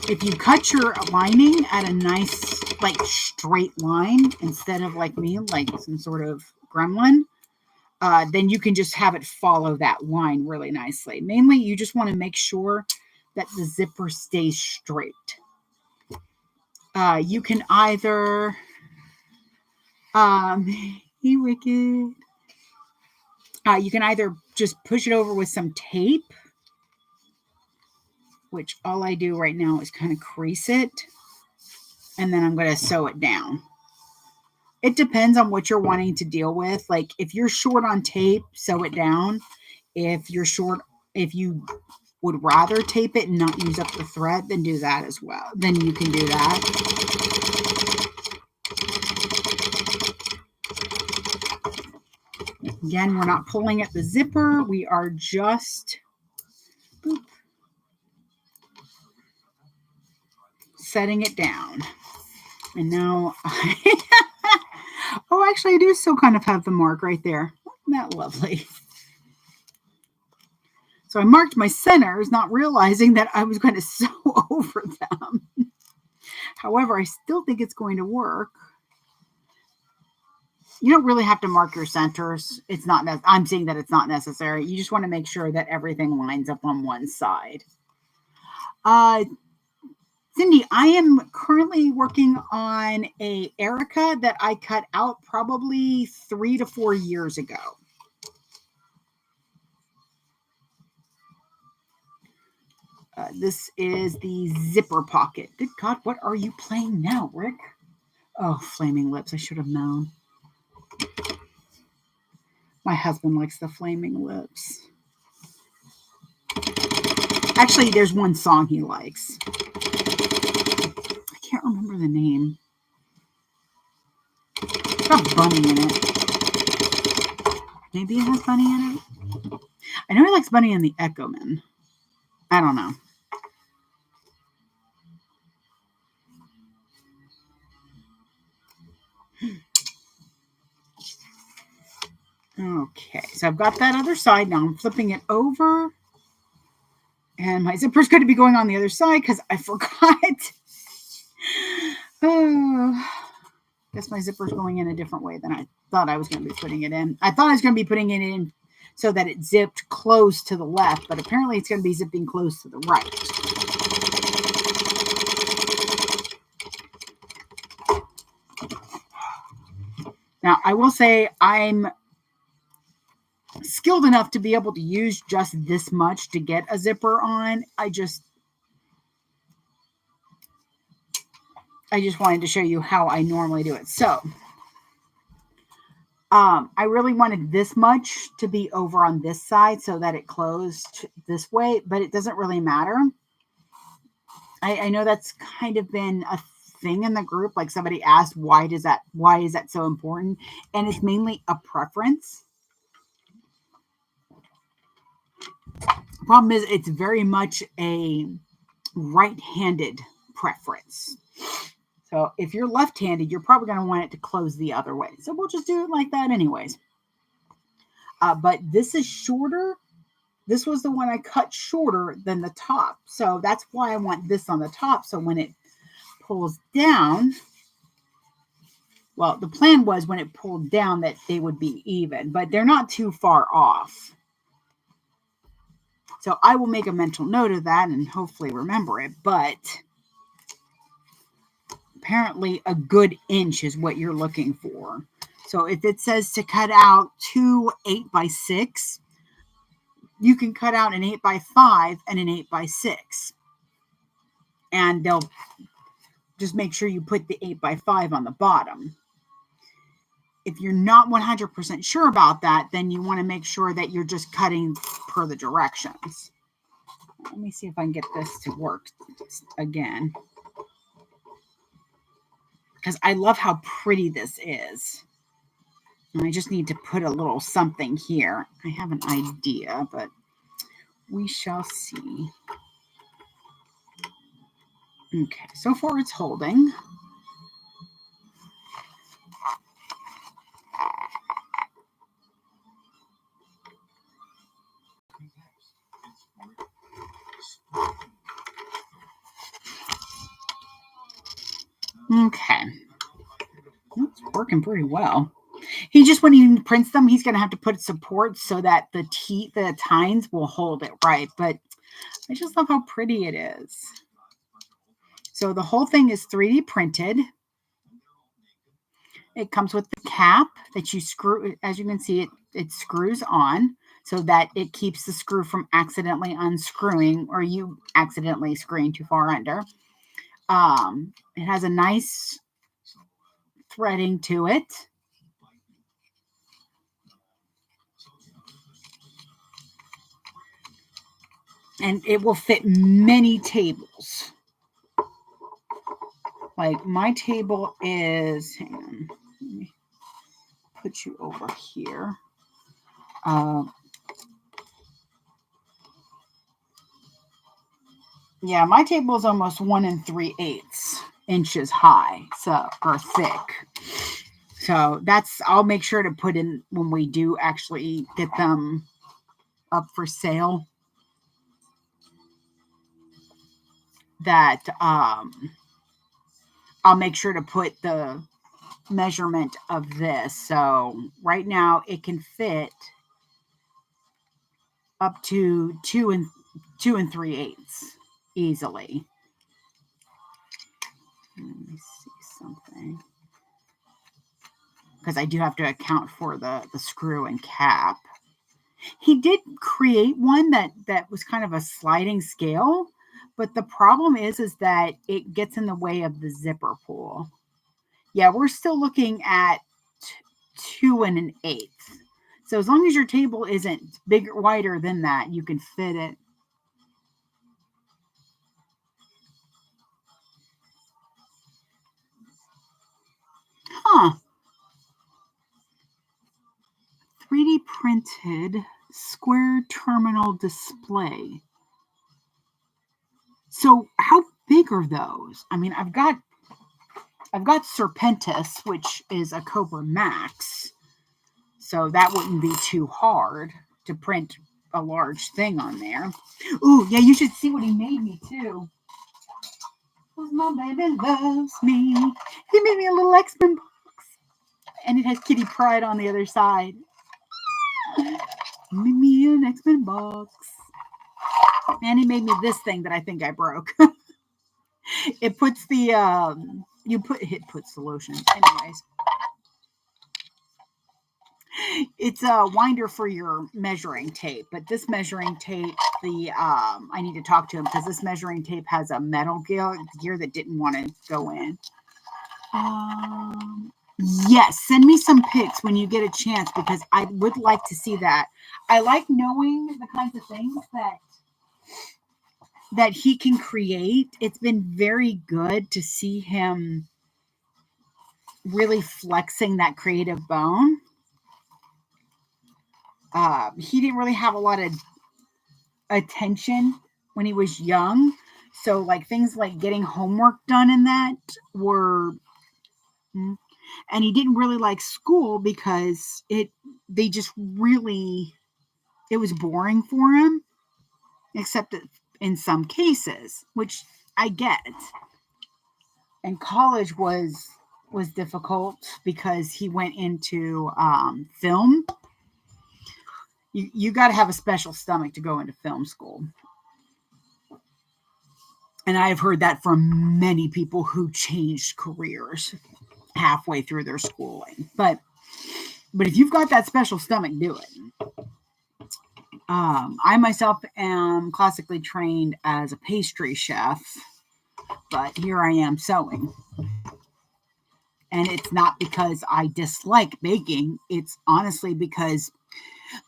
If you cut your lining at a nice, like, straight line instead of like me, like some sort of gremlin, then you can just have it follow that line really nicely. Mainly, you just want to make sure that the zipper stays straight. You can either, hey, Wicked. You can either just push it over with some tape, which all I do right now is kind of crease it, and then I'm going to sew it down. It depends on what you're wanting to deal with. Like, if you're short on tape, sew it down. If you would rather tape it and not use up the thread, then do that as well. Then you can do that. Again, we're not pulling at the zipper. We are just setting it down. And now, oh, actually, I do still kind of have the mark right there. Isn't that lovely? So I marked my centers, not realizing that I was going to sew over them. However, I still think it's going to work. You don't really have to mark your centers. It's not. I'm saying that it's not necessary. You just want to make sure that everything lines up on one side. Cindy, I am currently working on a Erica that I cut out probably 3 to 4 years ago. This is the zipper pocket. Good God, what are you playing now, Rick? Oh, Flaming Lips. I should have known. My husband likes the Flaming Lips. Actually, there's one song he likes. I can't remember the name. It's got Bunny in it. Maybe it has Bunny in it. I know he likes Bunny and the Echo Man. I don't know. Okay, so I've got that other side. Now I'm flipping it over. And my zipper's going to be going on the other side because I forgot. Oh, I guess my zipper's going in a different way than I thought I was going to be putting it in. I thought I was going to be putting it in so that it zipped close to the left, but apparently it's going to be zipping close to the right. Now, I will say I'm skilled enough to be able to use just this much to get a zipper on. I just wanted to show you how I normally do it. So, I really wanted this much to be over on this side so that it closed this way, but it doesn't really matter. I know that's kind of been a thing in the group. Like, somebody asked, why is that so important? And it's mainly a preference. Problem is, it's very much a right-handed preference. So if you're left-handed, you're probably going to want it to close the other way. So we'll just do it like that anyways. But this is shorter. This was the one I cut shorter than the top. So that's why I want this on the top. So when it pulls down, well, the plan was when it pulled down that they would be even, but they're not too far off. So I will make a mental note of that and hopefully remember it. But apparently a good inch is what you're looking for. So if it says to cut out 2 8x6, you can cut out an 8x5 and an 8x6. And they'll just make sure you put the 8x5 on the bottom. if you're not 100% sure about that, then you want to make sure that you're just cutting per the directions. Let me see if I can get this to work again, because I love how pretty this is. And I just need to put a little something here. I have an idea, but we shall see. Okay, so far it's holding. Okay. It's working pretty well. He just, when he prints them, he's going to have to put supports so that the tines will hold it right. But I just love how pretty it is. So the whole thing is 3D printed. It comes with the cap that you screw. As you can see, it screws on so that it keeps the screw from accidentally unscrewing or you accidentally screwing too far under. It has a nice threading to it. And it will fit many tables. Like my table is, hang on, let me put you over here. Yeah, my table is almost 1 3/8 inches high, so, or thick. So that's, I'll make sure to put in when we do actually get them up for sale, that I'll make sure to put the measurement of this. So right now it can fit up to 2 3/8 easily. Let me see something, because I do have to account for the screw and cap. He did create one that was kind of a sliding scale, but the problem is that it gets in the way of the zipper pull. Yeah, we're still looking at 2 1/8. So as long as your table isn't bigger, wider than that, you can fit it. Huh. 3D printed square terminal display. So how big are those? I mean, I've got Serpentis, which is a Cobra Max. So that wouldn't be too hard to print a large thing on there. Ooh, yeah, you should see what he made me too. My baby loves me. He made me a little X-Men box. And it has Kitty Pryde on the other side. Made me an X-Men box. And he made me this thing that I think I broke. It puts the it puts the lotion. Anyways. It's a winder for your measuring tape, but this measuring tape, I need to talk to him because this measuring tape has a metal gear that didn't want to go in. Yes, send me some pics when you get a chance, because I would like to see that. I like knowing the kinds of things that he can create. It's been very good to see him really flexing that creative bone. He didn't really have a lot of attention when he was young. So like things like getting homework done and that were, and he didn't really like school because it was boring for him, except in some cases, which I get. And college was difficult because he went into film. You got to have a special stomach to go into film school. And I've heard that from many people who changed careers halfway through their schooling. But if you've got that special stomach, do it. I myself am classically trained as a pastry chef, but here I am sewing. And it's not because I dislike baking. It's honestly because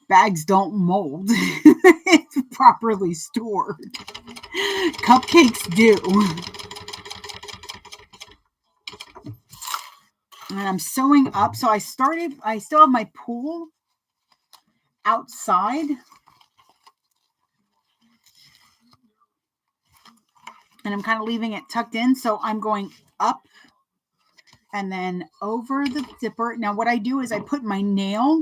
bags don't mold if properly stored. Cupcakes do. And I'm sewing up. So I still have my pool outside. And I'm kind of leaving it tucked in. So I'm going up and then over the zipper. Now what I do is I put my nail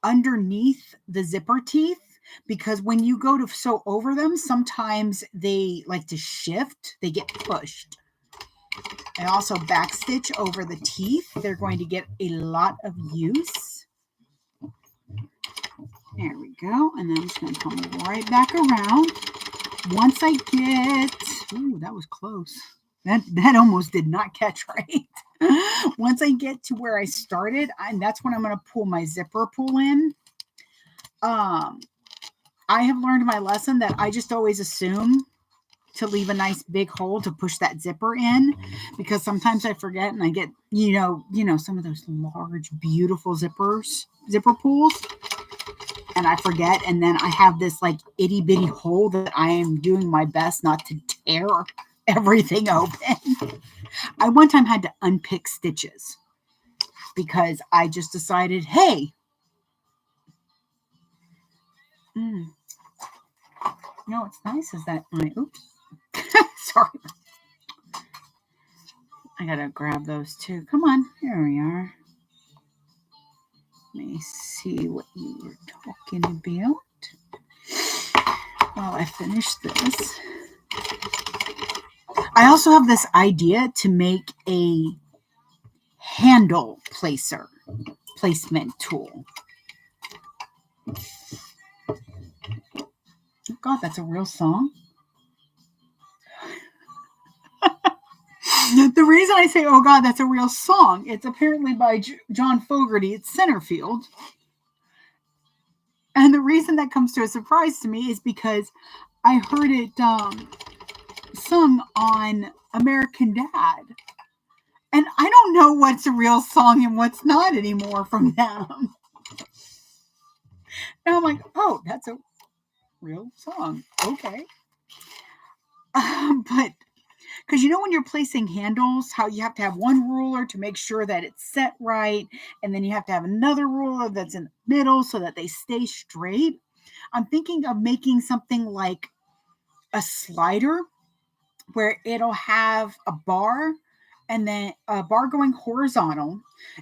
underneath the zipper teeth, because when you go to sew over them, sometimes they like to shift. They get pushed. I also backstitch over the teeth. They're going to get a lot of use. There we go. And then I'm just going to come right back around. Once I get, ooh, that was close. That almost did not catch right. Once I get to where I started, and that's when I'm going to pull my zipper pull in. I have learned my lesson that I just always assume to leave a nice big hole to push that zipper in, because sometimes I forget and I get, you know, some of those large, beautiful zipper pulls, and I forget. And then I have this like itty bitty hole that I am doing my best not to tear everything open. I one time had to unpick stitches because I just decided, hey, you know what's nice is that oops, sorry. I gotta grab those too. Come on, here we are. Let me see what you were talking about while I finish this. I also have this idea to make a handle placement tool. Oh God, that's a real song. The reason I say, oh God, that's a real song, it's apparently by John Fogerty. It's Centerfield. And the reason that comes to a surprise to me is because I heard it sung on American Dad. And I don't know what's a real song and what's not anymore from them. And I'm like, oh, that's a real song. Okay. But because you know when you're placing handles, how you have to have one ruler to make sure that it's set right, and then you have to have another ruler that's in the middle so that they stay straight. I'm thinking of making something like a slider where it'll have a bar, and then a bar going horizontal,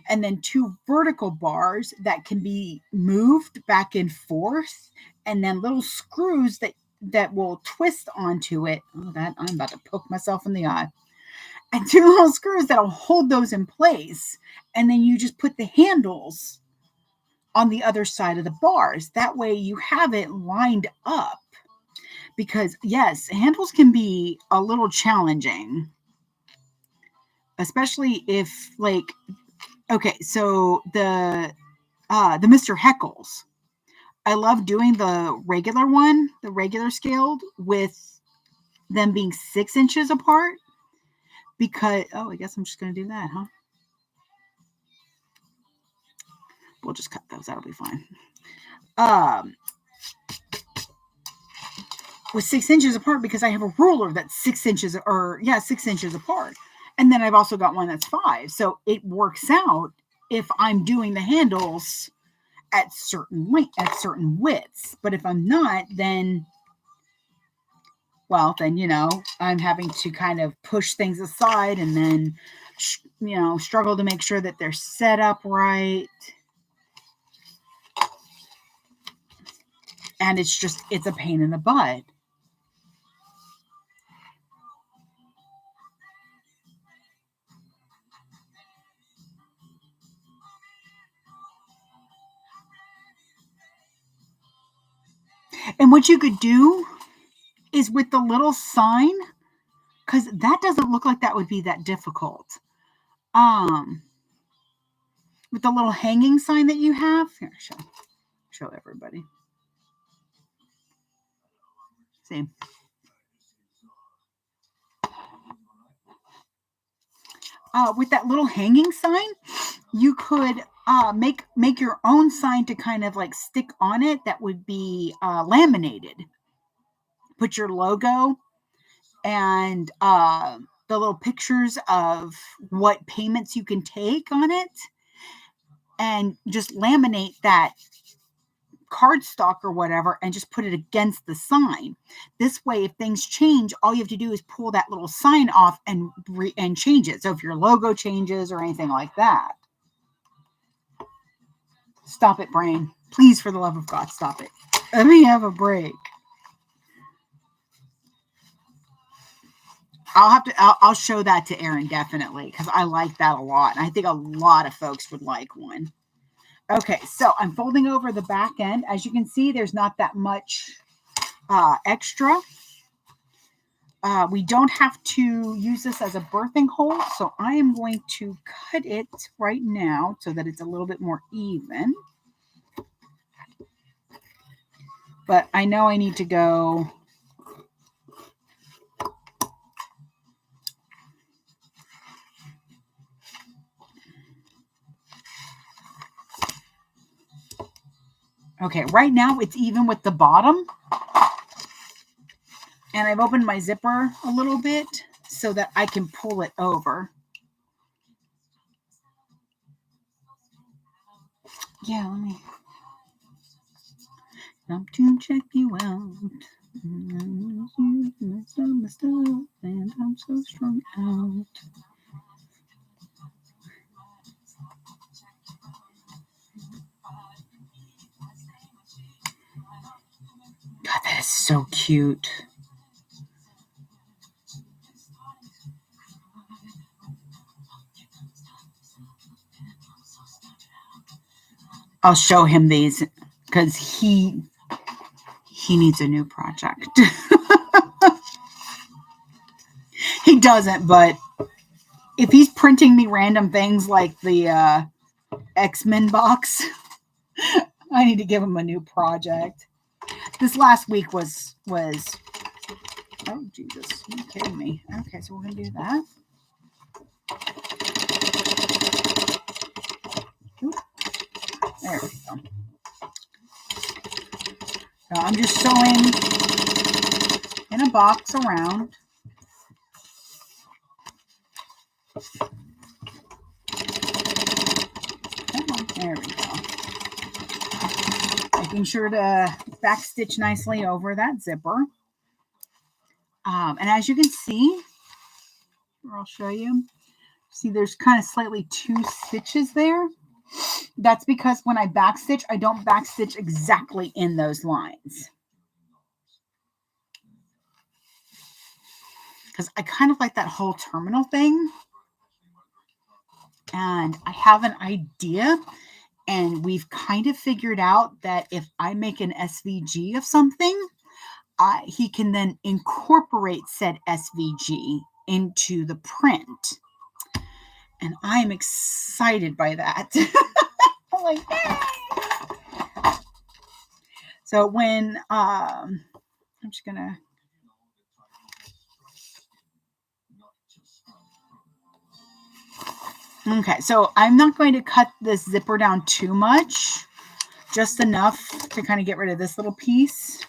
and then two vertical bars that can be moved back and forth, and then little screws that will twist onto it. Oh, that I'm about to poke myself in the eye. And two little screws that'll hold those in place. And then you just put the handles on the other side of the bars. That way you have it lined up. Because yes, handles can be a little challenging. Especially if like, okay, so the Mr. Heckles. I love doing the regular one, the regular scaled, with them being 6 inches apart, because, oh, I guess I'm just going to do that, huh? We'll just cut those. That'll be fine. With 6 inches apart, because I have a ruler that's 6 inches, 6 inches apart. And then I've also got one that's 5. So it works out if I'm doing the handles at certain widths. But if I'm not, then you know, I'm having to kind of push things aside and then, you know, struggle to make sure that they're set up right. And it's a pain in the butt. And what you could do is with the little sign, because that doesn't look like that would be that difficult. With the little hanging sign that you have, here, show everybody. See. with that little hanging sign, you could make your own sign to kind of like stick on it that would be laminated. Put your logo and the little pictures of what payments you can take on it, and just laminate that cardstock or whatever and just put it against the sign. This way, if things change, all you have to do is pull that little sign off and change it. So if your logo changes or anything like that. Stop it, brain. Please, for the love of God, stop it. Let me have a break. I'll show that to Erin, definitely, because I like that a lot. And I think a lot of folks would like one. Okay, so I'm folding over the back end. As you can see, there's not that much extra. We don't have to use this as a birthing hole, so I am going to cut it right now so that it's a little bit more even. But I know I need to go... Okay, right now it's even with the bottom. And I've opened my zipper a little bit so that I can pull it over. Yeah, let me... Come to check you out. And I'm so strung out. God, that is so cute. I'll show him these because he needs a new project. He doesn't, but if he's printing me random things like the X-Men box, I need to give him a new project. This last week was oh Jesus, are you kidding me? Okay, so we're gonna do that. Oop. There we go. So I'm just sewing in a box around. There we go. Making sure to back stitch nicely over that zipper. And as you can see, I'll show you. See, there's kind of slightly two stitches there. That's because when I back stitch, I don't back stitch exactly in those lines. Because I kind of like that whole terminal thing. And I have an idea, and we've kind of figured out that if I make an SVG of something, he can then incorporate said SVG into the print. And I'm excited by that. I'm like, yay! So when, I'm just going to, okay, so I'm not going to cut this zipper down too much, just enough to kind of get rid of this little piece.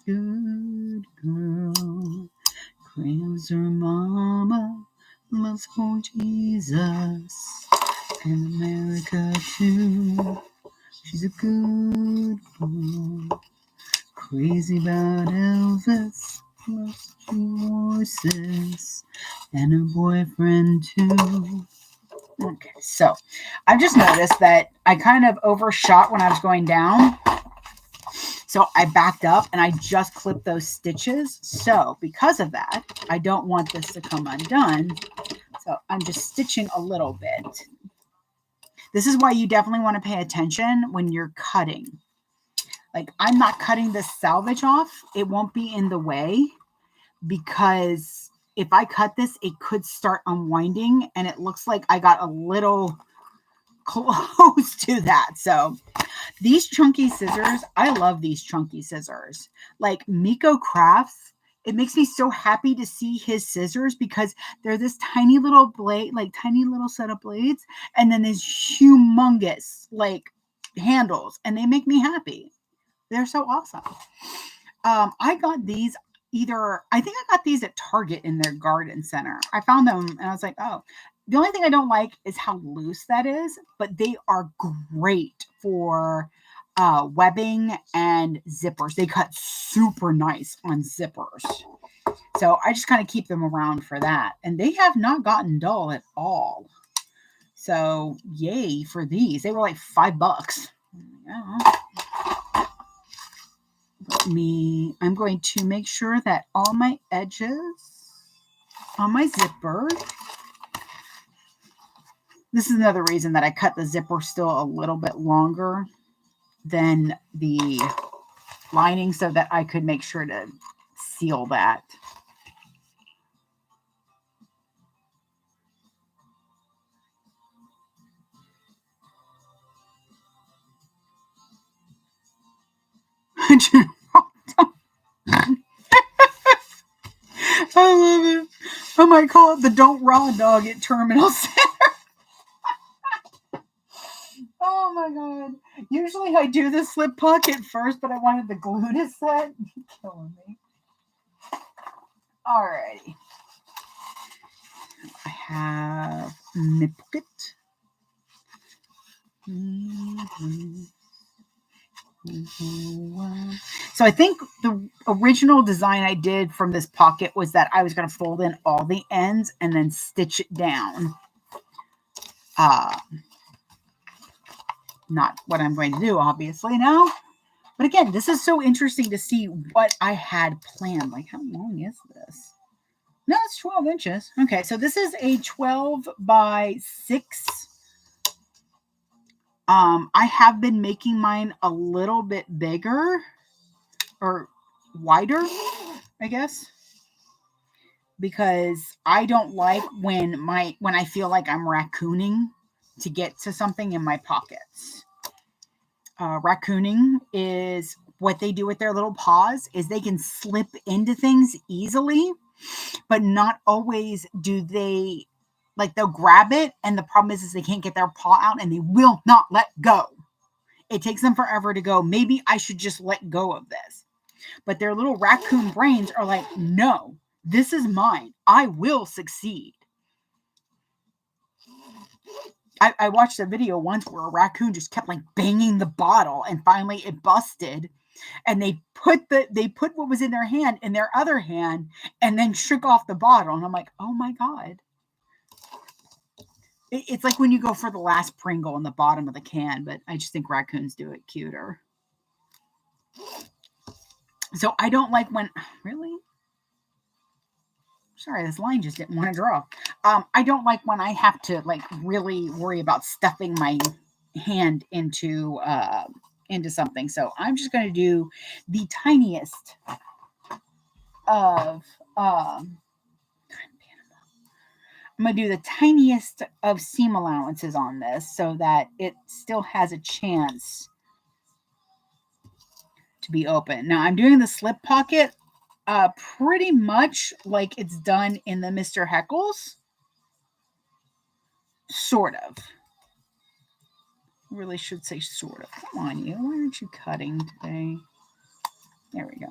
Good girl, craves her mama, loves for Jesus, and America too. She's a good girl, crazy about Elvis, loves horses, and her boyfriend too. Okay, so I've just noticed that I kind of overshot when I was going down. So I backed up and I just clipped those stitches. So because of that, I don't want this to come undone. So I'm just stitching a little bit. This is why you definitely want to pay attention when you're cutting. Like, I'm not cutting this salvage off. It won't be in the way, because if I cut this, it could start unwinding, and it looks like I got a little close to that. So these chunky scissors, I love these chunky scissors. Like, Miko Crafts it makes me so happy to see his scissors because they're this tiny little blade, like tiny little set of blades, and then these humongous like handles, and they make me happy. They're so awesome. I got these I think I got these at Target in their garden center. I found them and I was like, oh, the only thing I don't like is how loose that is, but they are great for webbing and zippers. They cut super nice on zippers. So I just kind of keep them around for that. And they have not gotten dull at all. So yay for these. They were like $5. Yeah. I'm going to make sure that all my edges on my zipper. This is another reason that I cut the zipper still a little bit longer than the lining so that I could make sure to seal that. I love it. I might call it the Don't Raw Dog at Terminal Center. Oh my god. Usually I do the slip pocket first, but I wanted the glue to set. You're killing me. Alrighty. I have my pocket. So I think the original design I did from this pocket was that I was going to fold in all the ends and then stitch it down. Not what I'm going to do, obviously, now. But again, this is so interesting to see what I had planned. Like, how long is this? No, it's 12 inches. Okay, so this is a 12 by 6. I have been making mine a little bit bigger or wider, I guess, because I don't like when I feel like I'm raccooning to get to something in my pockets. Raccooning is what they do with their little paws is they can slip into things easily, but not always do they, like they'll grab it and the problem is they can't get their paw out and they will not let go. It takes them forever to go. Maybe I should just let go of this. But their little raccoon brains are like, no, this is mine. I will succeed. I watched a video once where a raccoon just kept like banging the bottle and finally it busted. And they put what was in their hand in their other hand and then shook off the bottle. And I'm like, oh my God. It's like when you go for the last Pringle in the bottom of the can, but I just think raccoons do it cuter. So I don't like when, really? Sorry, this line just didn't want to draw. I don't like when I have to like really worry about stuffing my hand into something. So I'm just going to do the tiniest of I'm going to do the tiniest of seam allowances on this so that it still has a chance to be open. Now I'm doing the slip pocket pretty much like it's done in the Mr. Heckles. Sort of. Really should say sort of. Come on, you. Why aren't you cutting today? There we go.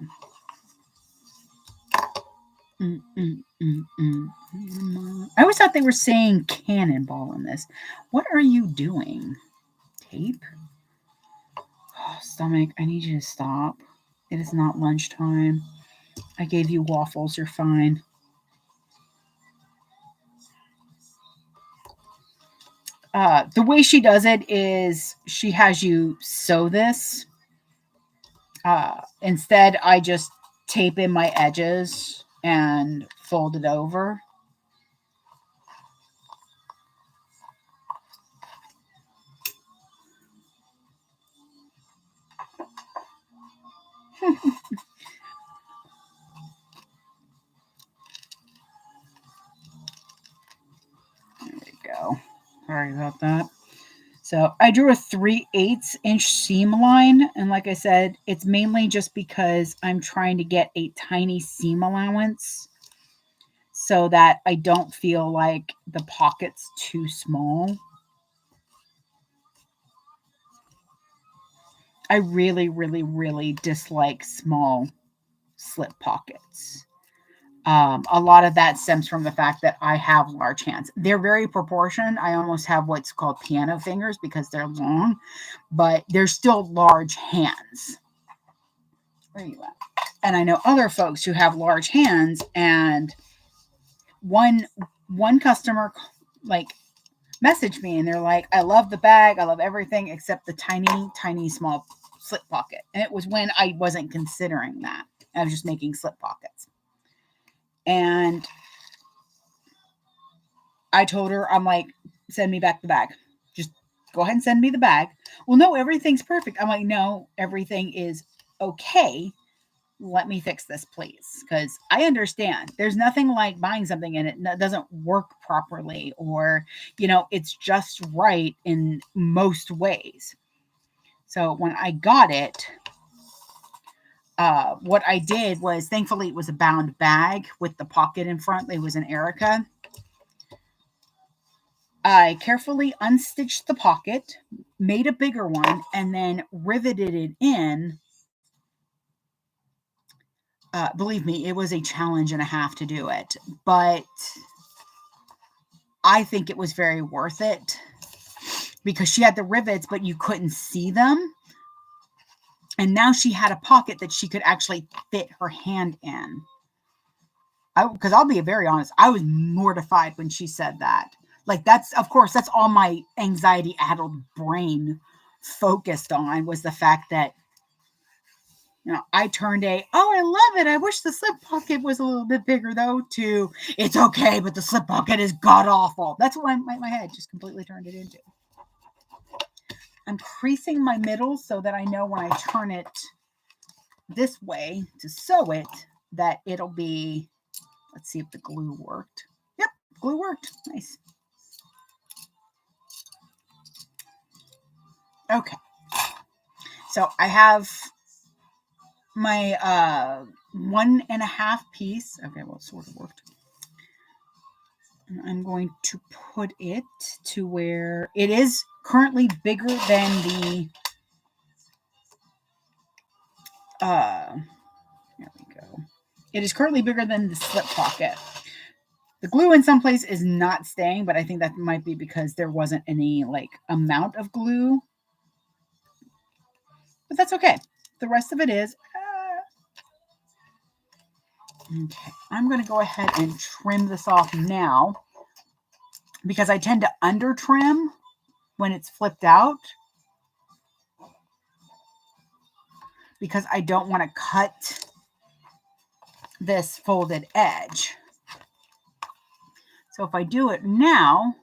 I always thought they were saying cannonball in this. What are you doing? Tape? Oh, stomach, I need you to stop. It is not lunchtime. I gave you waffles. You're fine. The way she does it is she has you sew this. Instead, I just tape in my edges and fold it over. There we go. Sorry about that. So I drew a 3/8 inch seam line. And like I said, it's mainly just because I'm trying to get a tiny seam allowance so that I don't feel like the pocket's too small. I really, really, really dislike small slip pockets. A lot of that stems from the fact that I have large hands. They're very proportioned. I almost have what's called piano fingers because they're long, but they're still large hands. Where are you at? And I know other folks who have large hands, and one customer like messaged me and they're like, I love the bag, I love everything except the tiny small slip pocket. And it was when I wasn't considering that. I was just making slip pockets. And I told her, I'm like, send me back the bag. Just go ahead and send me the bag. Well, no, everything's perfect. I'm like, no, everything is okay. Let me fix this, please. Because I understand there's nothing like buying something and it doesn't work properly, or, it's just right in most ways. So when I got it, what I did was, thankfully, it was a bound bag with the pocket in front. It was an Erica. I carefully unstitched the pocket, made a bigger one, and then riveted it in. Believe me, it was a challenge and a half to do it, but I think it was very worth it because she had the rivets, but you couldn't see them. And now she had a pocket that she could actually fit her hand in. Because I'll be very honest, I was mortified when she said that. Like, that's all my anxiety-addled brain focused on, was the fact that, I turned I love it, I wish the slip pocket was a little bit bigger though, to, it's okay, but the slip pocket is god-awful. That's what my head just completely turned it into. I'm creasing my middle so that I know when I turn it this way to sew it, that it'll be, let's see if the glue worked. Yep, glue worked. Nice. Okay. So I have my 1.5 piece. Okay, well, it sort of worked. And I'm going to put it to where it is currently bigger than the there we go. It is currently bigger than the slip pocket. The glue in some place is not staying, but I think that might be because there wasn't any amount of glue. But that's okay. The rest of it is. Okay, I'm going to go ahead and trim this off now because I tend to under trim when it's flipped out because I don't want to cut this folded edge. So if I do it now,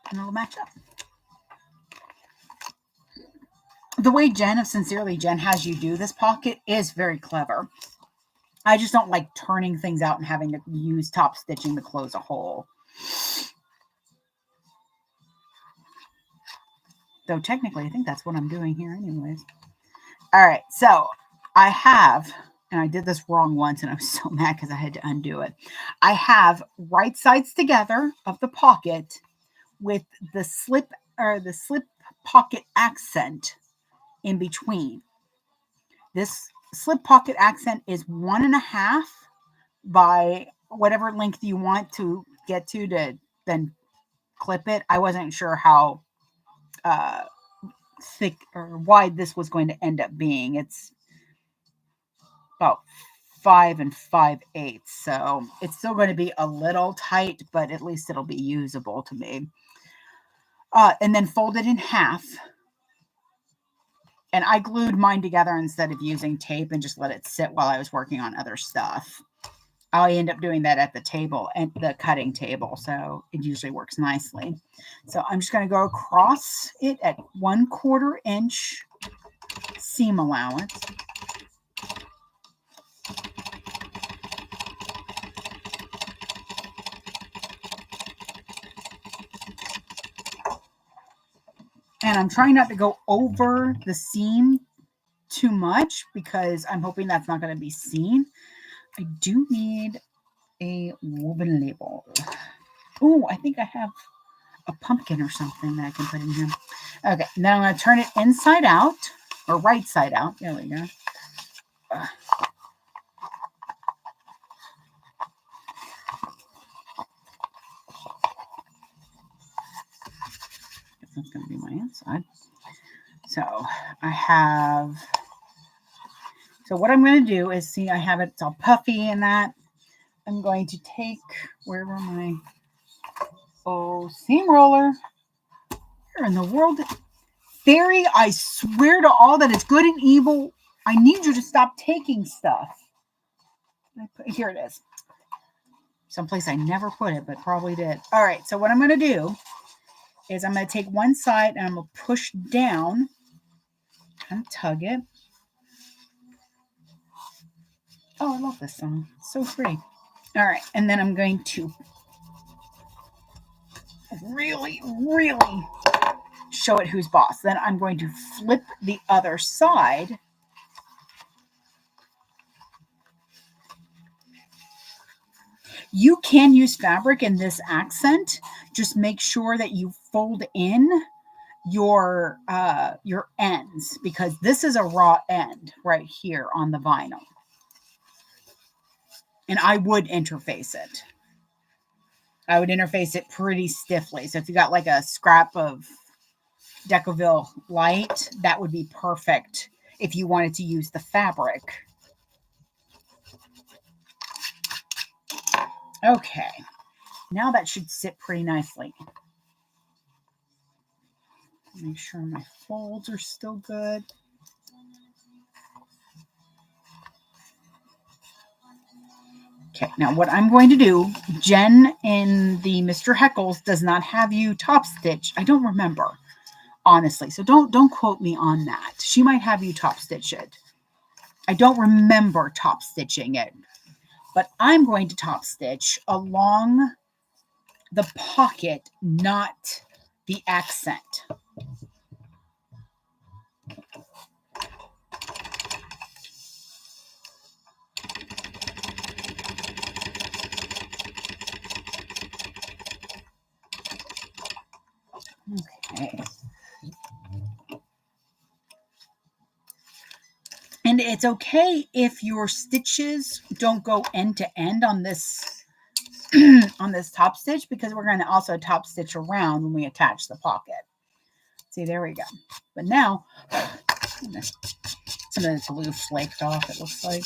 then it'll match up. The way Jen of Sincerely Jen has you do this pocket is very clever. I just don't like turning things out and having to use top stitching to close a hole. Though technically, I think that's what I'm doing here anyways. All right, so I have, and I did this wrong once and I was so mad because I had to undo it. I have right sides together of the pocket with the slip pocket accent in between. This slip pocket accent is 1.5 by whatever length you want to get to then clip it. I wasn't sure how thick or wide this was going to end up being. It's about 5 5/8, so it's still going to be a little tight, but at least it'll be usable to me. And then fold it in half. And I glued mine together instead of using tape and just let it sit while I was working on other stuff. I end up doing that at the table, and the cutting table, so it usually works nicely. So I'm just going to go across it at 1/4 inch seam allowance. And I'm trying not to go over the seam too much because I'm hoping that's not going to be seen. I do need a woven label. Oh, I think I have a pumpkin or something that I can put in here. Okay, now I'm going to turn it inside out, or right side out. There we go. That's going to be my inside. So I have, so what I'm going to do is, see, I have it, it's all puffy and that. I'm going to take, where were my, seam roller. Where in the world? Fairy, I swear to all that is good and evil, I need you to stop taking stuff. Here it is. Someplace I never put it, but probably did. All right, so what I'm going to do is I'm going to take one side and I'm going to push down and tug it. Oh, I love this song. It's so pretty. All right, and then I'm going to really, really show it who's boss. Then I'm going to flip the other side. You can use fabric in this accent. Just make sure that you fold in your ends, because this is a raw end right here on the vinyl. And I would interface it. I would interface it pretty stiffly. So if you got like a scrap of Decoville light, that would be perfect if you wanted to use the fabric. Okay, now that should sit pretty nicely. Make sure my folds are still good. Okay, now what I'm going to do, Jen in the Mr. Heckles does not have you top stitch. I don't remember, honestly. So don't quote me on that. She might have you top stitch it. I don't remember top stitching it, but I'm going to top stitch along the pocket, not the accent. Okay. And it's okay if your stitches don't go end to end on this on this top stitch, because we're going to also top stitch around when we attach the pocket. See, there we go. But now, some of the glue flaked off, it looks like.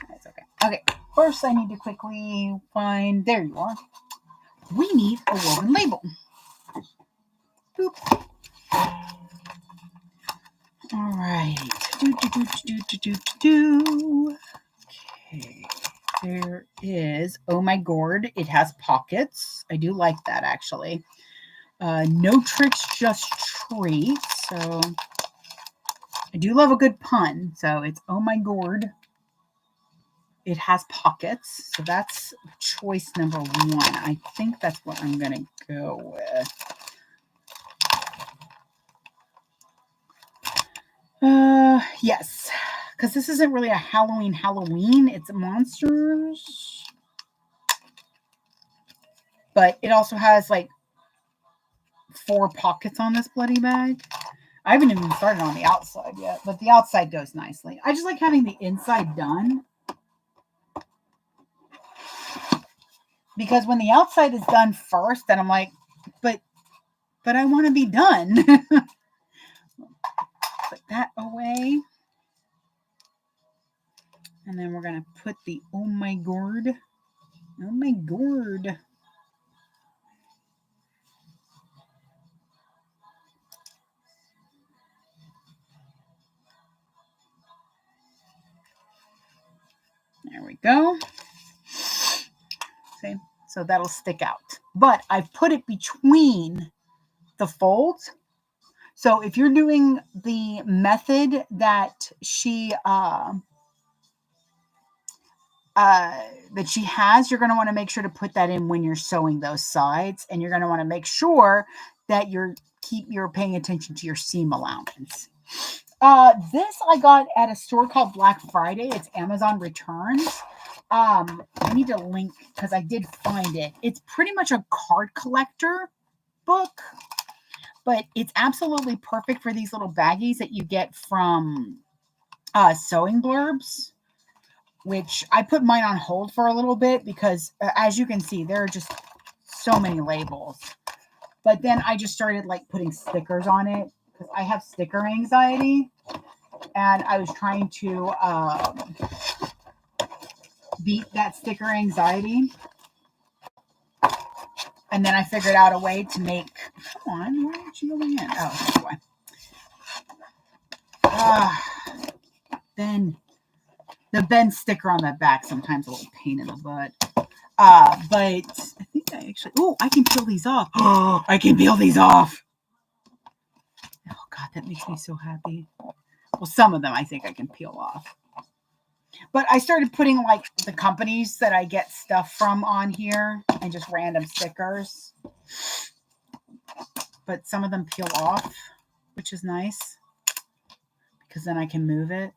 That's okay. Okay, first I need to quickly find, there you are. We need a woven label. Boop. All right. Okay. There is, oh my gourd, it has pockets. I do like that, actually. No tricks, just treats. So I do love a good pun. So it's oh my gourd. It has pockets. So that's choice number one. I think that's what I'm going to go with. Yes, because this isn't really a Halloween. It's monsters. But it also has like 4 pockets on this bloody bag. I haven't even started on the outside yet, but the outside goes nicely. I just like having the inside done, because when the outside is done first, then I'm like, but I want to be done. Put that away. And then we're going to put the, oh my gourd. Oh my gourd. There we go. See? So that'll stick out. But I've put it between the folds. So if you're doing the method that she has, you're going to want to make sure to put that in when you're sewing those sides, and you're going to want to make sure that you're keep your paying attention to your seam allowance. This I got at a store called Black Friday. It's Amazon returns. I need to link because I did find it. It's pretty much a card collector book, but it's absolutely perfect for these little baggies that you get from Sewing Blurbs, which I put mine on hold for a little bit because as you can see, there are just so many labels. But then I just started like putting stickers on it because I have sticker anxiety. And I was trying to beat that sticker anxiety. And then I figured out a way to make... Come on, where aren't you going in? Oh, this way. Ben. The Ben sticker on the back sometimes a little pain in the butt. But I think I actually... Oh, I can peel these off. Oh, I can peel these off. Oh, God, that makes me so happy. Well, some of them I think I can peel off. But I started putting like the companies that I get stuff from on here and just random stickers. But some of them peel off, which is nice because then I can move it.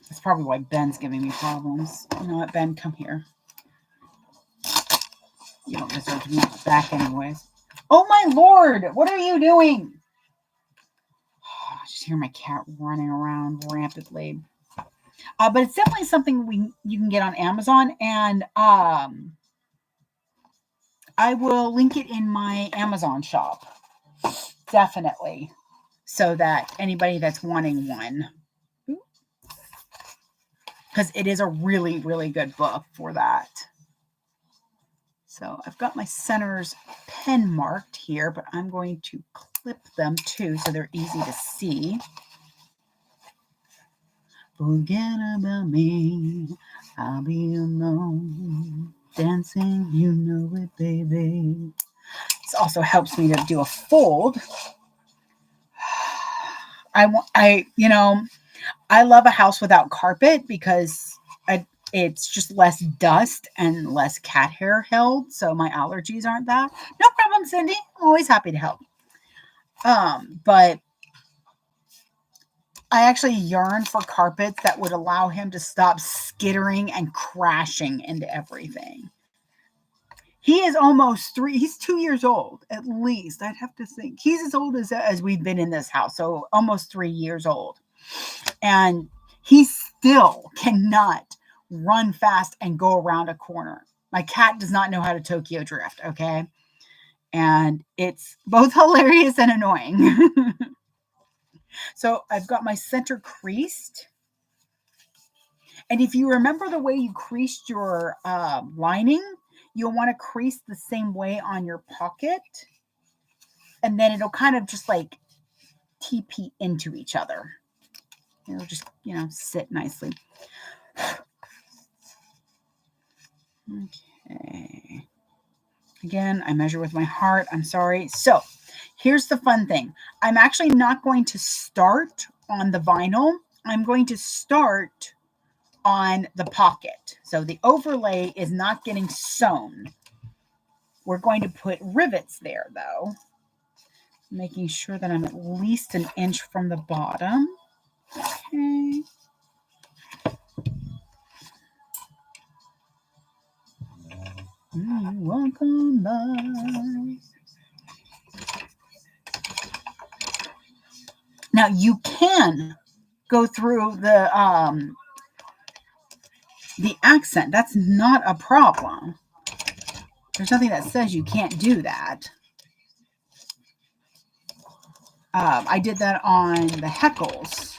That's probably why Ben's giving me problems. You know what, Ben? Come here. You don't deserve to be back anyways. Oh, my Lord. What are you doing? I just hear my cat running around rampantly. But it's definitely something you can get on Amazon. And I will link it in my Amazon shop. Definitely. So that anybody that's wanting one. Because it is a really, really good book for that. So I've got my centers pen marked here, but I'm going to clip them too so they're easy to see. Forget about me, I'll be alone, dancing, you know it, baby. This also helps me to do a fold. I love a house without carpet because it's just less dust and less cat hair held, so my allergies aren't that. No problem, Cindy. I'm always happy to help. But I actually yearn for carpets that would allow him to stop skittering and crashing into everything. He is almost 3. He's 2 years old, at least. I'd have to think. He's as old as we've been in this house, so almost 3 years old. And he still cannot run fast and go around a corner. My cat does not know how to Tokyo drift, okay? And it's both hilarious and annoying. So I've got my center creased. And if you remember the way you creased your lining, you'll want to crease the same way on your pocket. And then it'll kind of just like TP into each other. It'll just, sit nicely. Okay. Again, I measure with my heart. I'm sorry. So here's the fun thing. I'm actually not going to start on the vinyl. I'm going to start on the pocket. So the overlay is not getting sewn. We're going to put rivets there, though. Making sure that I'm at least an inch from the bottom. Okay. Welcome back. Now you can go through the accent. That's not a problem. There's nothing that says you can't do that. I did that on the Heckles.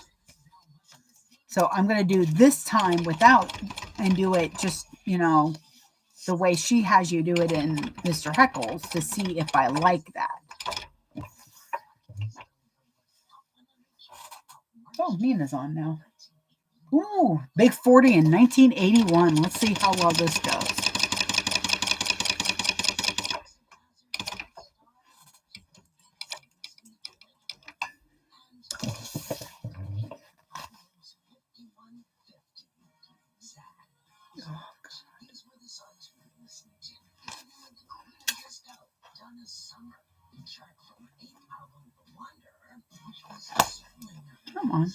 So I'm going to do this time without and do it just, the way she has you do it in Mr. Heckles to see if I like that. Oh, Nina's on now. Ooh, Big 40 in 1981. Let's see how well this goes. Come on.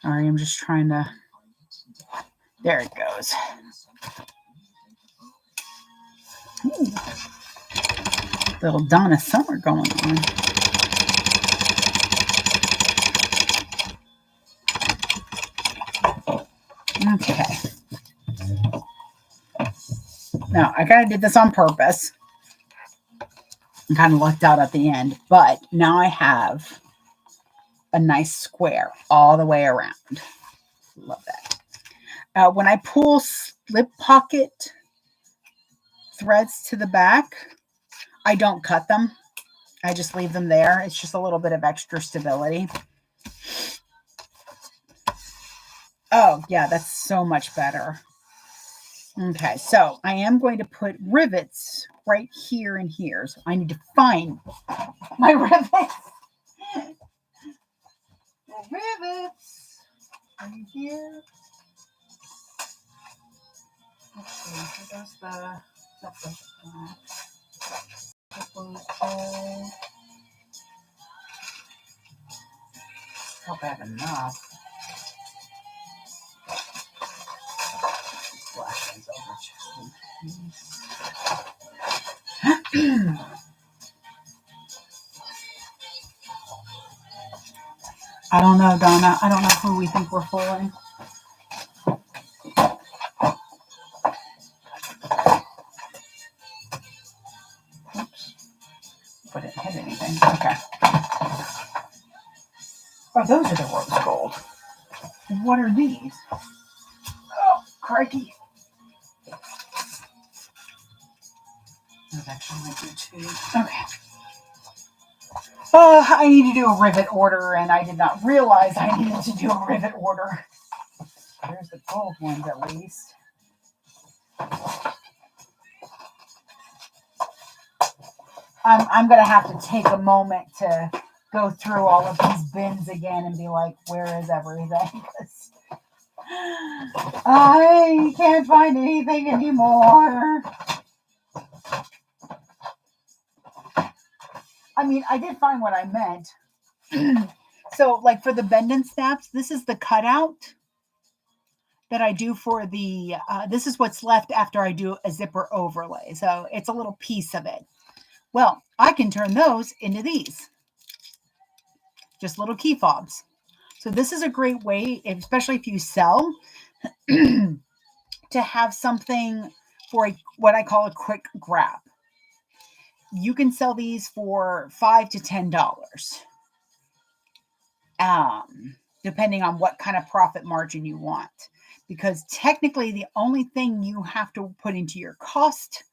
Sorry, I'm just trying to. There it goes. Ooh. Little Donna Summer going on. Okay. Now, I kind of did this on purpose. I kind of lucked out at the end, but now I have a nice square all the way around. Love that. When I pull slip pocket threads to the back, I don't cut them. I just leave them there. It's just a little bit of extra stability. Oh, yeah, that's so much better. Okay, so I am going to put rivets right here and here. So I need to find my rivets. Rivets right here. Let's see, here goes the not bad enough. I don't know, Donna. I don't know who we think we're fooling. Oops. But it didn't hit anything. Okay. Oh, those are the rose gold. What are these? Oh, crikey. Those actually might be two. Okay. Oh, I need to do a rivet order, and I did not realize I needed to do a rivet order. There's the gold ones, at least. I'm going to have to take a moment to go through all of these bins again and be like, where is everything? I can't find anything anymore. I mean, I did find what I meant. So, like for the bend and snaps, this is the cutout that I do for the, this is what's left after I do a zipper overlay. So it's a little piece of it. Well, I can turn those into these. Just little key fobs. So this is a great way, especially if you sell, to have something for what I call a quick grab. You can sell these for $5 to $10, depending on what kind of profit margin you want. Because technically, the only thing you have to put into your cost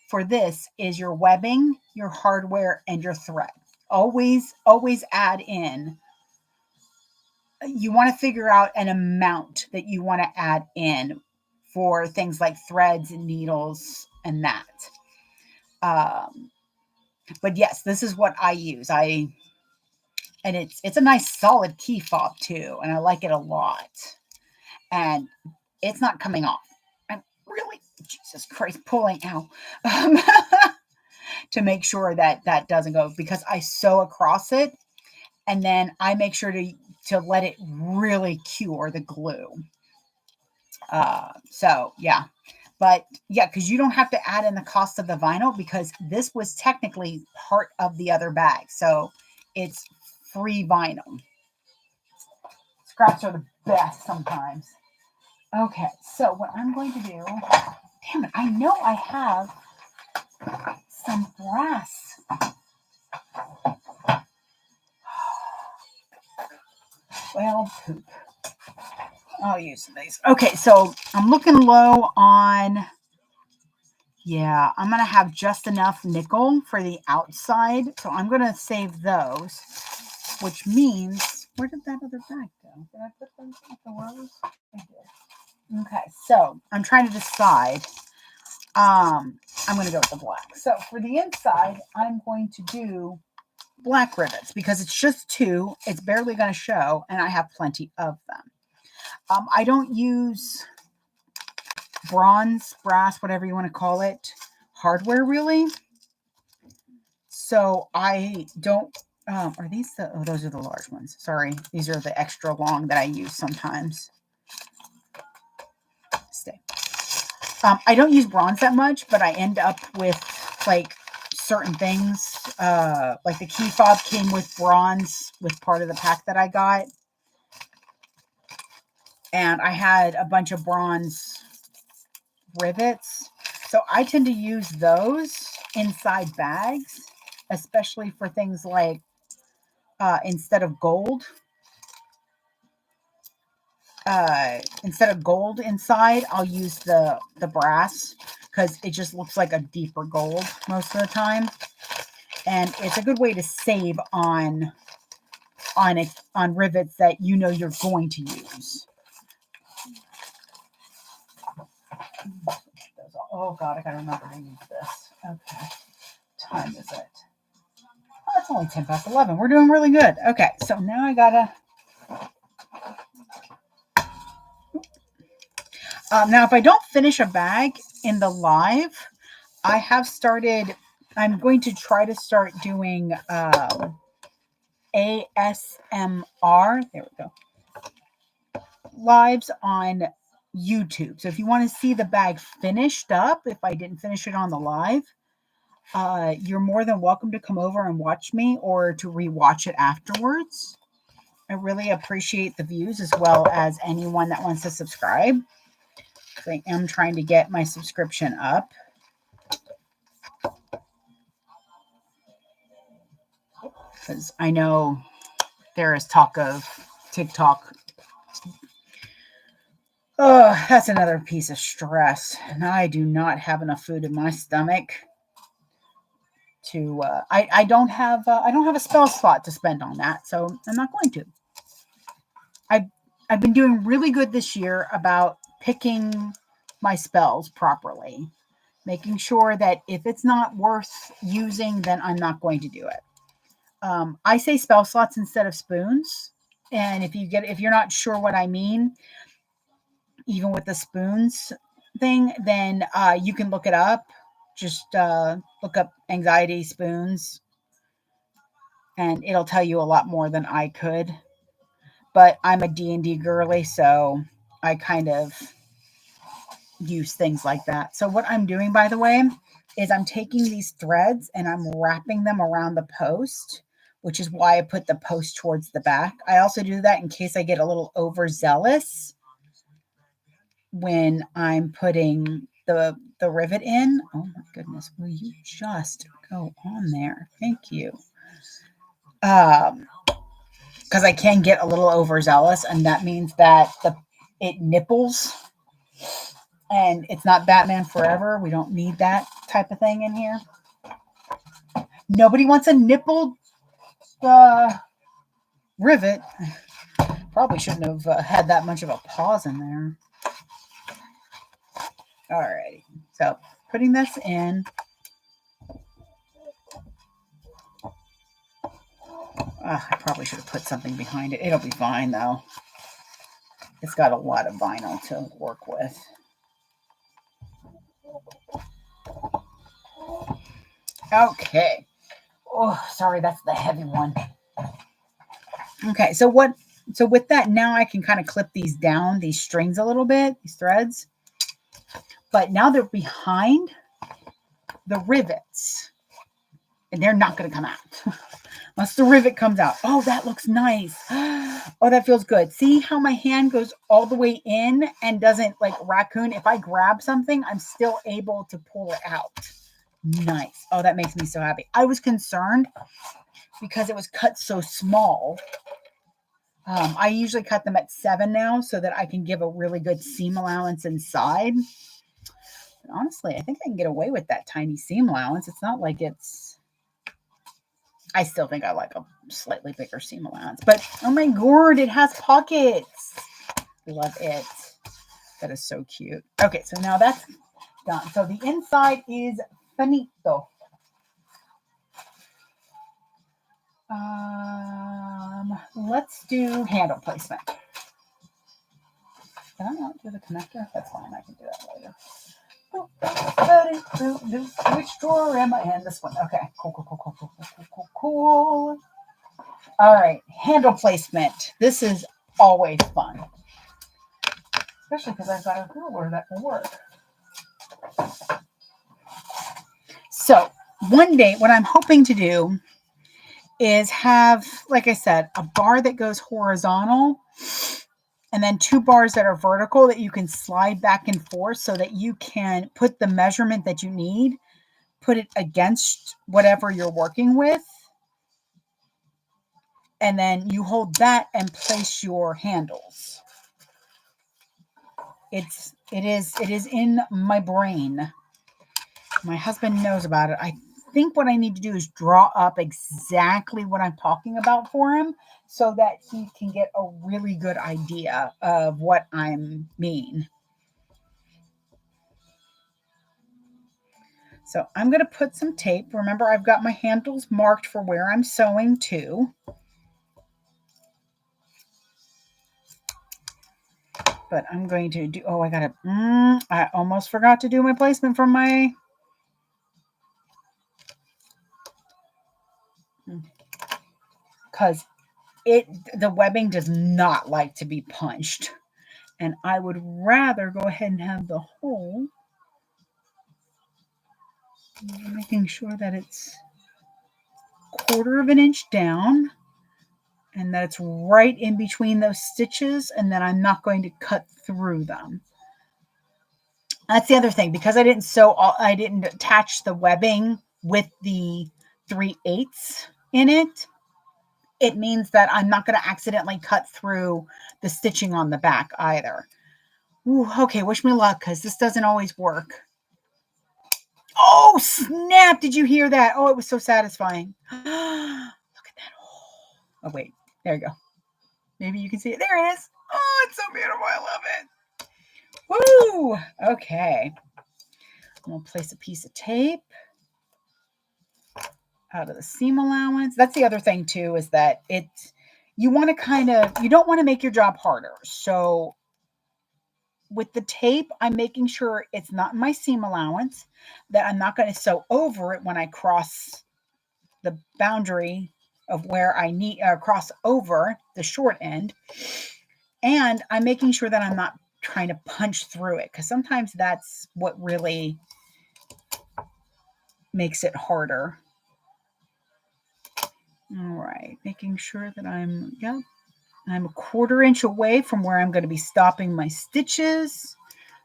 for this is your webbing, your hardware, and your thread. Always add in. You want to figure out an amount that you want to add in for things like threads and needles and that. But yes, this is what I use. And it's a nice solid key fob too, and I like it a lot. And it's not coming off. I'm really, Jesus Christ, pulling out to make sure that that doesn't go, because I sew across it, and then I make sure to let it really cure the glue. So yeah, but yeah, because you don't have to add in the cost of the vinyl, because this was technically part of the other bag. So it's free vinyl. Scraps are the best sometimes. Okay, so what I'm going to do, damn it, I know I have some brass. Well, poop. I'll use these. Okay, so I'm looking low on, yeah, I'm going to have just enough nickel for the outside. So I'm going to save those, which means, where did that other bag go? Did I put those in the rows? I did. Okay, so I'm trying to decide. I'm going to go with the black. So for the inside, I'm going to do black rivets because it's just two. It's barely going to show, and I have plenty of them. I don't use bronze, brass, whatever you want to call it, hardware really. So I don't Are these the, oh, those are the large ones. Sorry. These are the extra long that I use sometimes. Stay. I don't use bronze that much, but I end up with like certain things. Like the key fob came with bronze with part of the pack that I got. And I had a bunch of bronze rivets. So I tend to use those inside bags, especially for things like instead of gold inside, I'll use the brass because it just looks like a deeper gold most of the time. And it's a good way to save on rivets that you know you're going to use. Oh God, I gotta remember to use this. Okay. What time is it? Oh, it's only 10 past 11. We're doing really good. Okay, so now I gotta. Now, if I don't finish a bag in the live, I have started. I'm going to try to start doing ASMR. There we go. Lives on YouTube. So if you want to see the bag finished up, if I didn't finish it on the live, you're more than welcome to come over and watch me or to rewatch it afterwards. I really appreciate the views as well as anyone that wants to subscribe. I am trying to get my subscription up. Because I know there is talk of TikTok. Oh, that's another piece of stress. And I do not have enough food in my stomach to. I don't have a spell slot to spend on that, so I'm not going to. I've been doing really good this year about picking my spells properly, making sure that if it's not worth using, then I'm not going to do it. I say spell slots instead of spoons. And if you're not sure what I mean, even with the spoons thing, then you can look it up. Just look up anxiety spoons and it'll tell you a lot more than I could. But I'm a D&D girly, so I kind of use things like that. So what I'm doing, by the way, is I'm taking these threads and I'm wrapping them around the post, which is why I put the post towards the back. I also do that in case I get a little overzealous when I'm putting the rivet in. Oh my goodness, will you just go on there? Thank you. Because I can get a little overzealous, and that means that it nipples, and it's not Batman Forever. We don't need that type of thing in here. Nobody wants a nipple rivet. Probably shouldn't have had that much of a pause in there. Alrighty, so putting this in. I probably should have put something behind it. It'll be fine, though. It's got a lot of vinyl to work with. Okay. Oh, sorry, that's the heavy one. Okay, so with that, now I can kind of clip these down, these strings a little bit, these threads. But now they're behind the rivets. And they're not going to come out. Unless the rivet comes out. Oh, that looks nice. Oh, that feels good. See how my hand goes all the way in and doesn't like raccoon? If I grab something, I'm still able to pull it out. Nice. Oh, that makes me so happy. I was concerned because it was cut so small. I usually cut them at 7 now so that I can give a really good seam allowance inside. But honestly, I think I can get away with that tiny seam allowance. It's not like it's... I still think I like a slightly bigger seam allowance. But, oh my god, it has pockets. Love it. That is so cute. Okay, so now that's done. So the inside is finito. Let's do handle placement. Can I not do the connector? That's fine. I can do that later. Which drawer am I in? This one. Okay. Cool. All right, handle placement. This is always fun. Especially because I've got a ruler that will work. So one day, what I'm hoping to do is have, like I said, a bar that goes horizontal and then 2 bars that are vertical that you can slide back and forth so that you can put the measurement that you need, put it against whatever you're working with, and then you hold that and place your handles. It is in my brain. My husband knows about it. I think what I need to do is draw up exactly what I'm talking about for him so that he can get a really good idea of what I mean. So I'm going to put some tape. Remember, I've got my handles marked for where I'm sewing to. But I'm going to do, oh, I almost forgot to do my placement from my, because the webbing does not like to be punched. And I would rather go ahead and have the hole, making sure that it's 1/4 of an inch down and that it's right in between those stitches and that I'm not going to cut through them. That's the other thing, because I didn't attach the webbing with the 3/8 in it. It means that I'm not going to accidentally cut through the stitching on the back either. Ooh, okay, wish me luck because this doesn't always work. Oh, snap. Did you hear that? Oh, it was so satisfying. Look at that hole. Oh, wait. There you go. Maybe you can see it. There it is. Oh, it's so beautiful. I love it. Woo! Okay. I'm going to place a piece of tape out of the seam allowance. That's the other thing, too, is that you want to you don't want to make your job harder. So with the tape, I'm making sure it's not in my seam allowance, that I'm not going to sew over it when I cross the boundary of where I need cross over the short end. And I'm making sure that I'm not trying to punch through it, because sometimes that's what really makes it harder. All right, making sure that I'm 1/4 inch away from where I'm going to be stopping my stitches.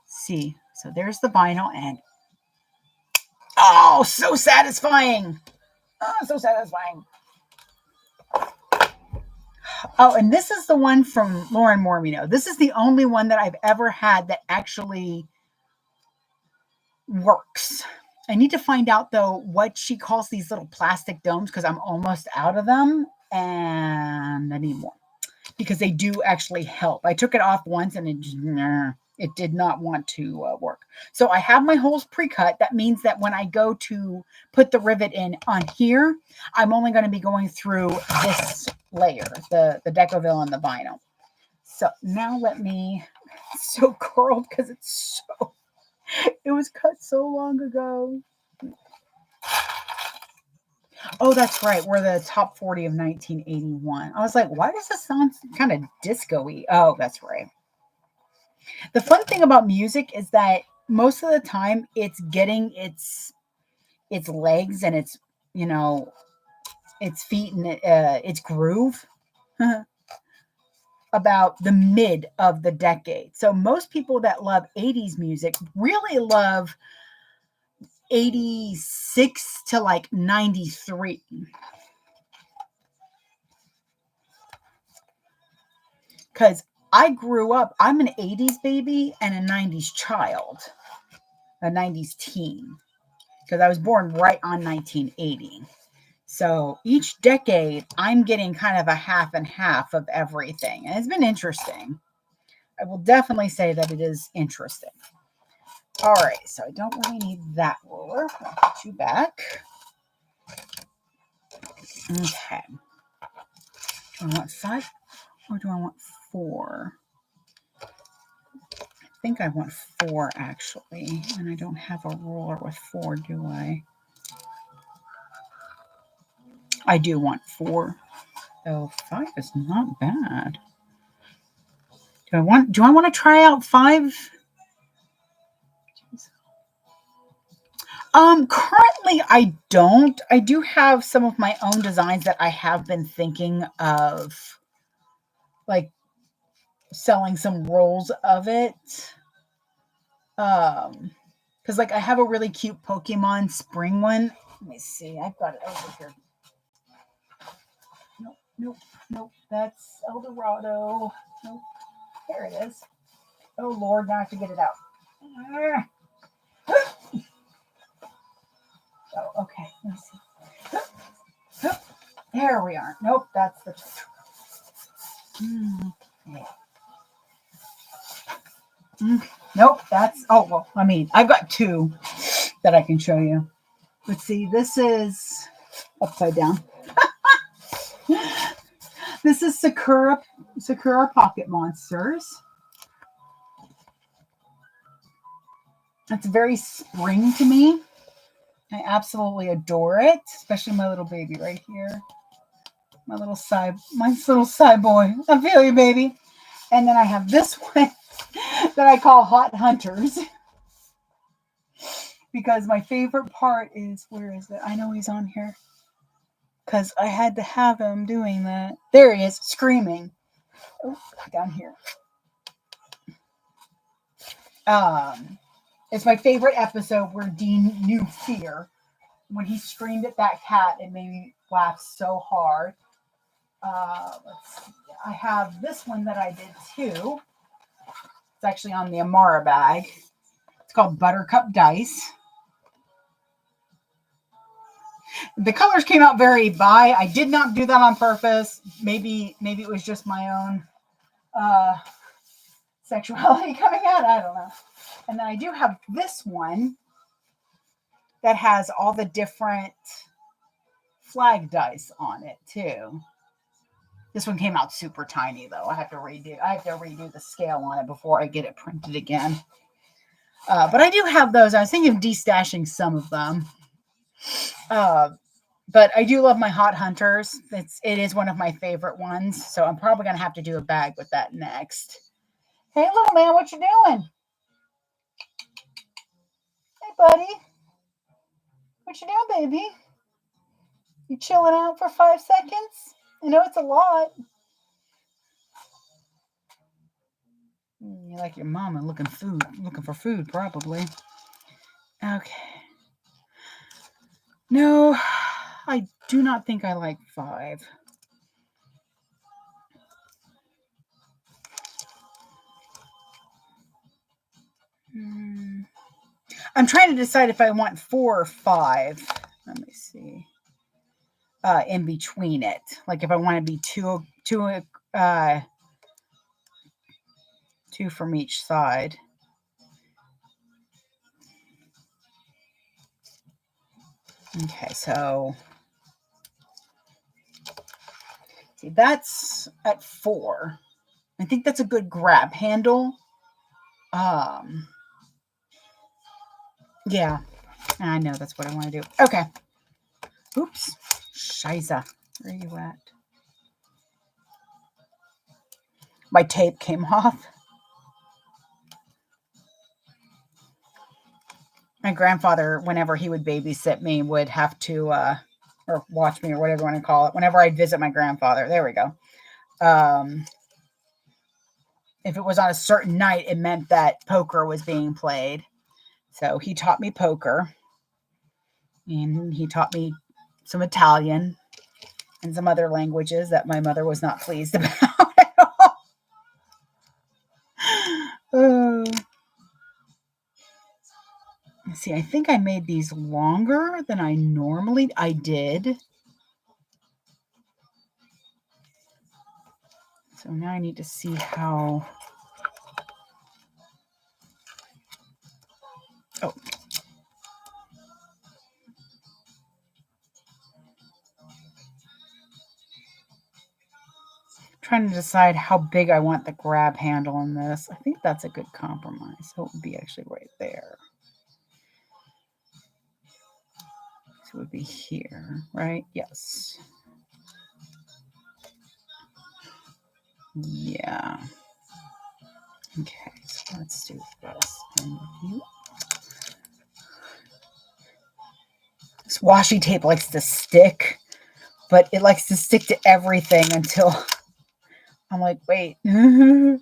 See, so there's the vinyl, and oh, so satisfying. Oh, so satisfying. Oh, and this is the one from Lauren Mormino. This is the only one that I've ever had that actually works. I need to find out, though, what she calls these little plastic domes, because I'm almost out of them, and I need more, because they do actually help. I took it off once, and it did not want to work. So I have my holes pre-cut. That means that when I go to put the rivet in on here, I'm only going to be going through this layer, the Decovil and the vinyl. So now let me, it's so curled because it was cut so long ago. Oh, that's right. We're the top 40 of 1981. I was like, why does this sound kind of disco-y? Oh, that's right. The fun thing about music is that most of the time it's getting its legs and its feet and its groove about the mid of the decade. So most people that love 80s music really love 86 to like 93. Because I grew up, I'm an 80s baby and a 90s child, a 90s teen, because I was born right on 1980. So each decade, I'm getting kind of a half and half of everything. And it's been interesting. I will definitely say that it is interesting. All right, so I don't really need that ruler. I'll put you back. Okay. Do I want 5 or do I want 4? I think I want 4 actually. And I don't have a ruler with 4, do I? I do want 4. So 5 is not bad. Do I want to try out 5? Currently I don't. I do have some of my own designs that I have been thinking of, like, selling some rolls of it. Because, like, I have a really cute Pokemon spring one. Let me see. I've got it over here. Nope. That's Eldorado. Nope. There it is. Oh, Lord. Now I have to get it out. Oh, okay. Let me see. There we are. Nope, that's the... Nope, that's... Oh, well, I mean, I've got 2 that I can show you. Let's see. This is upside down. This is Sakura Pocket Monsters. It's very spring to me. I absolutely adore it, especially my little baby right here. My little side boy. I feel you, baby. And then I have this one that I call Hot Hunters. Because my favorite part is, where is it? I know he's on here. Because I had to have him doing that. There he is, screaming. Oh, down here. It's my favorite episode where Dean knew fear. When he screamed at that cat, it made me laugh so hard. Let's see. I have this one that I did too. It's actually on the Amara bag. It's called Buttercup Dice. The colors came out very bi. I did not do that on purpose. Maybe it was just my own sexuality coming out. I don't know. And then I do have this one that has all the different flag dice on it too. This one came out super tiny though. I have to redo the scale on it before I get it printed again. But I do have those. I was thinking of destashing some of them. But I do love my Hot Hunters. It is one of my favorite ones. So I'm probably going to have to do a bag with that next. Hey, little man, what you doing? Hey, buddy. What you doing, baby? You chilling out for 5 seconds? I know it's a lot. You like your mama looking for food, probably. Okay. No, I do not think I like 5. I'm trying to decide if I want 4 or 5. Let me see. In between it, like if I want to be two from each side. Okay, so see, that's at 4. I think that's a good grab handle. Yeah, I know that's what I want to do. Okay. Oops. Shiza. Where are you at? My tape came off. My grandfather, whenever he would babysit me, would have to, or watch me or whatever you want to call it, whenever I'd visit my grandfather. There we go. If it was on a certain night, it meant that poker was being played. So he taught me poker. And he taught me some Italian and some other languages that my mother was not pleased about at all. See, I think I made these longer than I did. So now I need to see how... Oh. Trying to decide how big I want the grab handle in this. I think that's a good compromise. So it would be actually right there. So it would be here, right? Yes. Yeah. Okay, so let's do this. This washi tape likes to stick, but it likes to stick to everything until I'm like, wait. And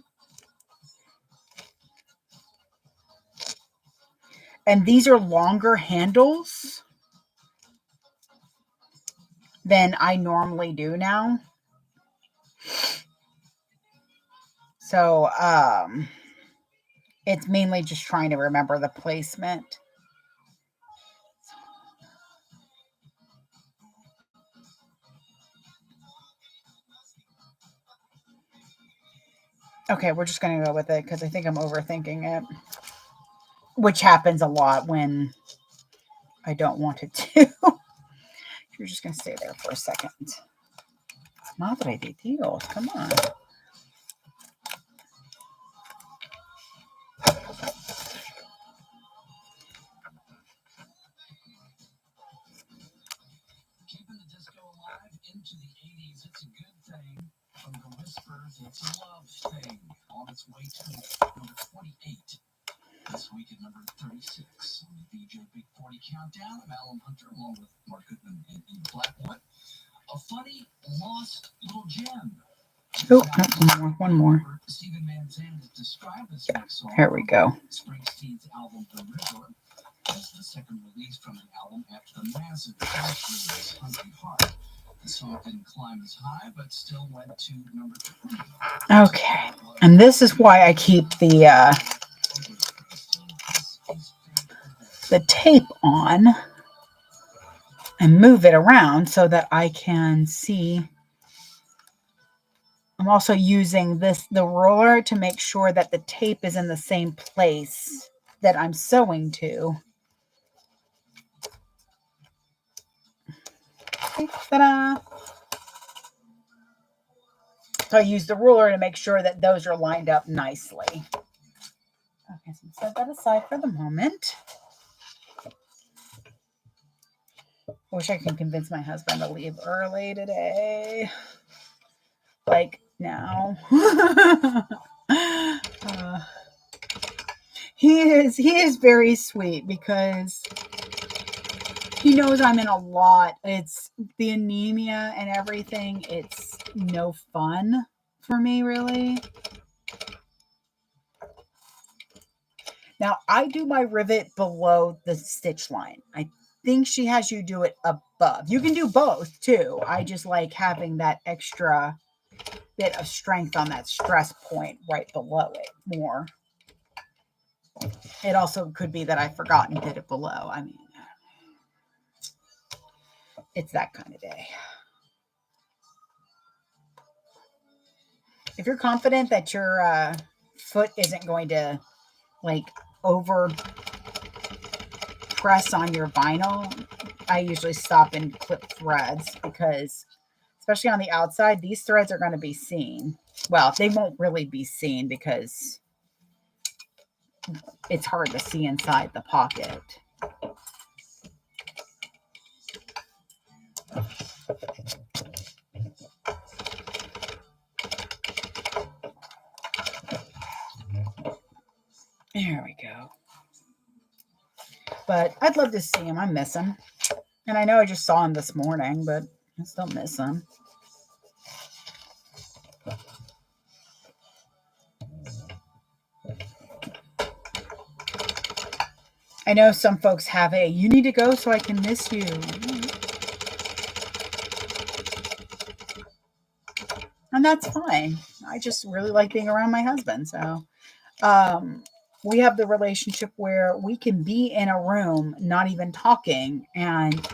these are longer handles than I normally do now. So, it's mainly just trying to remember the placement. Okay, we're just going to go with it because I think I'm overthinking it, which happens a lot when I don't want it to. You're just going to stay there for a second. Madre de Dios, come on. Keeping the disco alive into the 80s, it's a good thing. From the Whispers, it's a love thing. On its way to number 28. This week at number 36 on the DJ Big 40 Countdown, Alan Hunter along with Mark Goodman and Eve Blackwood. A funny, lost little gem. Oh, no, one more. Stephen Manzan has described this next song. Here we go. Springsteen's album The River. As the second release from the album after the massive first release, Hungry Heart. The song didn't climb as high, but still went to number 20. Okay, and this is why I keep the tape on and move it around so that I can see. I'm also using the roller to make sure that the tape is in the same place that I'm sewing to. Ta-da! So I use the ruler to make sure that those are lined up nicely. Okay, so set that aside for the moment. I wish I could convince my husband to leave early today. Like now. He is very sweet because he knows I'm in a lot. It's the anemia and everything. It's no fun for me, really. Now, I do my rivet below the stitch line. I think she has you do it above. You can do both, too. I just like having that extra bit of strength on that stress point right below it more. It also could be that I forgot and did it below. I mean, it's that kind of day. If you're confident that your foot isn't going to like over press on your vinyl, I usually stop and clip threads because especially on the outside, these threads are going to be seen. Well, they won't really be seen because it's hard to see inside the pocket. There we go. But I'd love to see him. I miss him. And I know I just saw him this morning, but I still miss him. I know some folks have you need to go so I can miss you. And that's fine. I just really like being around my husband. So we have the relationship where we can be in a room, not even talking. And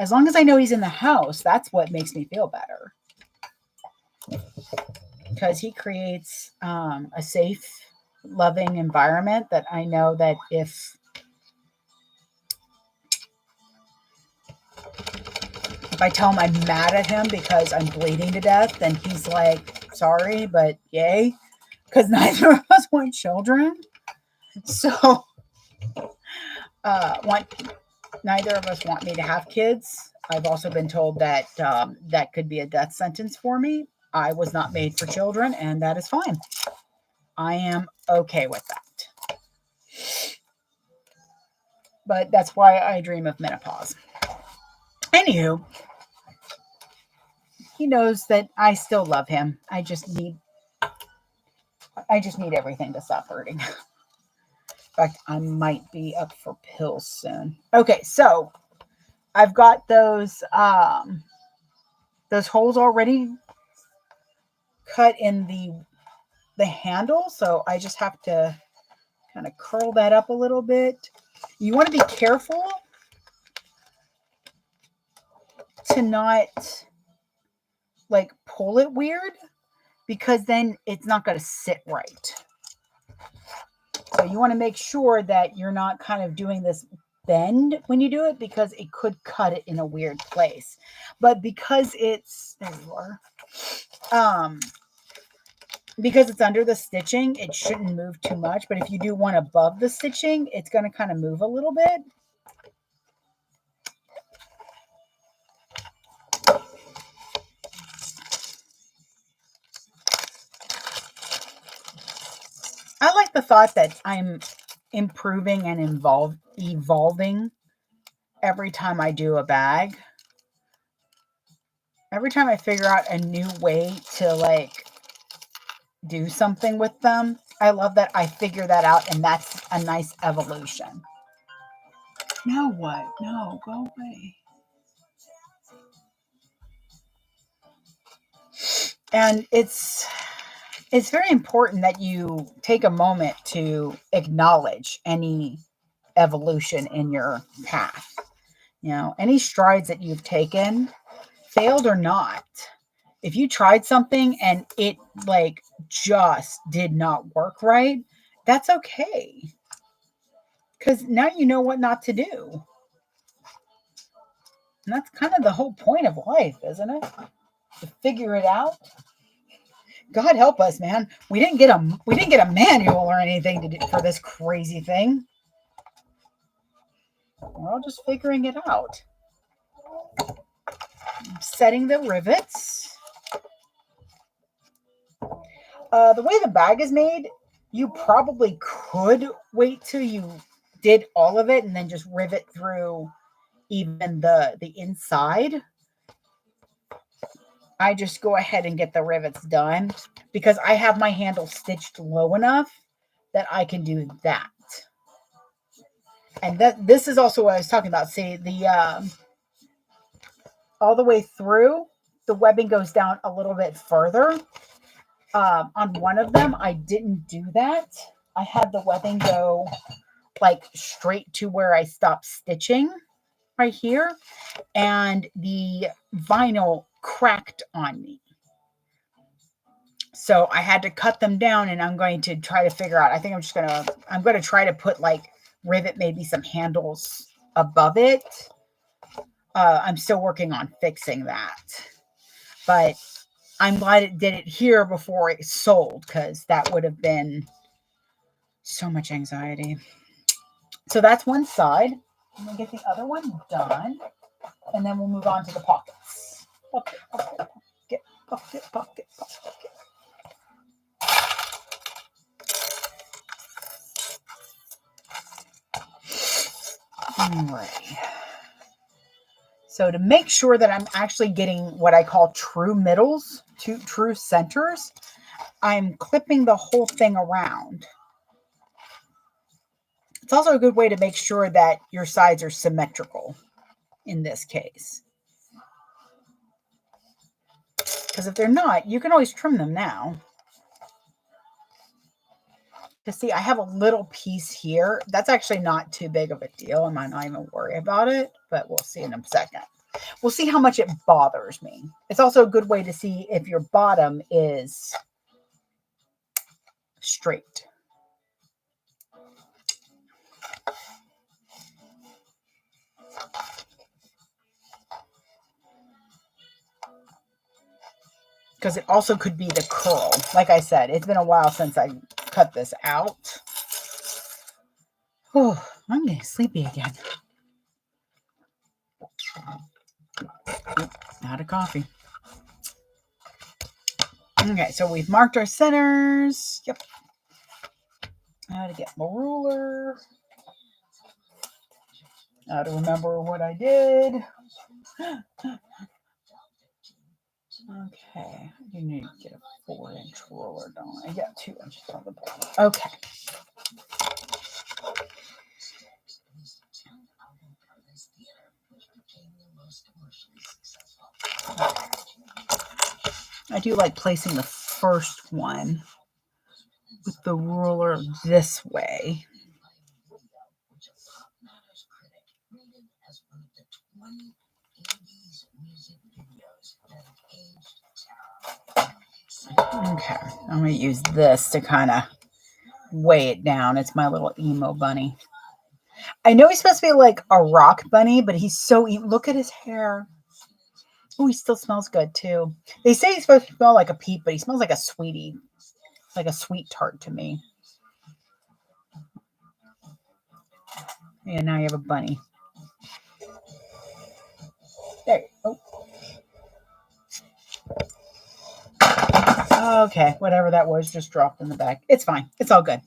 as long as I know he's in the house, that's what makes me feel better. Because he creates a safe, loving environment that I know that if I tell him I'm mad at him because I'm bleeding to death, then he's like, sorry, but yay. Because neither of us want children. So neither of us want me to have kids. I've also been told that that could be a death sentence for me. I was not made for children, and that is fine. I am okay with that. But that's why I dream of menopause. Anywho, he knows that I still love him. I just need everything to stop hurting. In fact, I might be up for pills soon. Okay, so I've got those holes already cut in the handle, so I just have to kind of curl that up a little bit. You want to be careful to not like pull it weird, because then it's not going to sit right. So you want to make sure that you're not kind of doing this bend when you do it, because it could cut it in a weird place. But because it's, there you are, because it's under the stitching, it shouldn't move too much. But if you do one above the stitching, it's going to kind of move a little bit. I like the thought that I'm improving and evolving every time I do a bag. Every time I figure out a new way to like do something with them, I love that I figure that out, and that's a nice evolution. Now what? No, go away. And it's very important that you take a moment to acknowledge any evolution in your path. You know, any strides that you've taken, failed or not. If you tried something and it like just did not work right, that's okay. Because now you know what not to do. And that's kind of the whole point of life, isn't it? To figure it out. God help us, man. We didn't get a manual or anything to do for this crazy thing. We're all just figuring it out. I'm setting the rivets. The way the bag is made, you probably could wait till you did all of it and then just rivet through even the inside. I just go ahead and get the rivets done because I have my handle stitched low enough that I can do that. And this is also what I was talking about. See, the all the way through, the webbing goes down a little bit further. On one of them, I didn't do that. I had the webbing go like straight to where I stopped stitching right here, and the vinyl cracked on me. So I had to cut them down, and I'm going to try to figure out, I think I'm going to try to put like rivet maybe some handles above it. I'm still working on fixing that, but I'm glad it did it here before it sold, because that would have been so much anxiety. So that's one side. I'm going to get the other one done, and then we'll move on to the pockets. Pocket, pocket, pocket, pocket, pocket. Alrighty. So to make sure that I'm actually getting what I call true middles, true centers, I'm clipping the whole thing around. It's also a good way to make sure that your sides are symmetrical in this case. Because if they're not, you can always trim them now. To see, I have a little piece here. That's actually not too big of a deal. I might not even worry about it, but we'll see in a second. We'll see how much it bothers me. It's also a good way to see if your bottom is straight. Because it also could be the curl. Like I said, it's been a while since I cut this out. Oh, I'm getting sleepy again. Not a coffee. Okay, so we've marked our centers. Yep. How to get my ruler. How to remember what I did. Okay, you need to get a 4-inch ruler, don't I? Yeah, 2 inches on the bottom. Okay. I do like placing the first one with the ruler this way. Okay, I'm going to use this to kind of weigh it down. It's my little emo bunny. I know he's supposed to be like a rock bunny, but he's so look at his hair. Oh, he still smells good too. They say he's supposed to smell like a peep, but he smells like a sweetie, like a sweet tart to me. And now you have a bunny. There you go. Okay, whatever that was just dropped in the bag. It's fine. It's all good.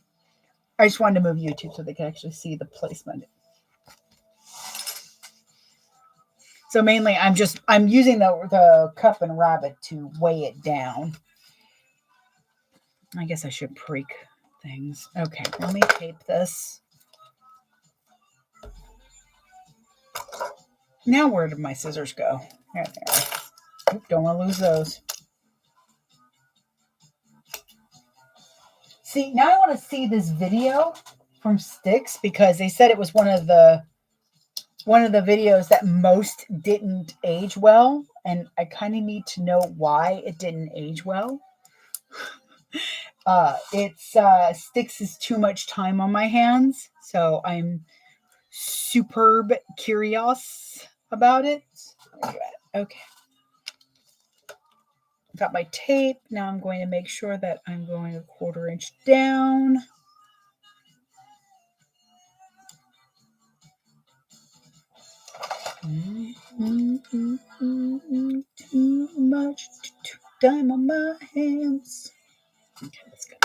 I just wanted to move YouTube so they can actually see the placement. So mainly I'm using the cup and rabbit to weigh it down. I guess I should preek things. Okay, let me tape this. Now where did my scissors go? There they are. Oop, don't want to lose those. See, now I want to see this video from Sticks because they said it was one of the videos that most didn't age well, and I kind of need to know why it didn't age well. Sticks is too much time on my hands, so I'm superb curious about it. Okay. Got my tape. Now I'm going to make sure that I'm going a 1/4 inch down. Too much time on my hands. Okay, let's go.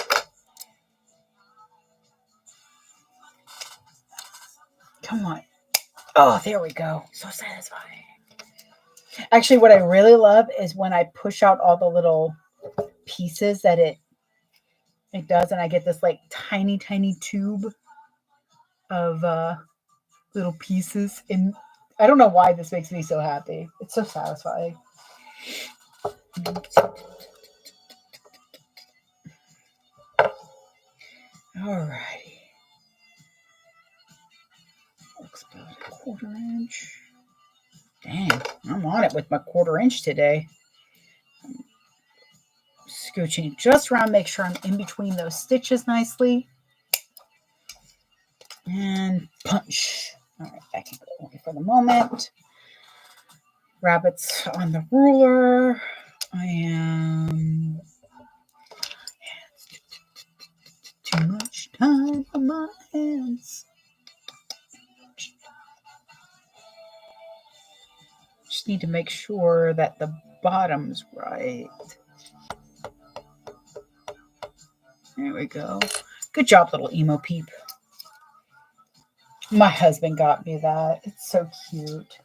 Come on. Oh, there we go. So satisfying. Actually, what I really love is when I push out all the little pieces that it does, and I get this like tiny tube of little pieces. And I don't know why this makes me so happy. It's so satisfying. Alrighty. Looks about a 1/4 inch. Dang, I'm on it with my 1/4 inch today. Scooching just around, make sure I'm in between those stitches nicely. And punch. All right, that can go away for the moment. Rabbits on the ruler. I am too much time on my hands. Just need to make sure that the bottom's right. There we go. Good job, little emo peep. My husband got me that. It's so cute.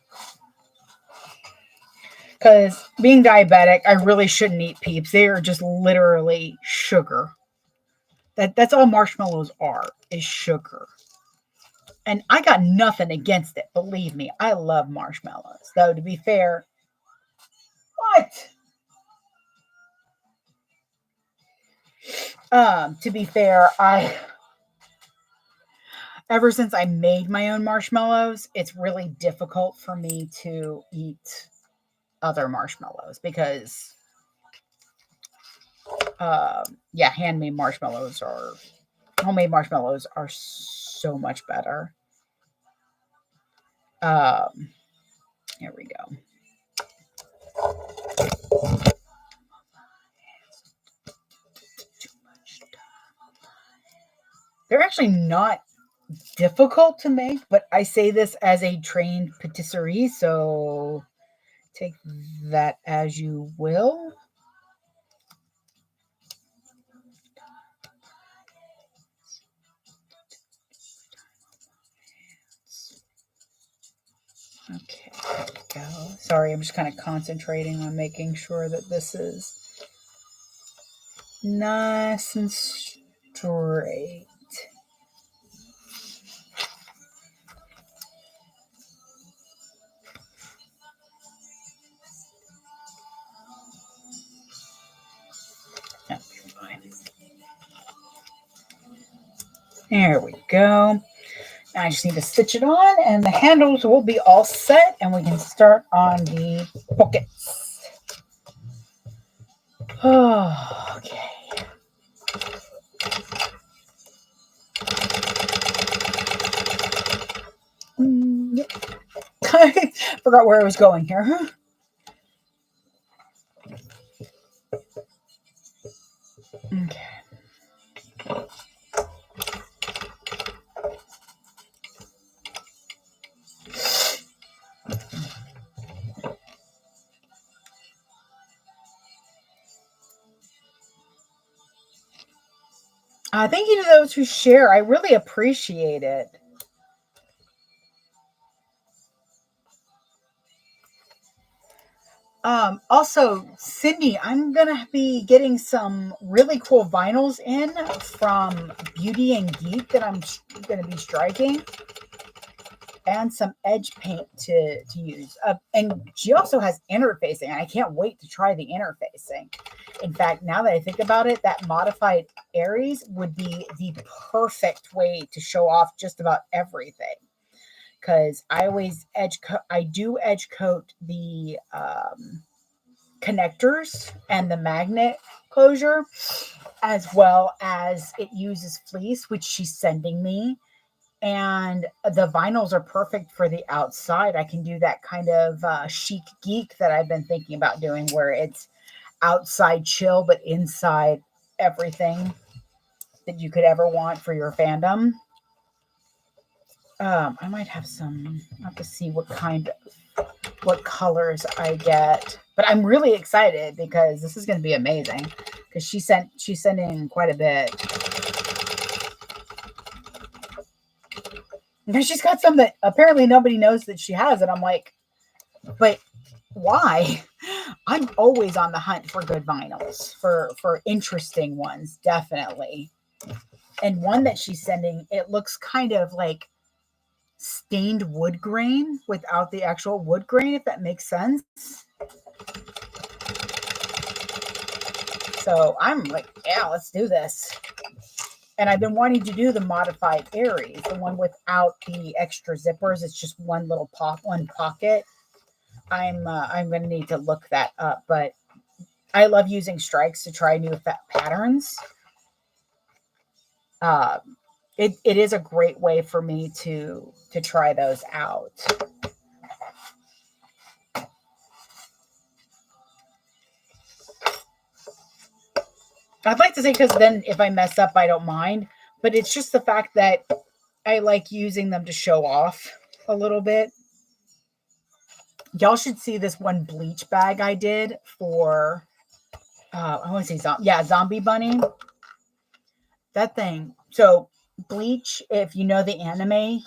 Because being diabetic, I really shouldn't eat peeps. They are just literally sugar. That's all marshmallows are, is sugar. And I got nothing against it. Believe me, I love marshmallows. Though, to be fair, what? To be fair, ever since I made my own marshmallows, it's really difficult for me to eat other marshmallows because, homemade marshmallows are so much better. Here we go. They're actually not difficult to make, but I say this as a trained patisserie, so take that as you will. Okay, there we go. Sorry, I'm just kind of concentrating on making sure that this is nice and straight. That'll be fine. There we go. Now I just need to stitch it on, and the handles will be all set, and we can start on the pockets. Oh, okay. Yep. I forgot where I was going here. Okay. Thank you to those who share. I really appreciate it. Also, Cindy, I'm gonna be getting some really cool vinyls in from Beauty and Geek that I'm gonna be striking, and some edge paint to use. And she also has interfacing. I can't wait to try the interfacing. In fact, now that I think about it, that modified Aries would be the perfect way to show off just about everything. Because I always I do edge coat the connectors and the magnet closure, as well as it uses fleece, which she's sending me. And the vinyls are perfect for the outside. I can do that kind of chic geek that I've been thinking about doing, where it's outside chill, but inside everything that you could ever want for your fandom. I might have some. I have to see what colors I get, but I'm really excited because this is going to be amazing. Because she's sending quite a bit. And she's got some that apparently nobody knows that she has, and I'm like, but why? I'm always on the hunt for good vinyls, for interesting ones, definitely. And one that she's sending, it looks kind of like stained wood grain without the actual wood grain, if that makes sense. So I'm like, yeah, let's do this. And I've been wanting to do the modified Aries, the one without the extra zippers. It's just one little one pocket. I'm going to need to look that up, but I love using strikes to try new patterns. It is a great way for me to try those out. I'd like to say, because then if I mess up, I don't mind. But it's just the fact that I like using them to show off a little bit. Y'all should see this one bleach bag I did for, I want to say, Zombie Bunny. That thing. So Bleach, if you know the anime,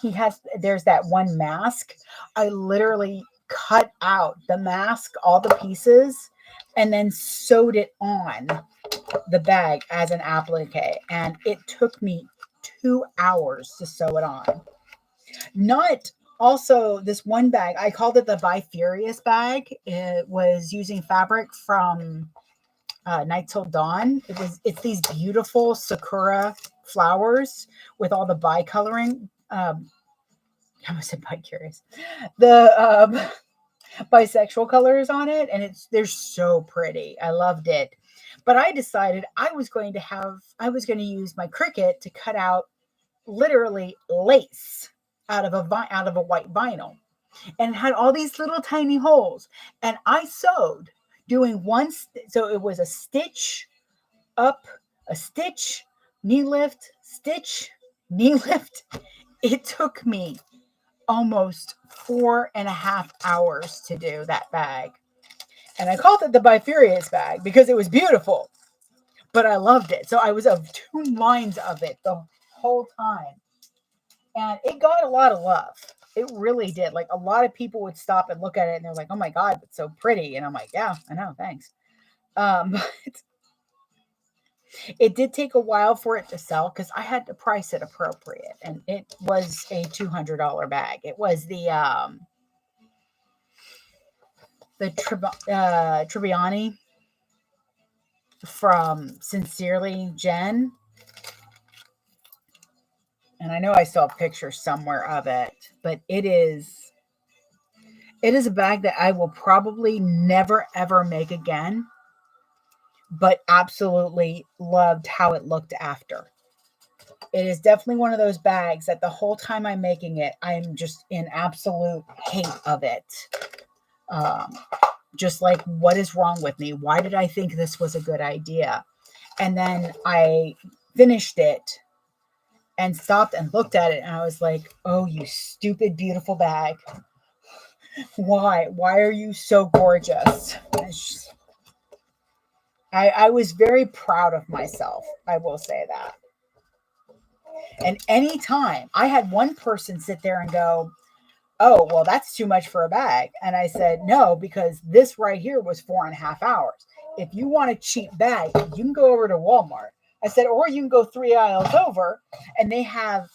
there's that one mask. I literally cut out the mask, all the pieces, and then sewed it on the bag as an applique. And it took me 2 hours to sew it on. Not also this one bag, I called it the By Furious bag. It was using fabric from Night Till Dawn. It's these beautiful sakura flowers with all the bi-coloring. I almost said bi-curious. The bisexual colors on it, and they're so pretty. I loved it. But I decided I was going to use my Cricut to cut out literally lace out of a white vinyl, and it had all these little tiny holes. And I sewed doing so it was a stitch up, a stitch, knee lift, stitch, knee lift. It took me almost 4.5 hours to do that bag. And I called it the By Furious bag because it was beautiful, but I loved it. So I was of 2 minds of it the whole time. And it got a lot of love. It really did. Like a lot of people would stop and look at it and they're like, oh my God, it's so pretty. And I'm like, yeah, I know, thanks. But it did take a while for it to sell because I had to price it appropriate. And it was a $200 bag. It was the Tribbiani from Sincerely Jen. And I know I saw a picture somewhere of it, but it is a bag that I will probably never ever make again, but absolutely loved how it looked after. It is definitely one of those bags that the whole time I'm making it, I'm just in absolute hate of it. Um, just like, what is wrong with me? Why did I think this was a good idea? And then I finished it and stopped and looked at it and I was like, oh, you stupid, beautiful bag. Why? Why are you so gorgeous? I was very proud of myself. I will say that. And anytime I had one person sit there and go, oh, well, that's too much for a bag. And I said, no, because this right here was 4.5 hours. If you want a cheap bag, you can go over to Walmart. I said, or you can go 3 aisles over and they have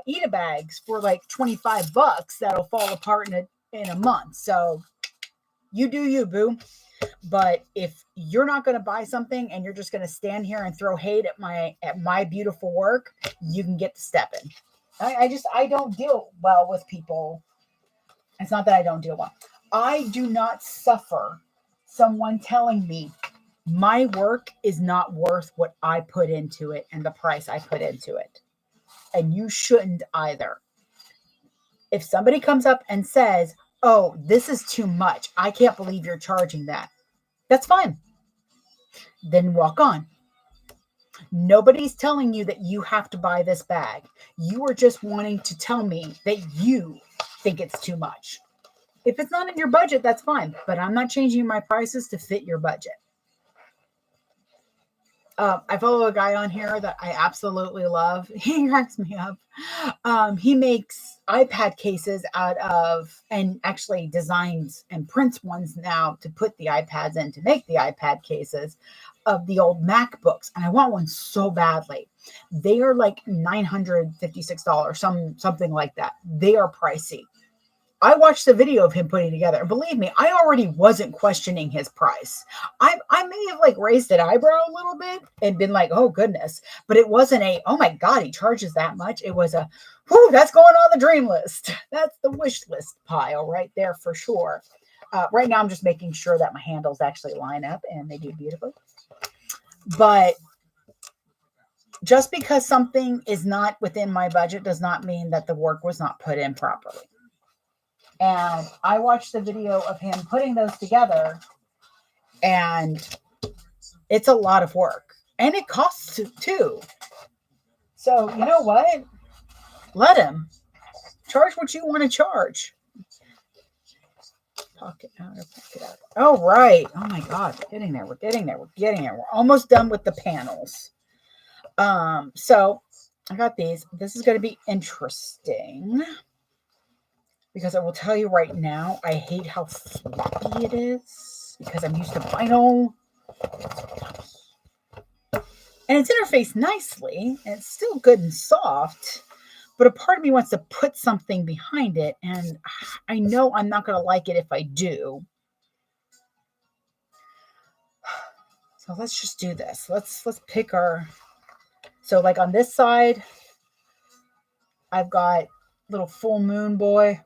Eda bags for like $25 that'll fall apart in a month. So you do you, boo. But if you're not going to buy something and you're just going to stand here and throw hate at my beautiful work, you can get to stepping. I don't deal well with people. It's not that I don't deal well. I do not suffer someone telling me my work is not worth what I put into it and the price I put into it. And you shouldn't either. If somebody comes up and says, oh, this is too much, I can't believe you're charging that. That's fine. Then walk on. Nobody's telling you that you have to buy this bag. You are just wanting to tell me that you think it's too much. If it's not in your budget, that's fine. But I'm not changing my prices to fit your budget. I follow a guy on here that I absolutely love. He cracks me up. He makes iPad cases out of, and actually designs and prints ones now to put the iPads in to make the iPad cases of the old MacBooks. And I want one so badly. They are like $956, something like that. They are pricey. I watched the video of him putting together. And believe me, I already wasn't questioning his price. I may have like raised an eyebrow a little bit and been like, oh goodness. But it wasn't oh my God, he charges that much. It was whew, that's going on the dream list. That's the wish list pile right there for sure. Right now, I'm just making sure that my handles actually line up and they do beautifully. But just because something is not within my budget does not mean that the work was not put in properly. And I watched the video of him putting those together, and it's a lot of work. And it costs too. So, you know what? Let him. Charge what you want to charge. Pocket outer, pocket outer. Oh, right. Oh, my God. We're getting there. We're getting there. We're getting there. We're almost done with the panels. So, I got these. This is going to be interesting. Because I will tell you right now, I hate how floppy it is because I'm used to vinyl. And it's interfaced nicely, and it's still good and soft, but a part of me wants to put something behind it, and I know I'm not going to like it if I do. So let's just do this. Let's pick our... So like on this side, I've got little full moon boy.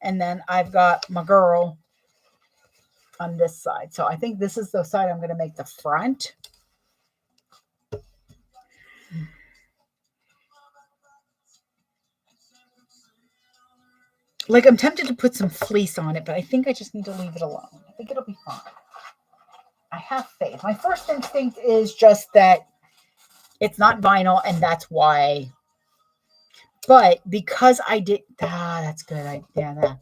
And then I've got my girl on this side. So I think this is the side I'm going to make the front. Like I'm tempted to put some fleece on it, but I think I just need to leave it alone. I think it'll be fine. I have faith. My first instinct is just that it's not vinyl and that's why. But because I did, that's good. Yeah.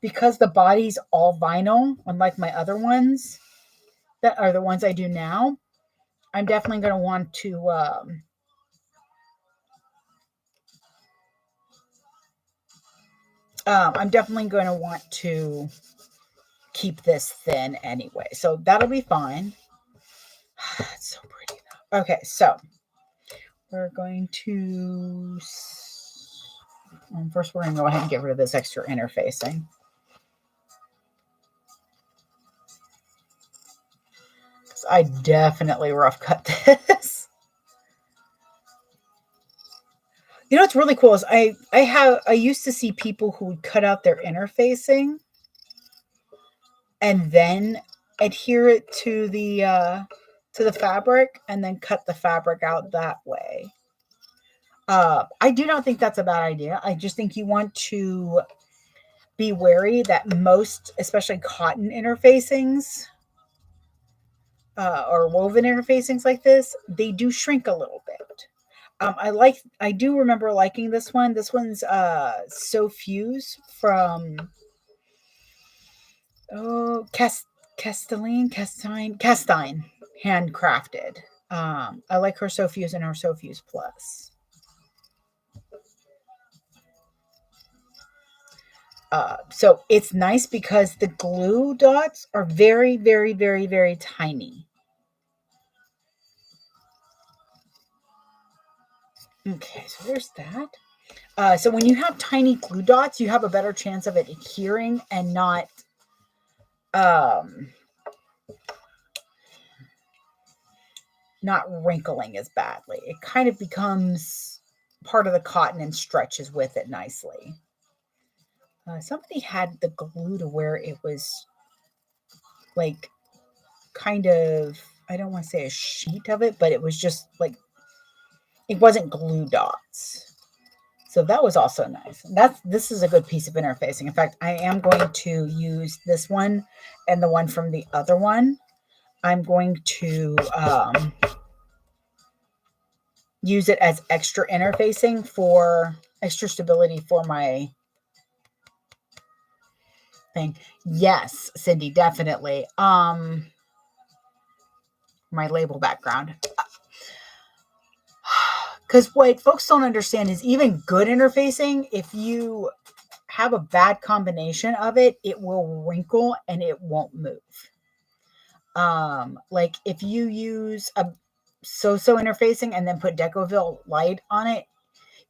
Because the body's all vinyl, unlike my other ones that are the ones I do now, I'm definitely going to want to I'm definitely going to want to keep this thin anyway. So that'll be fine. It's so pretty though. Okay, so we're going to... First, we're going to go ahead and get rid of this extra interfacing. I definitely rough cut this. You know what's really cool is I used to see people who would cut out their interfacing and then adhere it to the fabric and then cut the fabric out that way. I do not think that's a bad idea. I just think you want to be wary that most, especially cotton interfacings or woven interfacings like this, they do shrink a little bit. I do remember liking this one. This one's So Fuse from Castine handcrafted. I like her So Fuse and her So Fuse Plus. So it's nice because the glue dots are very, very, very, very tiny. Okay, so there's that. So when you have tiny glue dots, you have a better chance of it adhering and not wrinkling as badly. It kind of becomes part of the cotton and stretches with it nicely. Somebody had the glue to where it was like kind of, I don't want to say a sheet of it, but it was just like, it wasn't glue dots. So that was also nice. This is a good piece of interfacing. In fact, I am going to use this one and the one from the other one. I'm going to use it as extra interfacing for extra stability for my thing. Yes, Cindy, definitely. My label background. Because what folks don't understand is even good interfacing, if you have a bad combination of it, it will wrinkle and it won't move. Like if you use a so-so interfacing and then put Decoville light on it,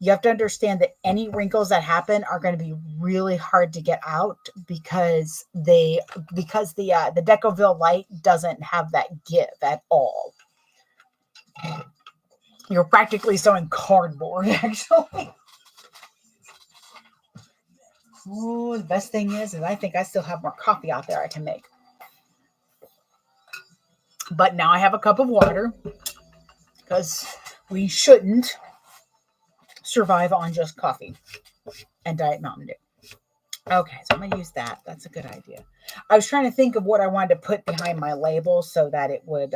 you have to understand that any wrinkles that happen are going to be really hard to get out because the Decoville light doesn't have that give at all. You're practically sewing cardboard, actually. Oh, the best thing is I think I still have more coffee out there I can make. But now I have a cup of water because we shouldn't survive on just coffee and Diet Mountain Dew. Okay, so I'm going to use that. That's a good idea. I was trying to think of what I wanted to put behind my label so that it would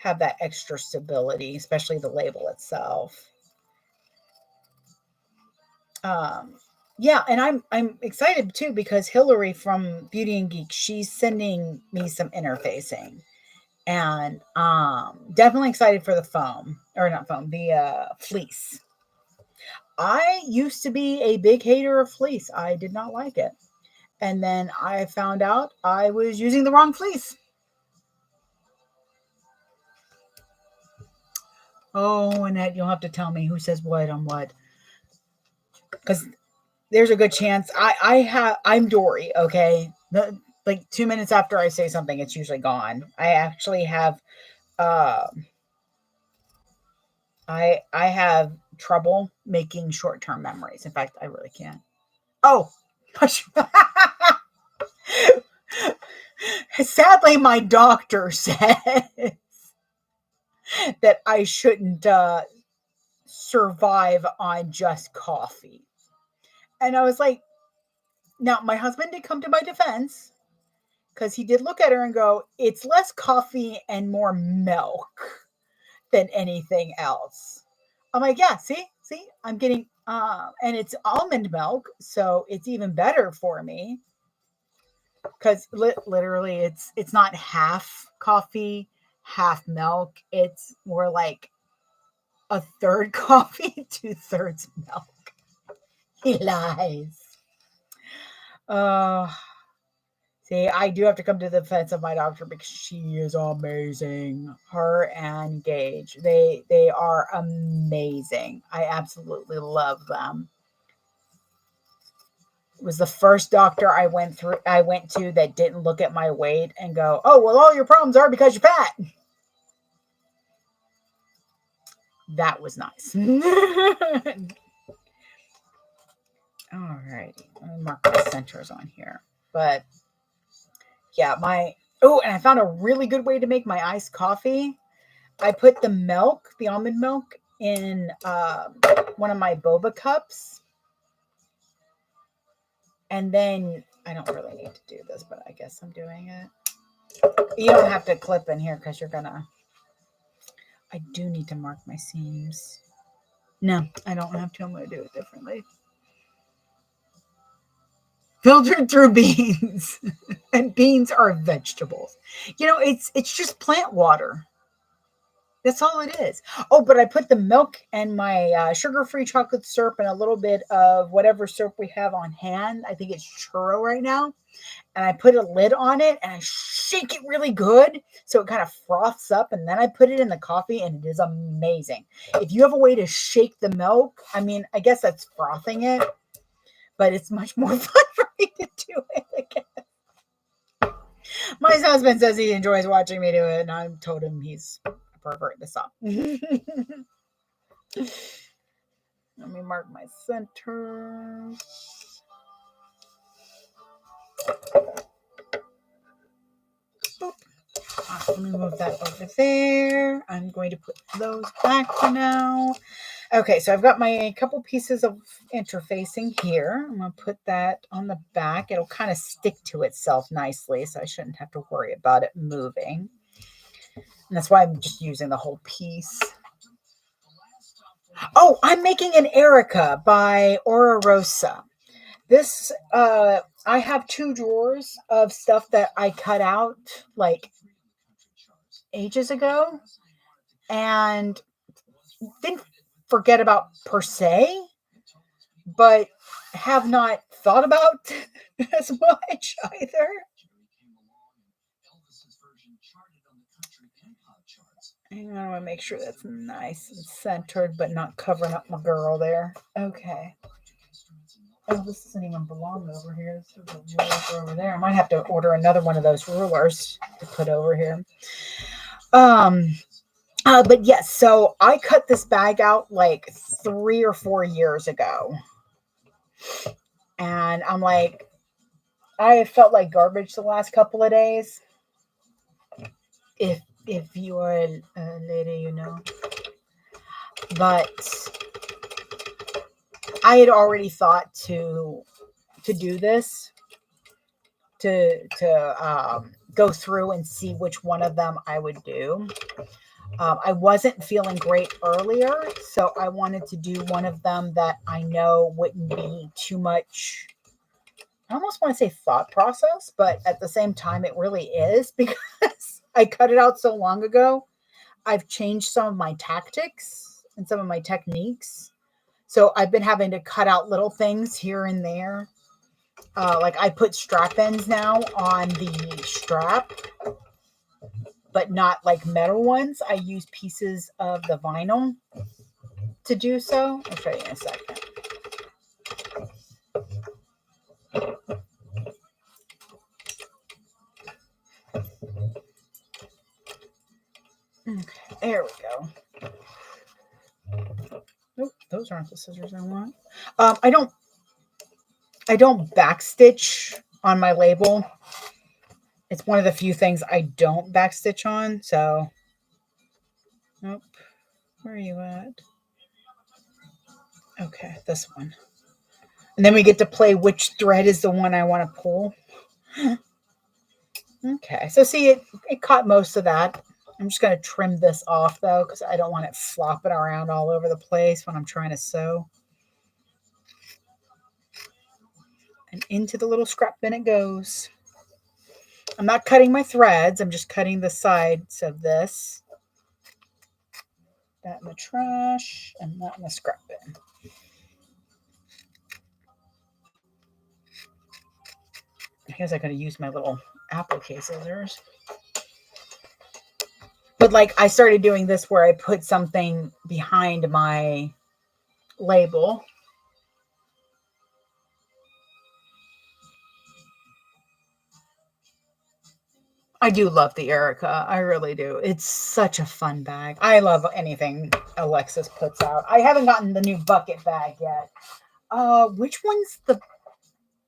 have that extra stability, especially the label itself. Yeah, and I'm excited too because Hillary from Beauty and Geek, she's sending me some interfacing. And definitely excited for the foam, or not foam, the fleece. I used to be a big hater of fleece. I did not like it. And then I found out I was using the wrong fleece. Oh, Annette, you'll have to tell me who says what on what. Because there's a good chance I'm Dory, okay? Like 2 minutes after I say something, it's usually gone. I actually have I have trouble making short-term memories. In fact, I really can't. Oh, sadly, my doctor says that I shouldn't survive on just coffee. And I was like, now my husband did come to my defense because he did look at her and go, it's less coffee and more milk than anything else. I'm like, yeah, see, I'm getting, and it's almond milk, so it's even better for me because literally it's not half coffee, half milk. It's more like a third coffee, 2/3 milk. He lies. Uh, See, I do have to come to the defense of my doctor because she is amazing. Her and Gage, they are amazing. I absolutely love them. It was the first doctor I went to that didn't look at my weight and go, "Oh, well, all your problems are because you're fat." That was nice. All righty. Let me mark my centers on here. But yeah, and I found a really good way to make my iced coffee. I put the almond milk, in one of my boba cups. And then I don't really need to do this, but I guess I'm doing it. You don't have to clip in here because I do need to mark my seams. No, I don't have to. I'm going to do it differently. Filtered through beans. And beans are vegetables. It's just plant water. That's all it is. Oh, but I put the milk and my sugar-free chocolate syrup and a little bit of whatever syrup we have on hand. I think it's churro right now. And I put a lid on it and I shake it really good so it kind of froths up. And then I put it in the coffee and it is amazing. If you have a way to shake the milk, I guess that's frothing it, but it's much more fun for me to do it again. My husband says he enjoys watching me do it, and I told him he's a pervert to stop. Let me mark my centers. Let me move that over there. I'm going to put those back for now. Okay, so I've got my couple pieces of interfacing here. I'm going to put that on the back. It'll kind of stick to itself nicely, so I shouldn't have to worry about it moving. And that's why I'm just using the whole piece. Oh, I'm making an Erica by Aura Rosa. This, I have 2 drawers of stuff that I cut out like ages ago and didn't forget about per se, but have not thought about as much either. And I want to make sure that's nice and centered, but not covering up my girl there. Okay. Oh, this doesn't even belong over here. This is a ruler over there. I might have to order another one of those rulers to put over here. But yes, so I cut this bag out like 3 or 4 years ago. And I'm like, I felt like garbage the last couple of days. If you are a lady, you know. But I had already thought to do this, to go through and see which one of them I would do. I wasn't feeling great earlier, so I wanted to do one of them that I know wouldn't be too much, I almost want to say thought process, but at the same time it really is because I cut it out so long ago. I've changed some of my tactics and some of my techniques. So I've been having to cut out little things here and there. Like I put strap ends now on the strap, but not like metal ones. I use pieces of the vinyl to do so. I'll show you in a second. Okay, there we go. Nope, those aren't the scissors I want. I don't backstitch on my label. It's one of the few things I don't backstitch on. So, nope. Where are you at? Okay, this one. And then we get to play which thread is the one I want to pull. Okay, so see, it caught most of that. I'm just going to trim this off, though, because I don't want it flopping around all over the place when I'm trying to sew. And into the little scrap bin it goes. I'm not cutting my threads. I'm just cutting the sides of this. That in the trash and that in the scrap bin. I guess I could have used my little applique scissors. But like I started doing this where I put something behind my label. I do love the Erica. I really do. It's such a fun bag. I love anything Alexis puts out. I haven't gotten the new bucket bag yet. Which one's the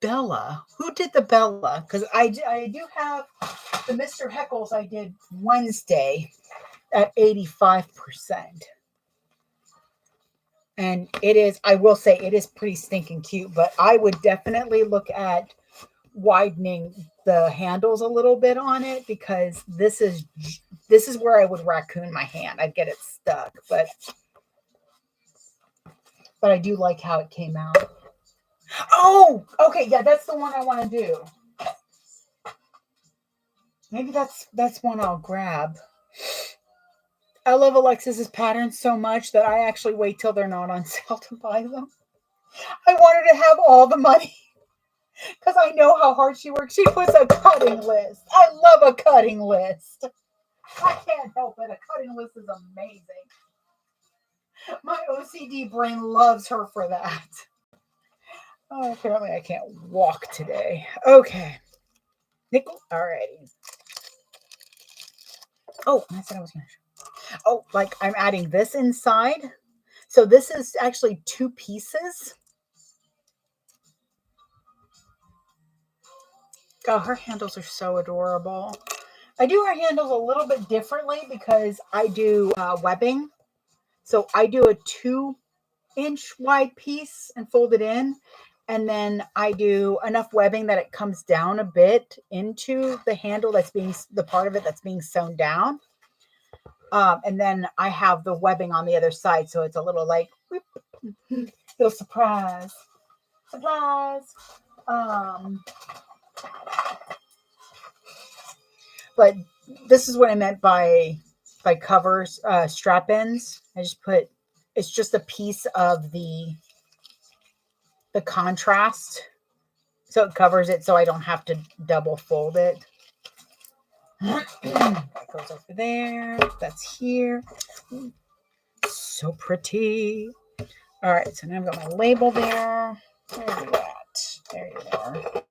Bella? Who did the Bella? Because I do have the Mr. Heckles I did Wednesday at 85%. And it is, I will say, it is pretty stinking cute, but I would definitely look at widening the handles a little bit on it, because this is where I would raccoon my hand. I'd get it stuck, but I do like how it came out. Oh, okay, yeah, that's the one I want to do. Maybe that's one I'll grab. I love Alexis's patterns so much that I actually wait till they're not on sale to buy them. I want her to have all the money because I know how hard she works. She puts a cutting list. I love a cutting list. I can't help it. A cutting list is amazing. My OCD brain loves her for that. Oh, apparently I can't walk today. Okay. Nickel. Alrighty. Oh, I said I was going to show. Oh, like I'm adding this inside. So this is actually 2 pieces. Oh, her handles are so adorable. I do her handles a little bit differently because I do webbing. So I do a 2-inch wide piece and fold it in. And then I do enough webbing that it comes down a bit into the handle that's being, the part of it that's being sewn down. And then I have the webbing on the other side. So it's a little like, whoop, little surprise. But this is what I meant by covers, strap ends. I just put, it's just a piece of the contrast. So it covers it so I don't have to double fold it. That goes over there. That's here. So pretty. All right, so now I've got my label there. Where are you at? There you are.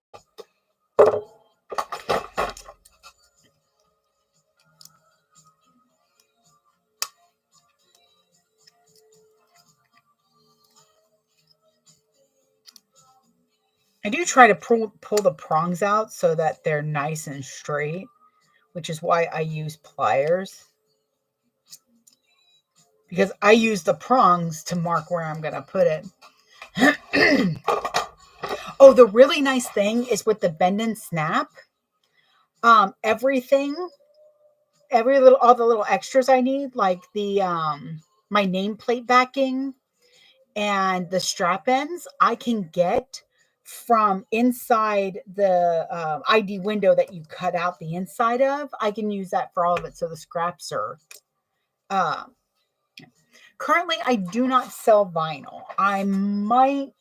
I do try to pull the prongs out so that they're nice and straight, which is why I use pliers. Because I use the prongs to mark where I'm going to put it. Oh, the really nice thing is with the bend and snap, everything, all the little extras I need, like the, my nameplate backing and the strap ends, I can get from inside the ID window that you cut out the inside of. I can use that for all of it. So the scraps are, currently I do not sell vinyl. I might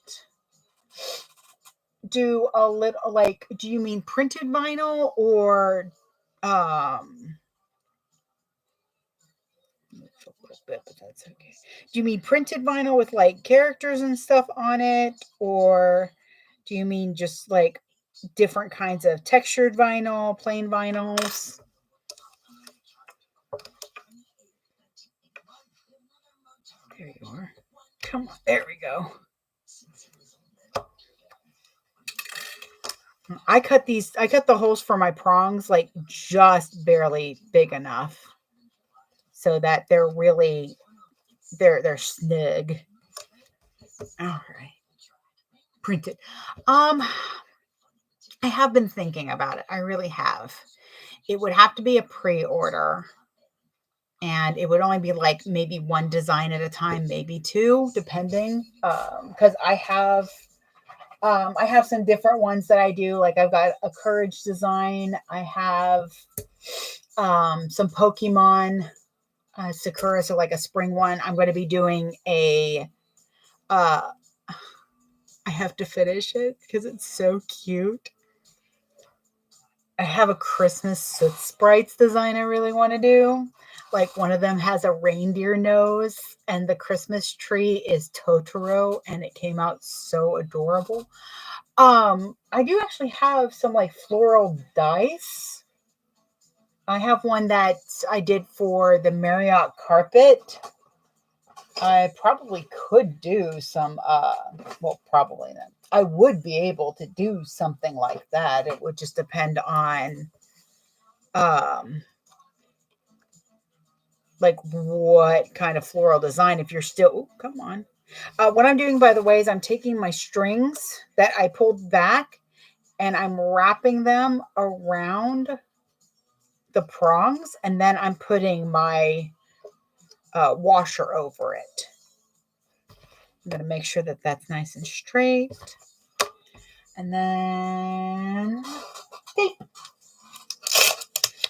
do a little, like, do you mean printed vinyl or a little bit, but that's okay. Do you mean printed vinyl with like characters and stuff on it, or do you mean just like different kinds of textured vinyl, plain vinyls? There you are. Come on, there we go. I cut the holes for my prongs like just barely big enough so that they're really, they're snug. All right. Printed. I have been thinking about it. I really have. It would have to be a pre-order. And it would only be like maybe 1 design at a time, maybe 2, depending. Because I have some different ones that I do. Like I've got a Courage design. I have some Pokemon Sakura, so like a spring one. I'm going to be doing a. I have to finish it because it's so cute. I have a Christmas Soot Sprites design I really want to do. Like one of them has a reindeer nose and the Christmas tree is Totoro and it came out so adorable. I do actually have some like floral dice. I have one that I did for the Marriott carpet. I probably could do some well, probably not. I would be able to do something like that. It would just depend on um like what kind of floral design. If you're still, oh, come on. What I'm doing, by the way, is I'm taking my strings that I pulled back and I'm wrapping them around the prongs, and then I'm putting my washer over it. I'm going to make sure that that's nice and straight. And then tape,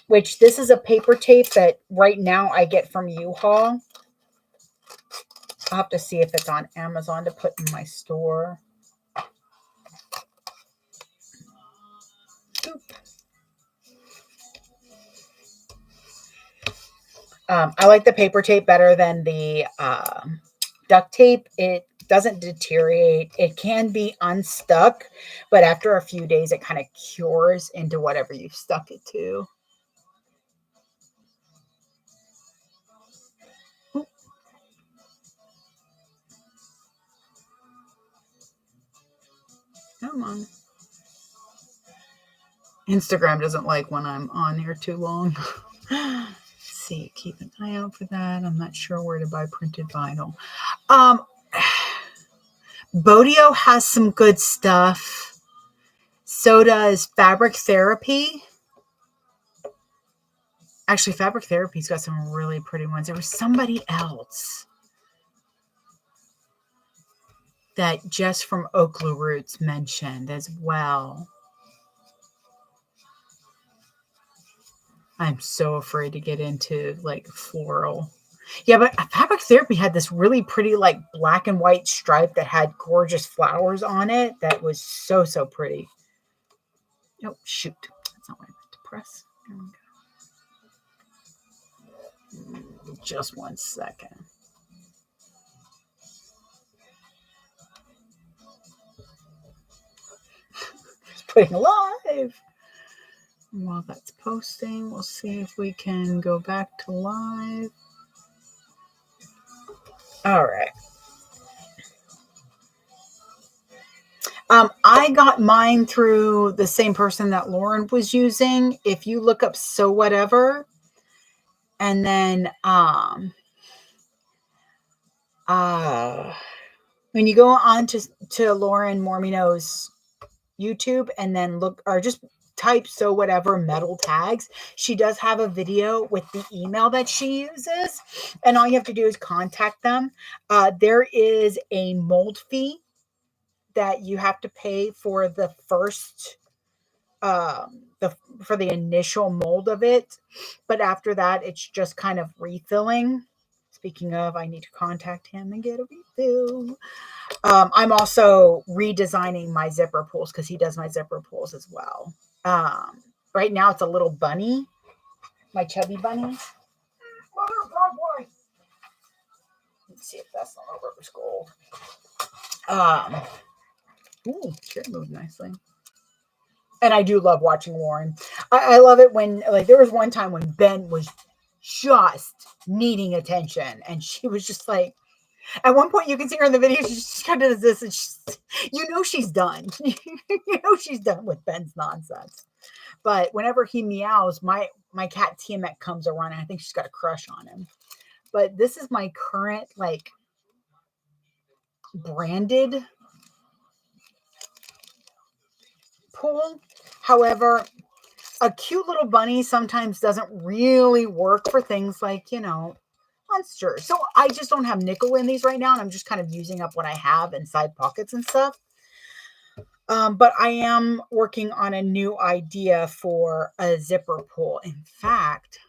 which this is a paper tape that right now I get from U-Haul. I'll have to see if it's on Amazon to put in my store. I like the paper tape better than the duct tape. It doesn't deteriorate. It can be unstuck, but after a few days, it kind of cures into whatever you've stuck it to. Come on. Instagram doesn't like when I'm on here too long. Let's see, keep an eye out for that. I'm not sure where to buy printed vinyl. Bodio has some good stuff. So does Fabric Therapy. Actually, Fabric Therapy's got some really pretty ones. There was somebody else that Jess from Oakley Roots mentioned as well. I'm so afraid to get into like floral. Yeah, but Fabric Therapy had this really pretty like black and white stripe that had gorgeous flowers on it. That was so, so pretty. Oh, shoot. That's not what I meant to press. There we go. Just 1 second. Just putting live. While that's posting, we'll see if we can go back to live. All right. I got mine through the same person that Lauren was using. If you look up So Whatever, and then when you go on to Lauren Mormino's YouTube and then look, or just type So Whatever metal tags, she does have a video with the email that she uses, and all you have to do is contact them. There is a mold fee that you have to pay for the first for the initial mold of it, but after that it's just kind of refilling. Speaking of, I need to contact him and get a refill. I'm also redesigning my zipper pulls because he does my zipper pulls as well. Right now it's a little bunny, my chubby bunny. Let's see if that's not a rubber gold. Ooh, sure, moved nicely. And I do love watching Warren. I love it when, like, there was one time when Ben was just needing attention, and she was just like, at one point you can see her in the video, she just kind of does this, and she's done. She's done with Ben's nonsense. But whenever he meows, my cat Tiamat comes around, and I think she's got a crush on him. But this is my current, like, branded pool. However, a cute little bunny sometimes doesn't really work for things like, monsters. So I just don't have nickel in these right now, and I'm just kind of using up what I have in side pockets and stuff. But I am working on a new idea for a zipper pull. In fact,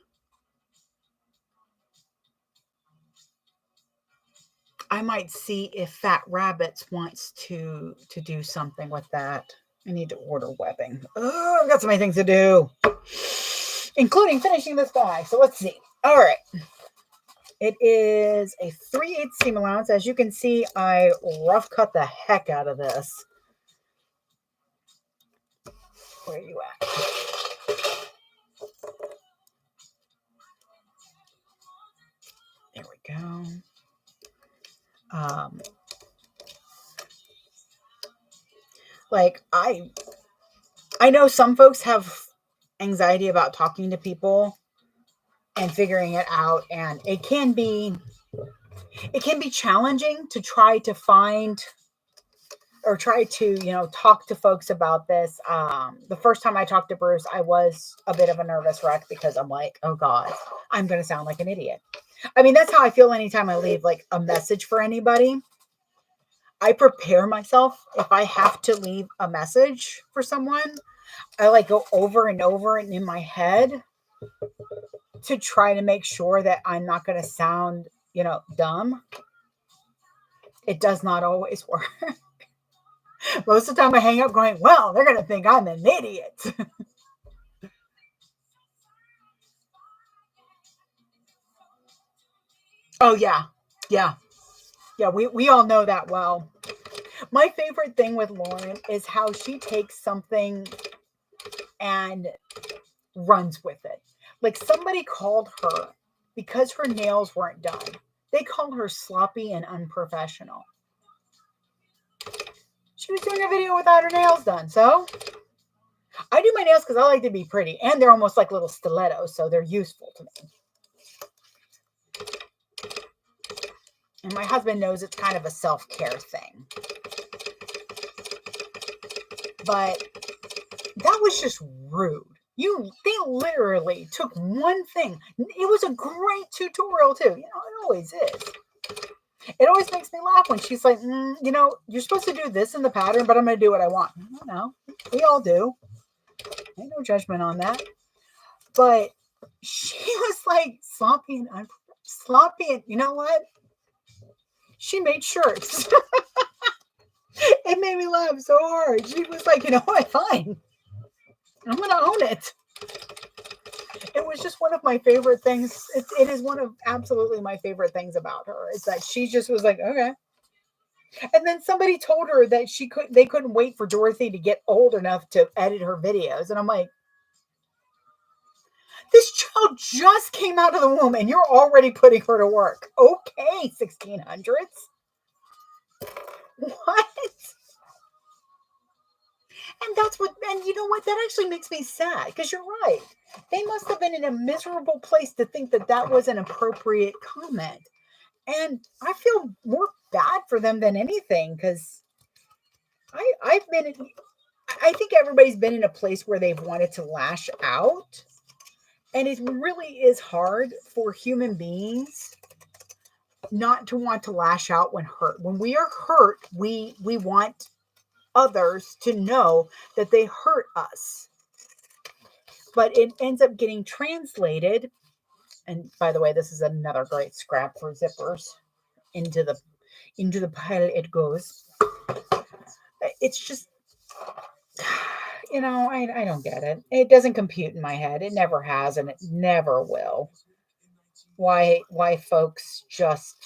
I might see if Fat Rabbits wants to do something with that. I need to order webbing. Oh, I've got so many things to do, including finishing this bag. So let's see. All right. It is a 3/8 seam allowance. As you can see, I rough cut the heck out of this. Where are you at? There we go. Like I know some folks have anxiety about talking to people and figuring it out, and it can be challenging to try to find or try to, talk to folks about this. The first time I talked to Bruce, I was a bit of a nervous wreck because I'm like, oh God, I'm going to sound like an idiot. I mean, that's how I feel anytime I leave like a message for anybody. I prepare myself. If I have to leave a message for someone, I like go over and over and in my head to try to make sure that I'm not going to sound, dumb. It does not always work. Most of the time I hang up going, well, they're going to think I'm an idiot. Oh, yeah. Yeah. Yeah. We all know that well. My favorite thing with Lauren is how she takes something and runs with it. Like somebody called her because her nails weren't done. They call her sloppy and unprofessional. She was doing a video without her nails done. So I do my nails because I like to be pretty. And they're almost like little stilettos. So they're useful to me. And my husband knows it's kind of a self-care thing. But that was just rude. They literally took one thing. It was a great tutorial too. It always is. It always makes me laugh when she's like, you're supposed to do this in the pattern, but I'm going to do what I want. No, we all do. Ain't no judgment on that. But she was like sloppy and you know what? She made shirts. It made me laugh so hard. She was like, you know what? Fine. I'm going to own it. It was just one of my favorite things. It is one of absolutely my favorite things about her. Is that she just was like, okay. And then somebody told her that they couldn't wait for Dorothy to get old enough to edit her videos. And I'm like, this child just came out of the womb and you're already putting her to work. Okay, 1600s. What? And you know what? That actually makes me sad because you're right. They must have been in a miserable place to think that was an appropriate comment. And I feel more bad for them than anything because I think everybody's been in a place where they've wanted to lash out. And it really is hard for human beings not to want to lash out when hurt. When we are hurt, we want others to know that they hurt us. But it ends up getting translated. And by the way, this is another great scrap for zippers. Into the pile it goes. It's just, I don't get it. It doesn't compute in my head. It never has, and it never will. Why folks just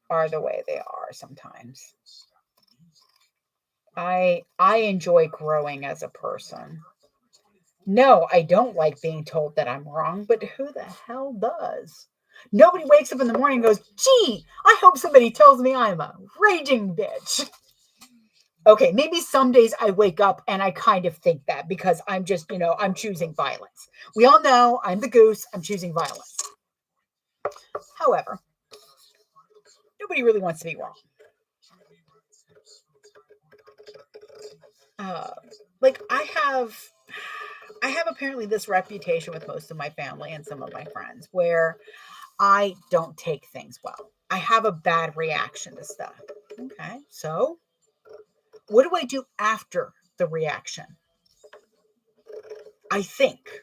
are the way they are sometimes. I enjoy growing as a person. No, I don't like being told that I'm wrong, but who the hell does? Nobody wakes up in the morning and goes, gee, I hope somebody tells me I'm a raging bitch. Okay, maybe some days I wake up and I kind of think that because I'm just, I'm choosing violence. We all know I'm the goose. I'm choosing violence. However, nobody really wants to be wrong. Like I have apparently this reputation with most of my family and some of my friends where I don't take things well. I have a bad reaction to stuff. Okay, so what do I do after the reaction? I think.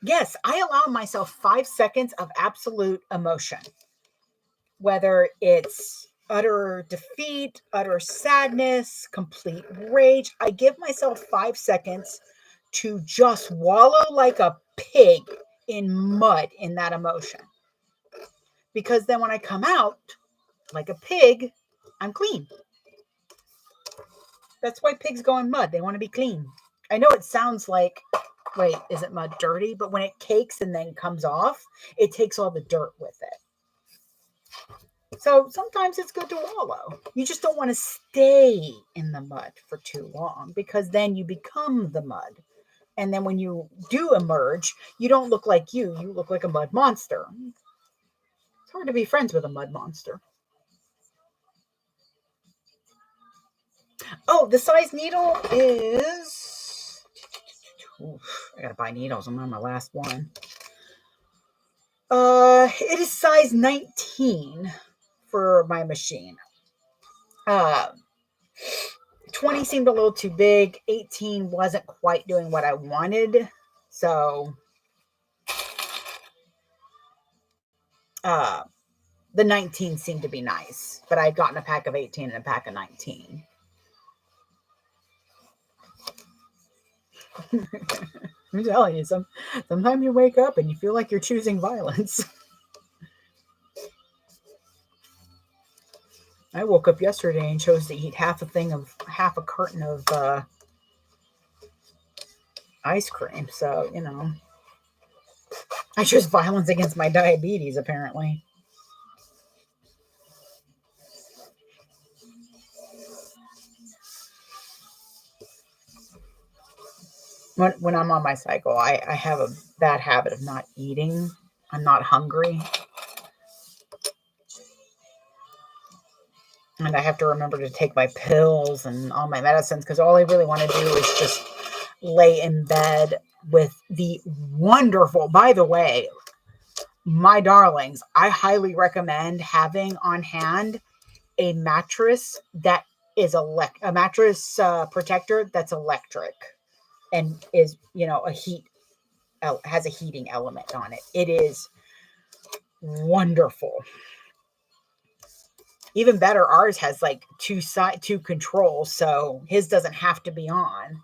Yes, I allow myself 5 seconds of absolute emotion. Whether it's utter defeat, utter sadness, complete rage. I give myself 5 seconds to just wallow like a pig in mud in that emotion. Because then when I come out like a pig, I'm clean. That's why pigs go in mud. They want to be clean. I know it sounds like, wait, isn't mud dirty? But when it cakes and then comes off, it takes all the dirt with it. So sometimes it's good to wallow. You just don't want to stay in the mud for too long because then you become the mud. And then when you do emerge, you don't look like you look like a mud monster. It's hard to be friends with a mud monster. Oh, the size needle is... Oof, I gotta buy needles. I'm on my last one. It is size 19 for my machine. 20 seemed a little too big. 18 wasn't quite doing what I wanted. So the 19 seemed to be nice, but I'd gotten a pack of 18 and a pack of 19. I'm telling you, sometimes you wake up and you feel like you're choosing violence. I woke up yesterday and chose to eat half a carton of ice cream. So, you know, I chose violence against my diabetes, apparently. When I'm on my cycle, I have a bad habit of not eating. I'm not hungry. And I have to remember to take my pills and all my medicines because all I really want to do is just lay in bed with the wonderful, by the way, my darlings, I highly recommend having on hand a mattress that is a mattress protector that's electric and is, you know, has a heating element on it. It is wonderful. Even better, ours has like two controls, so his doesn't have to be on.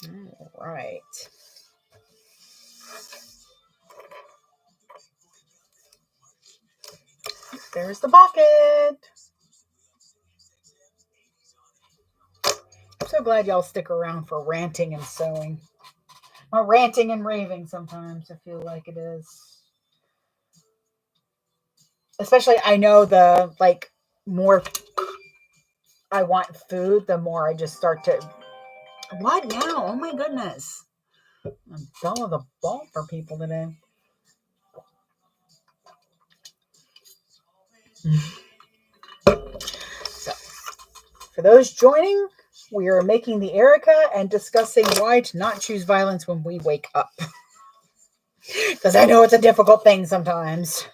All right. There's the bucket. I'm so glad y'all stick around for ranting and sewing. Or ranting and raving sometimes, I feel like it is. Especially, I know the, like, more I want food, the more I just start to... What now? Oh my goodness. I'm dull of the ball for people today. So, for those joining, we are making the Erica and discussing why to not choose violence when we wake up. Because I know it's a difficult thing sometimes.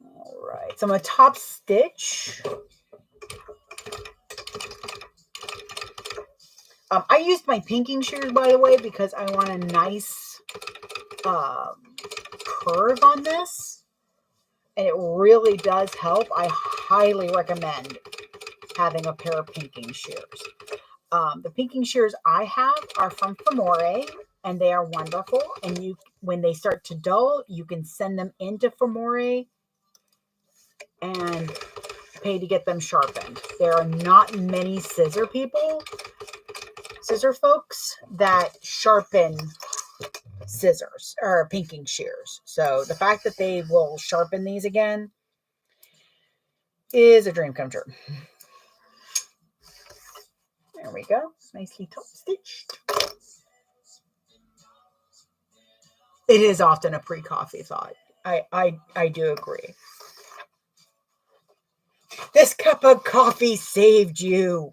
All right, so I'm going to top stitch. I used my pinking shears, by the way, because I want a nice curve on this. And it really does help. I highly recommend having a pair of pinking shears. The pinking shears I have are from Famore, and they are wonderful. And when they start to dull, you can send them into Famore and pay to get them sharpened. There are not many scissor folks that sharpen scissors or pinking shears. So the fact that they will sharpen these again is a dream come true. There we go. Nicely top stitched. It is often a pre-coffee thought. I do agree. This cup of coffee saved you.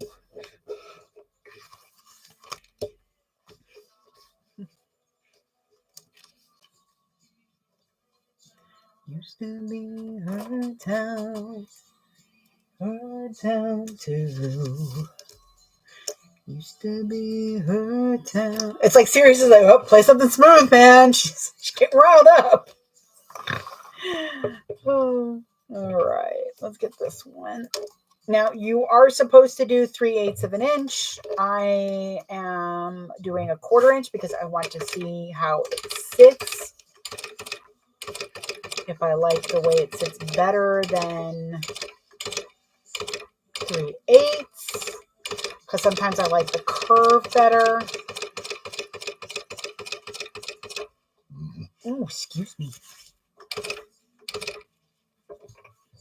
Used to be her town too. Used to be her town. It's like seriously, like, oh, play something smooth, man. She's getting riled up. Oh, all right, let's get this one. Now you are supposed to do 3/8 of an inch. I am doing a 1/4 inch because I want to see how it sits. If I like the way it sits better than 3/8, because sometimes I like the curve better. Oh, excuse me.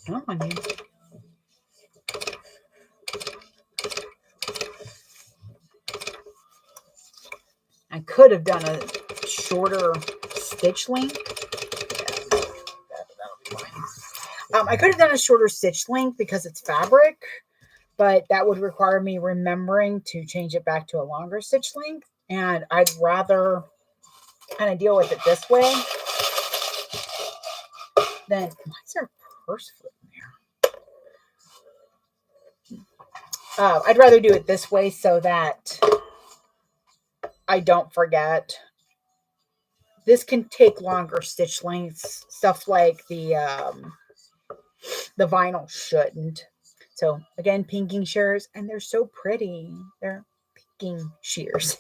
Come on, you. I could have done a shorter stitch length. I could have done a shorter stitch length because it's fabric, but that would require me remembering to change it back to a longer stitch length. And I'd rather kind of deal with it this way than, why is there a purse foot in there? I'd rather do it this way so that I don't forget. This can take longer stitch lengths, stuff like the vinyl shouldn't. So again, pinking shears, and they're so pretty. They're pinking shears.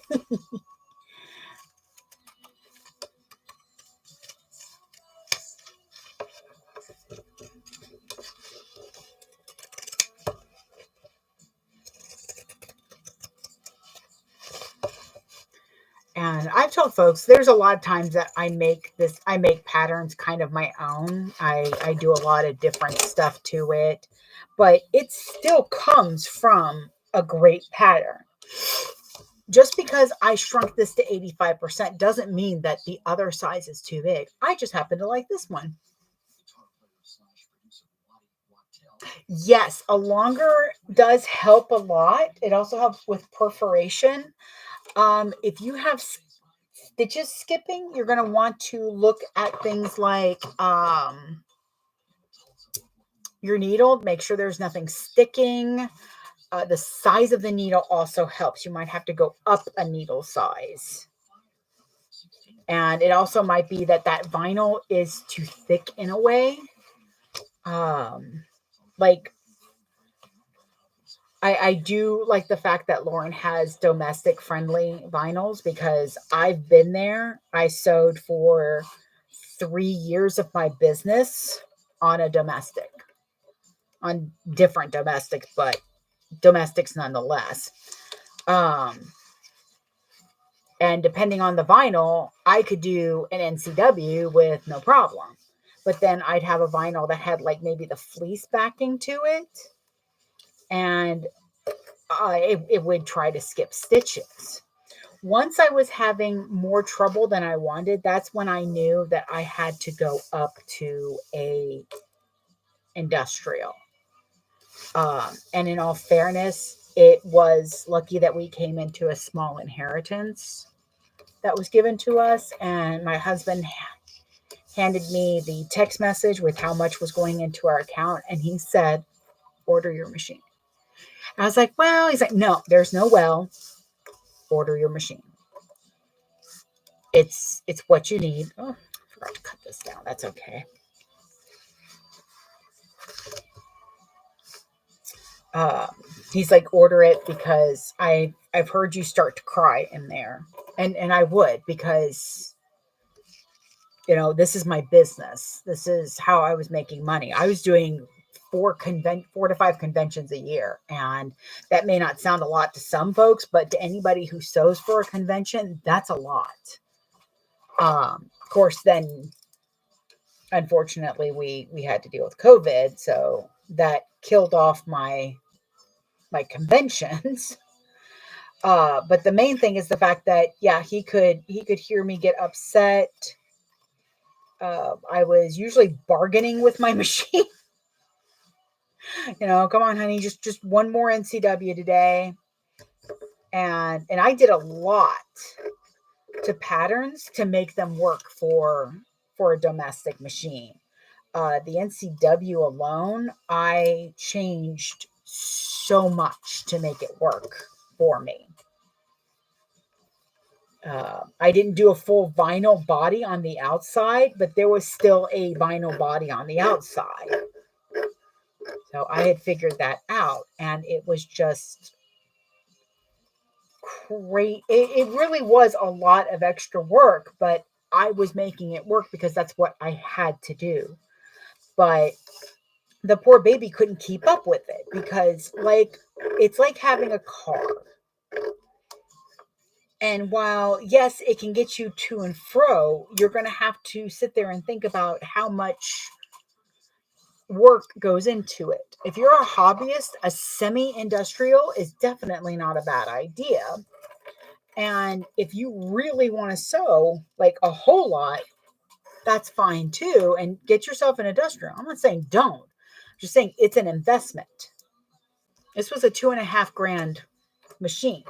And I've told folks there's a lot of times that I make patterns kind of my own. I do a lot of different stuff to it, but it still comes from a great pattern. Just because I shrunk this to 85% doesn't mean that the other size is too big. I just happen to like this one. Yes, a longer does help a lot. It also helps with perforation. If you have stitches skipping, you're going to want to look at things like your needle. Make sure there's nothing sticking. The size of the needle also helps. You might have to go up a needle size. And it also might be that vinyl is too thick in a way. Like, I do like the fact that Lauren has domestic friendly vinyls because I've been there. I sewed for 3 years of my business on a domestic, on different domestics, but domestics nonetheless. And depending on the vinyl, I could do an NCW with no problem. But then I'd have a vinyl that had like maybe the fleece backing to it. And it would try to skip stitches. Once I was having more trouble than I wanted, that's when I knew that I had to go up to a industrial. And in all fairness, it was lucky that we came into a small inheritance that was given to us. And my husband handed me the text message with how much was going into our account. And he said, order your machine. I was like, well, he's like, no, there's no well. Order your machine. It's what you need. Oh, I forgot to cut this down. That's okay. He's like, order it because I've heard you start to cry in there. And I would, because this is my business. This is how I was making money. I was doing 4 to 5 conventions a year. And that may not sound a lot to some folks, but to anybody who sews for a convention, that's a lot. Of course, then unfortunately we had to deal with COVID. So that killed off my conventions. But the main thing is the fact that, yeah, he could hear me get upset. I was usually bargaining with my machine. Come on, honey, just one more NCW today. And I did a lot to patterns to make them work for a domestic machine. The NCW alone, I changed so much to make it work for me. I didn't do a full vinyl body on the outside, but there was still a vinyl body on the outside. So I had figured that out, and it was just great. It really was a lot of extra work, but I was making it work because that's what I had to do. But the poor baby couldn't keep up with it because, like, it's like having a car. And while, yes, it can get you to and fro, you're going to have to sit there and think about how much work goes into it. If you're a hobbyist, a semi-industrial is definitely not a bad idea. And if you really want to sew like a whole lot, that's fine too. And get yourself an industrial. I'm not saying don't. I'm just saying it's an investment. This was a $2.5 grand machine.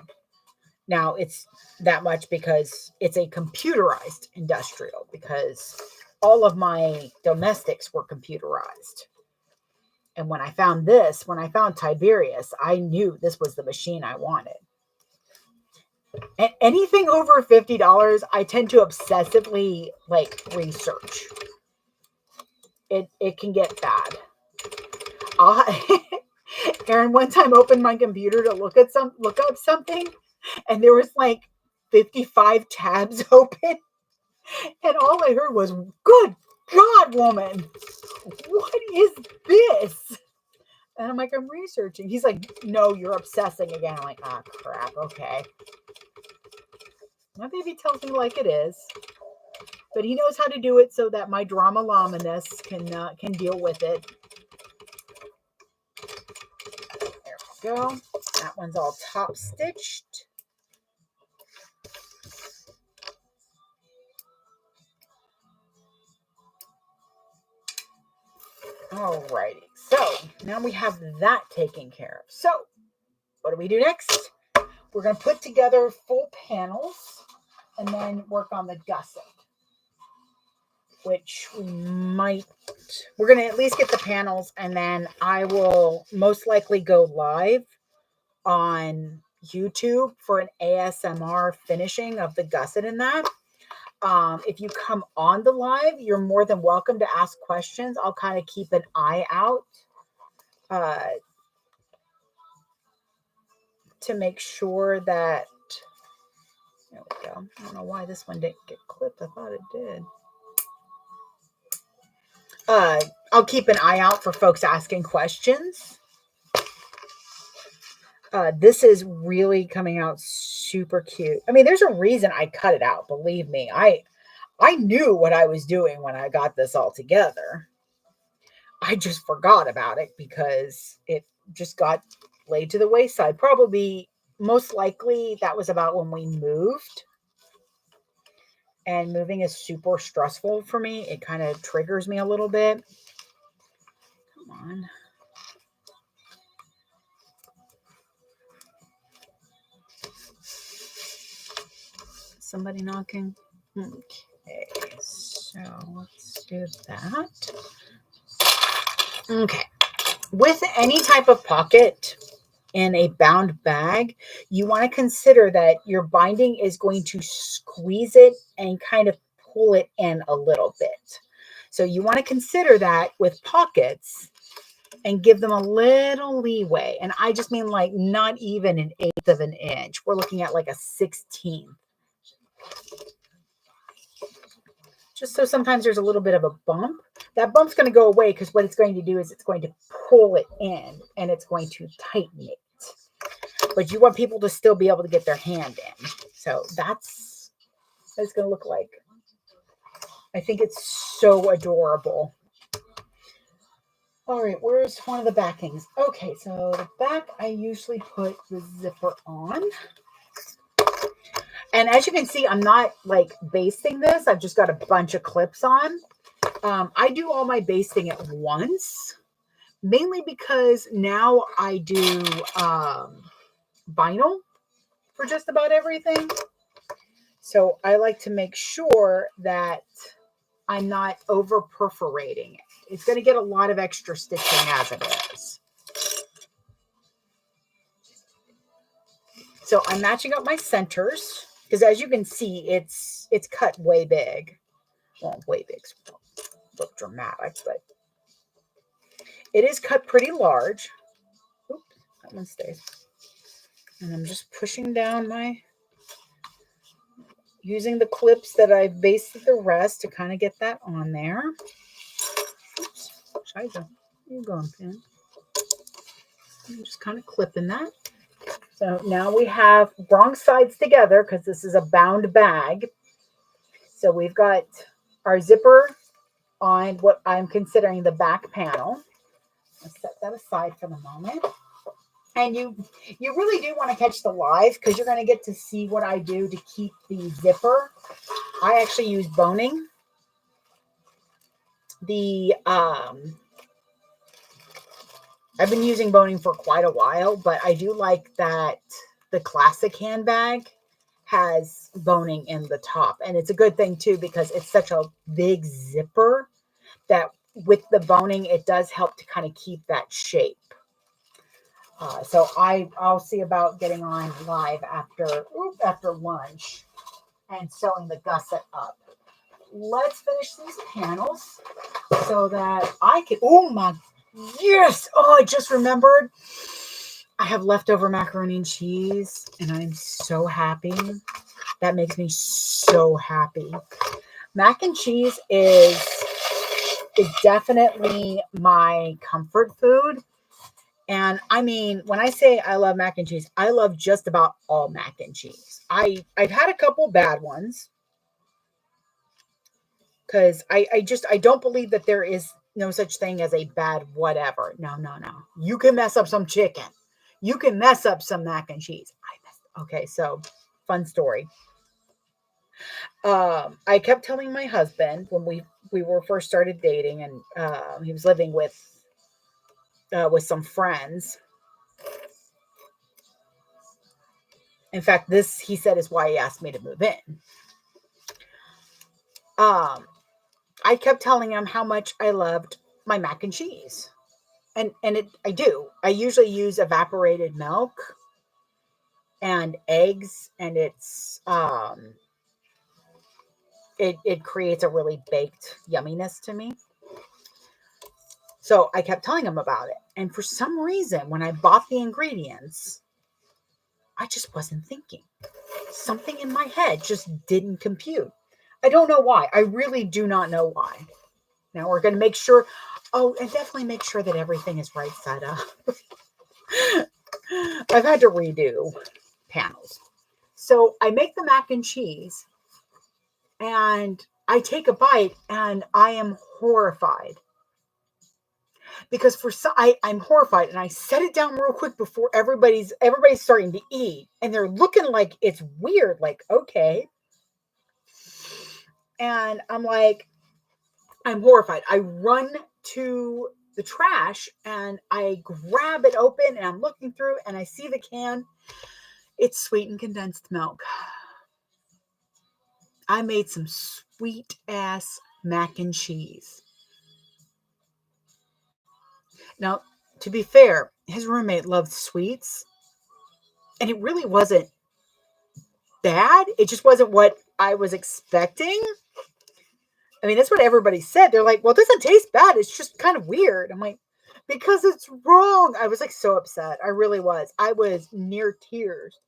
Now it's that much because it's a computerized industrial, because all of my domestics were computerized. And when I found Tiberius, I knew this was the machine I wanted. And anything over $50, I tend to obsessively like research. It can get bad. Aaron one time opened my computer to look up something, and there was like 55 tabs open, and all I heard was, "Good God, woman, what is this?" And I'm like, "I'm researching." He's like, "No, you're obsessing again." I'm like, "Ah, crap, okay." My baby tells me like it is, but he knows how to do it so that my drama llama-ness can deal with it. There we go. That one's all top stitched. Alrighty, so now we have that taken care of. So what do we do next? We're going to put together full panels and then work on the gusset, which we're going to at least get the panels, and then I will most likely go live on YouTube for an ASMR finishing of the gusset in that. If you come on the live, you're more than welcome to ask questions. I'll kind of keep an eye out to make sure that, there we go. I don't know why this one didn't get clipped. I thought it did. I'll keep an eye out for folks asking questions. This is really coming out super cute. I mean, there's a reason I cut it out. Believe me, I knew what I was doing when I got this all together. I just forgot about it because it just got laid to the wayside. Probably, most likely, that was about when we moved. And moving is super stressful for me. It kind of triggers me a little bit. Come on. Somebody knocking? Okay, so let's do that. Okay. With any type of pocket in a bound bag, you want to consider that your binding is going to squeeze it and kind of pull it in a little bit. So you want to consider that with pockets and give them a little leeway. And I just mean like not even 1/8 of an inch. We're looking at like a 16th. Just so sometimes there's a little bit of a bump. That bump's going to go away because what it's going to do is it's going to pull it in and it's going to tighten it. But you want people to still be able to get their hand in. So that's what it's going to look like. I think it's so adorable. All right, where's one of the backings? Okay, so the back, I usually put the zipper on. And as you can see, I'm not like basting this. I've just got a bunch of clips on. I do all my basting at once, mainly because now I do vinyl for just about everything. So I like to make sure that I'm not over perforating it. It's going to get a lot of extra stitching as it is. So I'm matching up my centers. Because as you can see, it's cut way big. Well, way big. Look dramatic, but it is cut pretty large. Oops, that one stays. And I'm just pushing down using the clips that I basted the rest to kind of get that on there. Oops, Scheiße. You going, Pin? I'm just kind of clipping that. So now we have wrong sides together because this is a bound bag. So we've got our zipper on what I'm considering the back panel. Let's set that aside for the moment. And you really do want to catch the live because you're going to get to see what I do to keep the zipper. I actually use boning. I've been using boning for quite a while, but I do like that the classic handbag has boning in the top. And it's a good thing too because it's such a big zipper that with the boning, it does help to kind of keep that shape. So I'll see about getting on live after lunch and sewing the gusset up. Let's finish these panels so that I can, oh my, yes. Oh, I just remembered I have leftover macaroni and cheese and I'm so happy. That makes me so happy. Mac and cheese is definitely my comfort food. And I mean, when I say I love mac and cheese, I love just about all mac and cheese. I've had a couple bad ones because I don't believe that there is no such thing as a bad whatever. No. You can mess up some chicken. You can mess up some mac and cheese. Okay, so fun story. I kept telling my husband when we were first started dating and he was living with some friends. In fact, this, he said, is why he asked me to move in. I kept telling him how much I loved my mac and cheese. And I do. I usually use evaporated milk and eggs, and it creates a really baked yumminess to me. So I kept telling him about it. And for some reason, when I bought the ingredients, I just wasn't thinking. Something in my head just didn't compute. I don't know why. I really do not know why. Now we're going to make sure. Oh, and definitely make sure that everything is right side up. I've had to redo panels. So I make the mac and cheese and I take a bite and I am horrified. Because I'm horrified and I set it down real quick before everybody's starting to eat and they're looking like it's weird, like, okay. And I'm like, I'm horrified. I run to the trash and I grab it open and I'm looking through and I see the can. It's sweetened condensed milk. I made some sweet ass mac and cheese. Now, to be fair, his roommate loved sweets and it really wasn't bad. It just wasn't what I was expecting. I mean, that's what everybody said. They're like, well, it doesn't taste bad. It's just kind of weird. I'm like, because it's wrong. I was like so upset. I really was. I was near tears.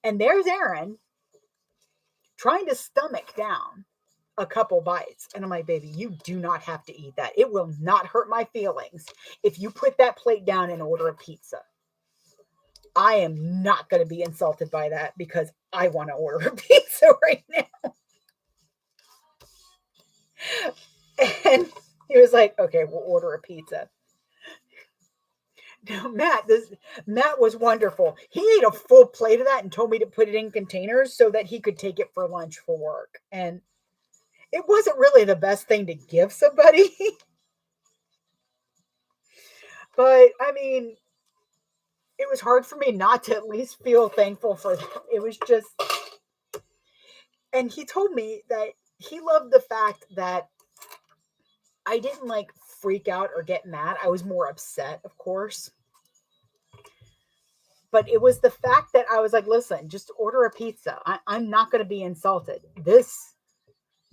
And there's Aaron trying to stomach down a couple bites. And I'm like, baby, you do not have to eat that. It will not hurt my feelings if you put that plate down and order a pizza. I am not going to be insulted by that because I want to order a pizza right now. And he was like, okay, we'll order a pizza. Now, Matt was wonderful. He ate a full plate of that and told me to put it in containers so that he could take it for lunch for work. And it wasn't really the best thing to give somebody. But, I mean, it was hard for me not to at least feel thankful for that. It was just, and he told me that he loved the fact that I didn't like freak out or get mad. I was more upset, of course. But it was the fact that I was like, listen, just order a pizza. I'm not going to be insulted. This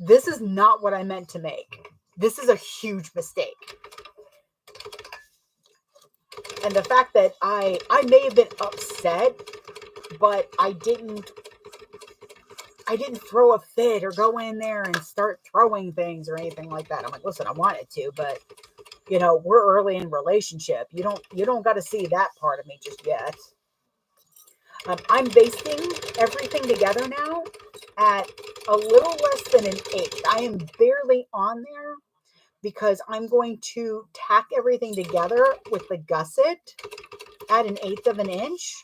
is not what I meant to make. This is a huge mistake. And the fact that I may have been upset, but I didn't throw a fit or go in there and start throwing things or anything like that. I'm like, listen, I wanted to, but you know, we're early in relationship. You don't got to see that part of me just yet. I'm basting everything together now at a little less than an 8. I am barely on there because I'm going to tack everything together with the gusset at an 1/8 of an inch.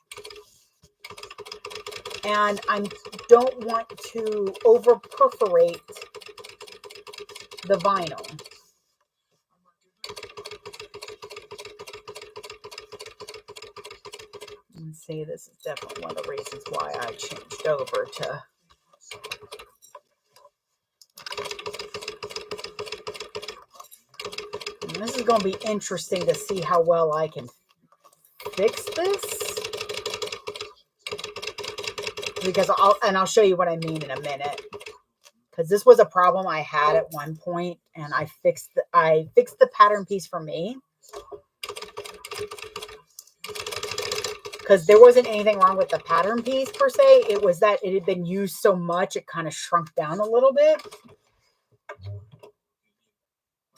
And I don't want to over perforate the vinyl. And see, this is definitely one of the reasons why I changed over to. And this is going to be interesting to see how well I can fix this. Because I'll show you what I mean in a minute. Because this was a problem I had at one point, and I fixed the pattern piece for me. Because there wasn't anything wrong with the pattern piece per se. It was that it had been used so much, it kind of shrunk down a little bit.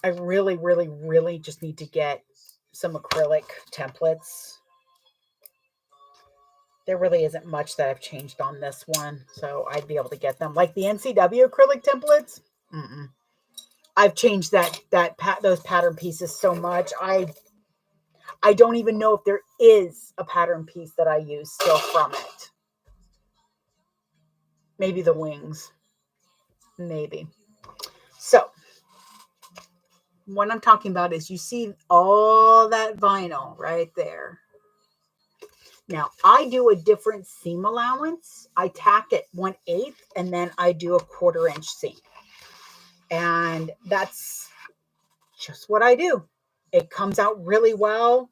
I really, really, really just need to get some acrylic templates. There really isn't much that I've changed on this one, so I'd be able to get them. Like the NCW acrylic templates, I've changed those pattern pieces so much. I don't even know if there is a pattern piece that I use still from it. Maybe the wings. Maybe. So, what I'm talking about is you see all that vinyl right there. Now, I do a different seam allowance. I tack it 1/8 and then I do a 1/4 inch seam. And that's just what I do. It comes out really well.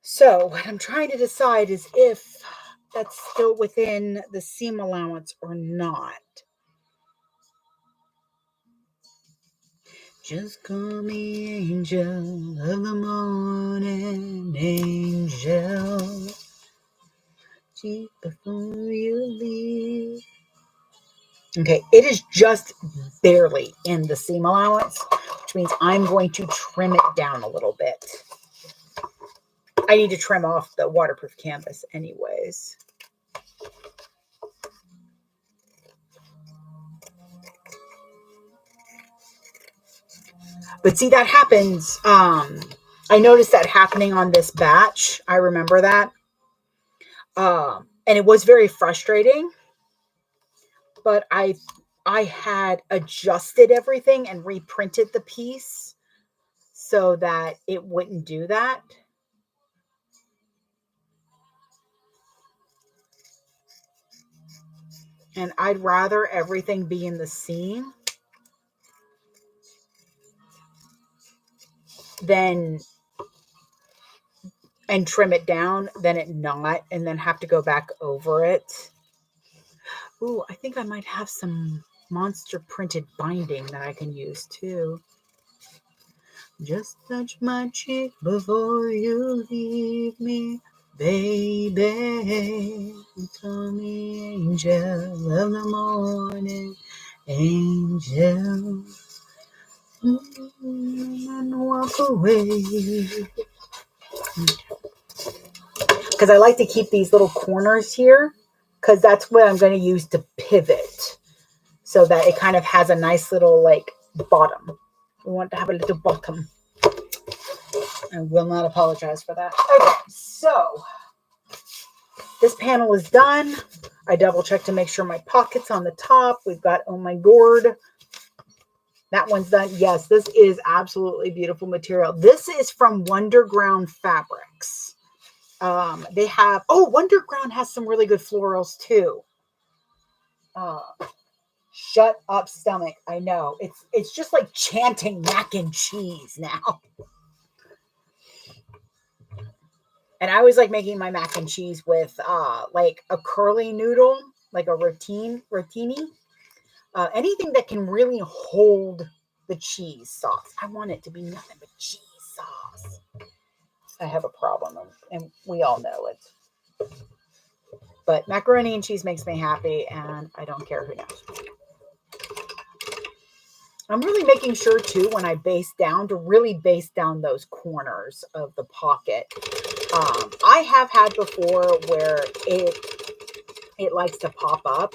So what I'm trying to decide is if that's still within the seam allowance or not. Just call me angel of the morning, angel. Cheap before you leave. Okay, it is just barely in the seam allowance, which means I'm going to trim it down a little bit. I need to trim off the waterproof canvas anyways. But see, that happens. I noticed that happening on this batch. I remember that. And it was very frustrating. But I had adjusted everything and reprinted the piece so that it wouldn't do that. And I'd rather everything be in the seam than and trim it down than it not and then have to go back over it. Ooh, I think I might have some monster printed binding that I can use too. Just touch my cheek before you leave me, baby. Call me angel of the morning, angel. And walk away. Because I like to keep these little corners here because that's what I'm going to use to pivot so that it kind of has a nice little like bottom. We want to have a little bottom. I will not apologize for that. Okay, so this panel is done. I double check to make sure my pocket's on the top. We've got oh my gourd. That one's done. Yes, this is absolutely beautiful material. This is from Wonderground Fabrics. They have, Wonderground has some really good florals too. Shut up, stomach. I know. It's just like chanting mac and cheese now. And I always like making my mac and cheese with like a curly noodle, like a rotini. Anything that can really hold the cheese sauce. I want it to be nothing but cheese sauce. I have a problem, and we all know it. But macaroni and cheese makes me happy, and I don't care who knows. I'm really making sure, too, when I base down, to really base down those corners of the pocket. I have had before where it likes to pop up.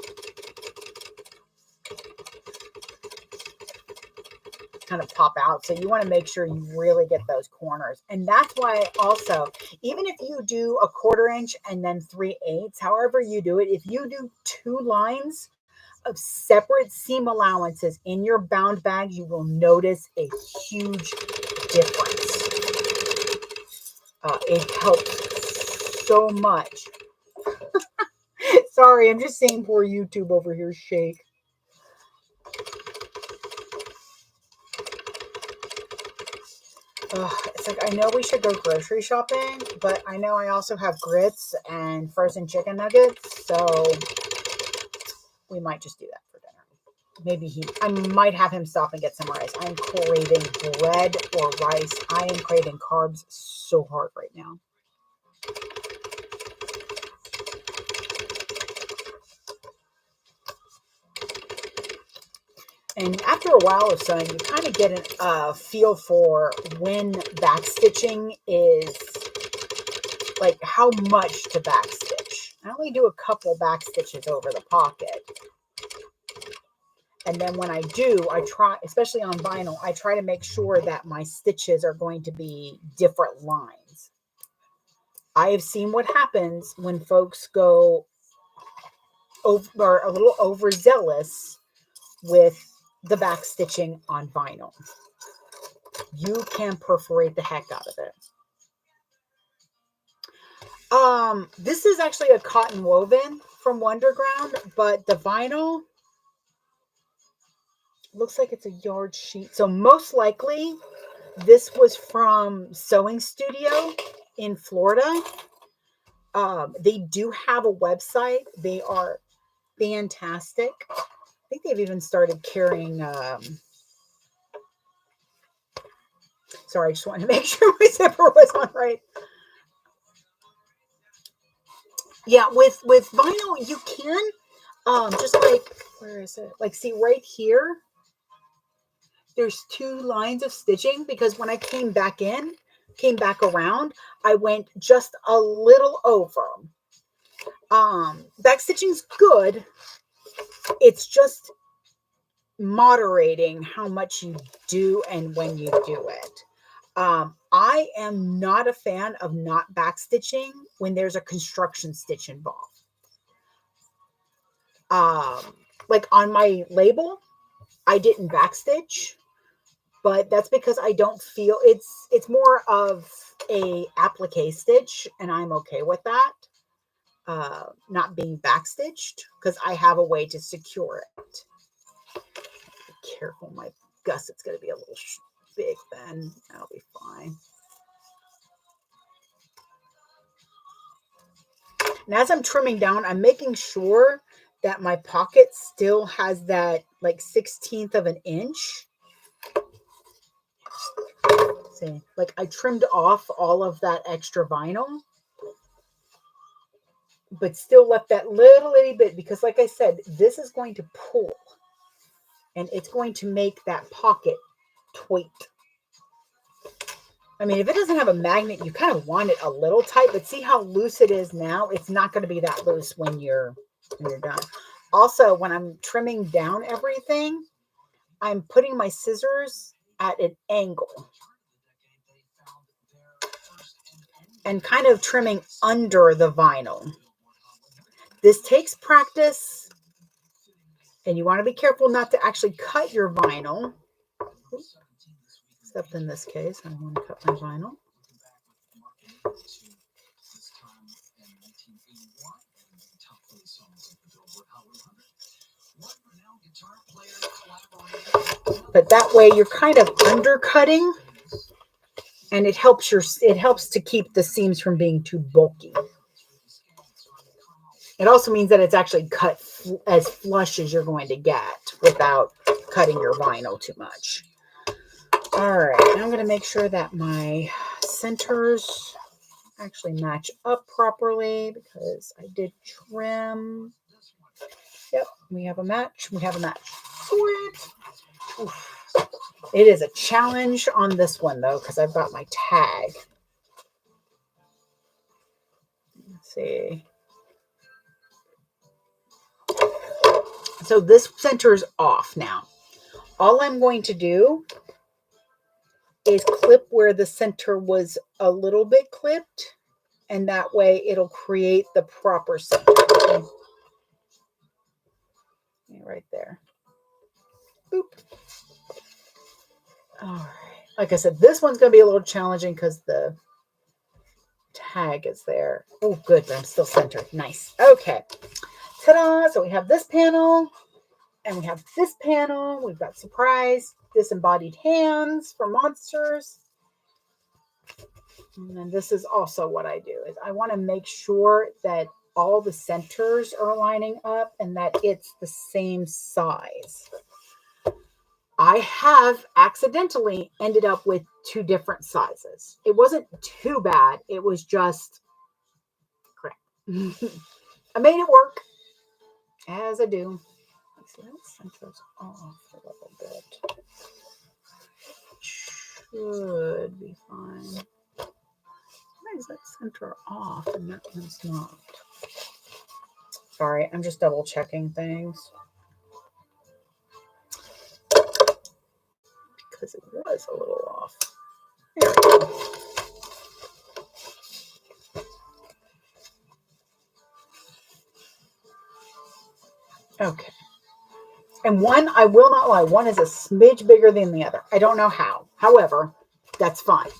Kind of pop out. So you want to make sure you really get those corners. And that's why also, even if you do a 1/4 inch and then 3/8, however you do it, if you do 2 lines of separate seam allowances in your bound bag, you will notice a huge difference. It helps so much. Sorry, I'm just seeing poor YouTube over here shake. It's like, I know we should go grocery shopping, but I know I also have grits and frozen chicken nuggets, so we might just do that for dinner. Maybe I might have him stop and get some rice. I'm craving bread or rice. I am craving carbs so hard right now. And after a while of sewing, you kind of get a feel for when backstitching is, like how much to backstitch. I only do a couple backstitches over the pocket. And then when I do, I try, especially on vinyl, I try to make sure that my stitches are going to be different lines. I have seen what happens when folks go over, a little overzealous with the back stitching on vinyl. You can perforate the heck out of it. This is actually a cotton woven from Wonderground, but the vinyl looks like it's a yard sheet. So most likely this was from Sewing Studio in Florida. They do have a website. They are fantastic. I think they've even started carrying, sorry, I just wanted to make sure my zipper was on right. Yeah, with vinyl, you can, just like, where is it? Like, see right here, there's 2 lines of stitching, because when I came back around, I went just a little over. Back stitching's good. It's just moderating how much you do and when you do it. I am not a fan of not backstitching when there's a construction stitch involved. Like on my label, I didn't backstitch, but that's because I don't feel it's more of a applique stitch, and I'm okay with that. Not being backstitched, because I have a way to secure it. Be careful, my gusset's going to be a little big then. That'll be fine. And as I'm trimming down, I'm making sure that my pocket still has that like 1/16 of an inch. See, like I trimmed off all of that extra vinyl, but still left that little itty bit, because like I said, this is going to pull and it's going to make that pocket tight. I mean, if it doesn't have a magnet, you kind of want it a little tight, but see how loose it is now? It's not going to be that loose when you're done. Also, when I'm trimming down everything, I'm putting my scissors at an angle and kind of trimming under the vinyl. This takes practice, and you want to be careful not to actually cut your vinyl. Except in this case, I want to cut my vinyl. But that way you're kind of undercutting, And it helps to keep the seams from being too bulky. It also means that it's actually cut as flush as you're going to get without cutting your vinyl too much. All right, I'm going to make sure that my centers actually match up properly because I did trim. Yep, we have a match. We have a match. Sweet. Oof. It is a challenge on this one, though, because I've got my tag. Let's see. So this center is off now. All I'm going to do is clip where the center was a little bit clipped, and that way it'll create the proper center. Right there. Boop. All right. Like I said, this one's going to be a little challenging because the tag is there. Oh, good, but I'm still centered. Nice. Okay. Ta-da! So we have this panel, and we have this panel. We've got surprise, disembodied hands for monsters. And then this is also what I do, is I want to make sure that all the centers are lining up and that it's the same size. I have accidentally ended up with two different sizes. It wasn't too bad. It was just crap. I made it work, as I do. Let's see, that centers off a little bit. Should be fine. Why is that center off and that one's not? Sorry, I'm just double checking things. Because it was a little off. There we go. Okay. And one, I will not lie, one is a smidge bigger than the other. I don't know how. However, that's fine.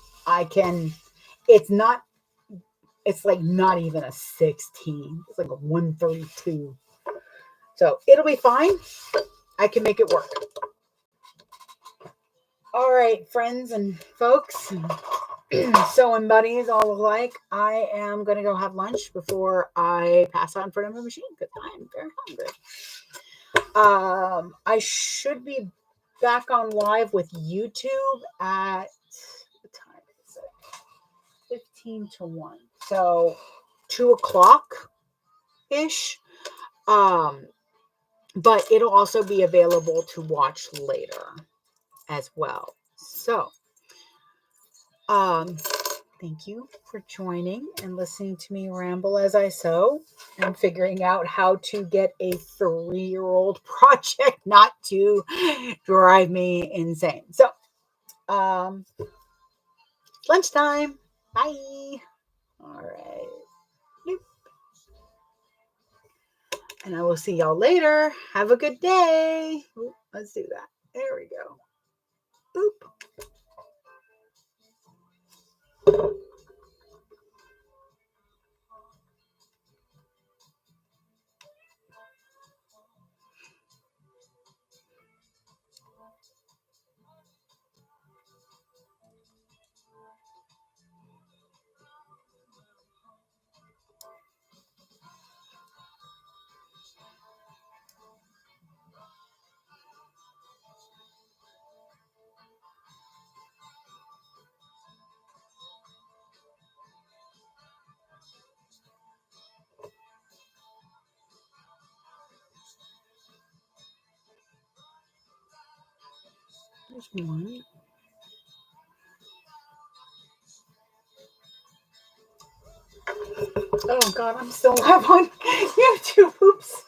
It's like not even a 16. It's like a 132. So it'll be fine. I can make it work. All right, friends and folks, sewing buddies all alike, I am going to go have lunch before I pass out in front of a machine because I'm very hungry. I should be back on live with YouTube at, what time is it? 15 to 1. So 2 o'clock-ish. But it'll also be available to watch later as well. So, thank you for joining and listening to me ramble as I sew and figuring out how to get a 3-year-old project not to drive me insane. So, lunchtime. Bye. All right. Nope. And I will see y'all later. Have a good day. Ooh, let's do that. There we go. Boop. There's one. Oh God, I'm still live on YouTube. Oops.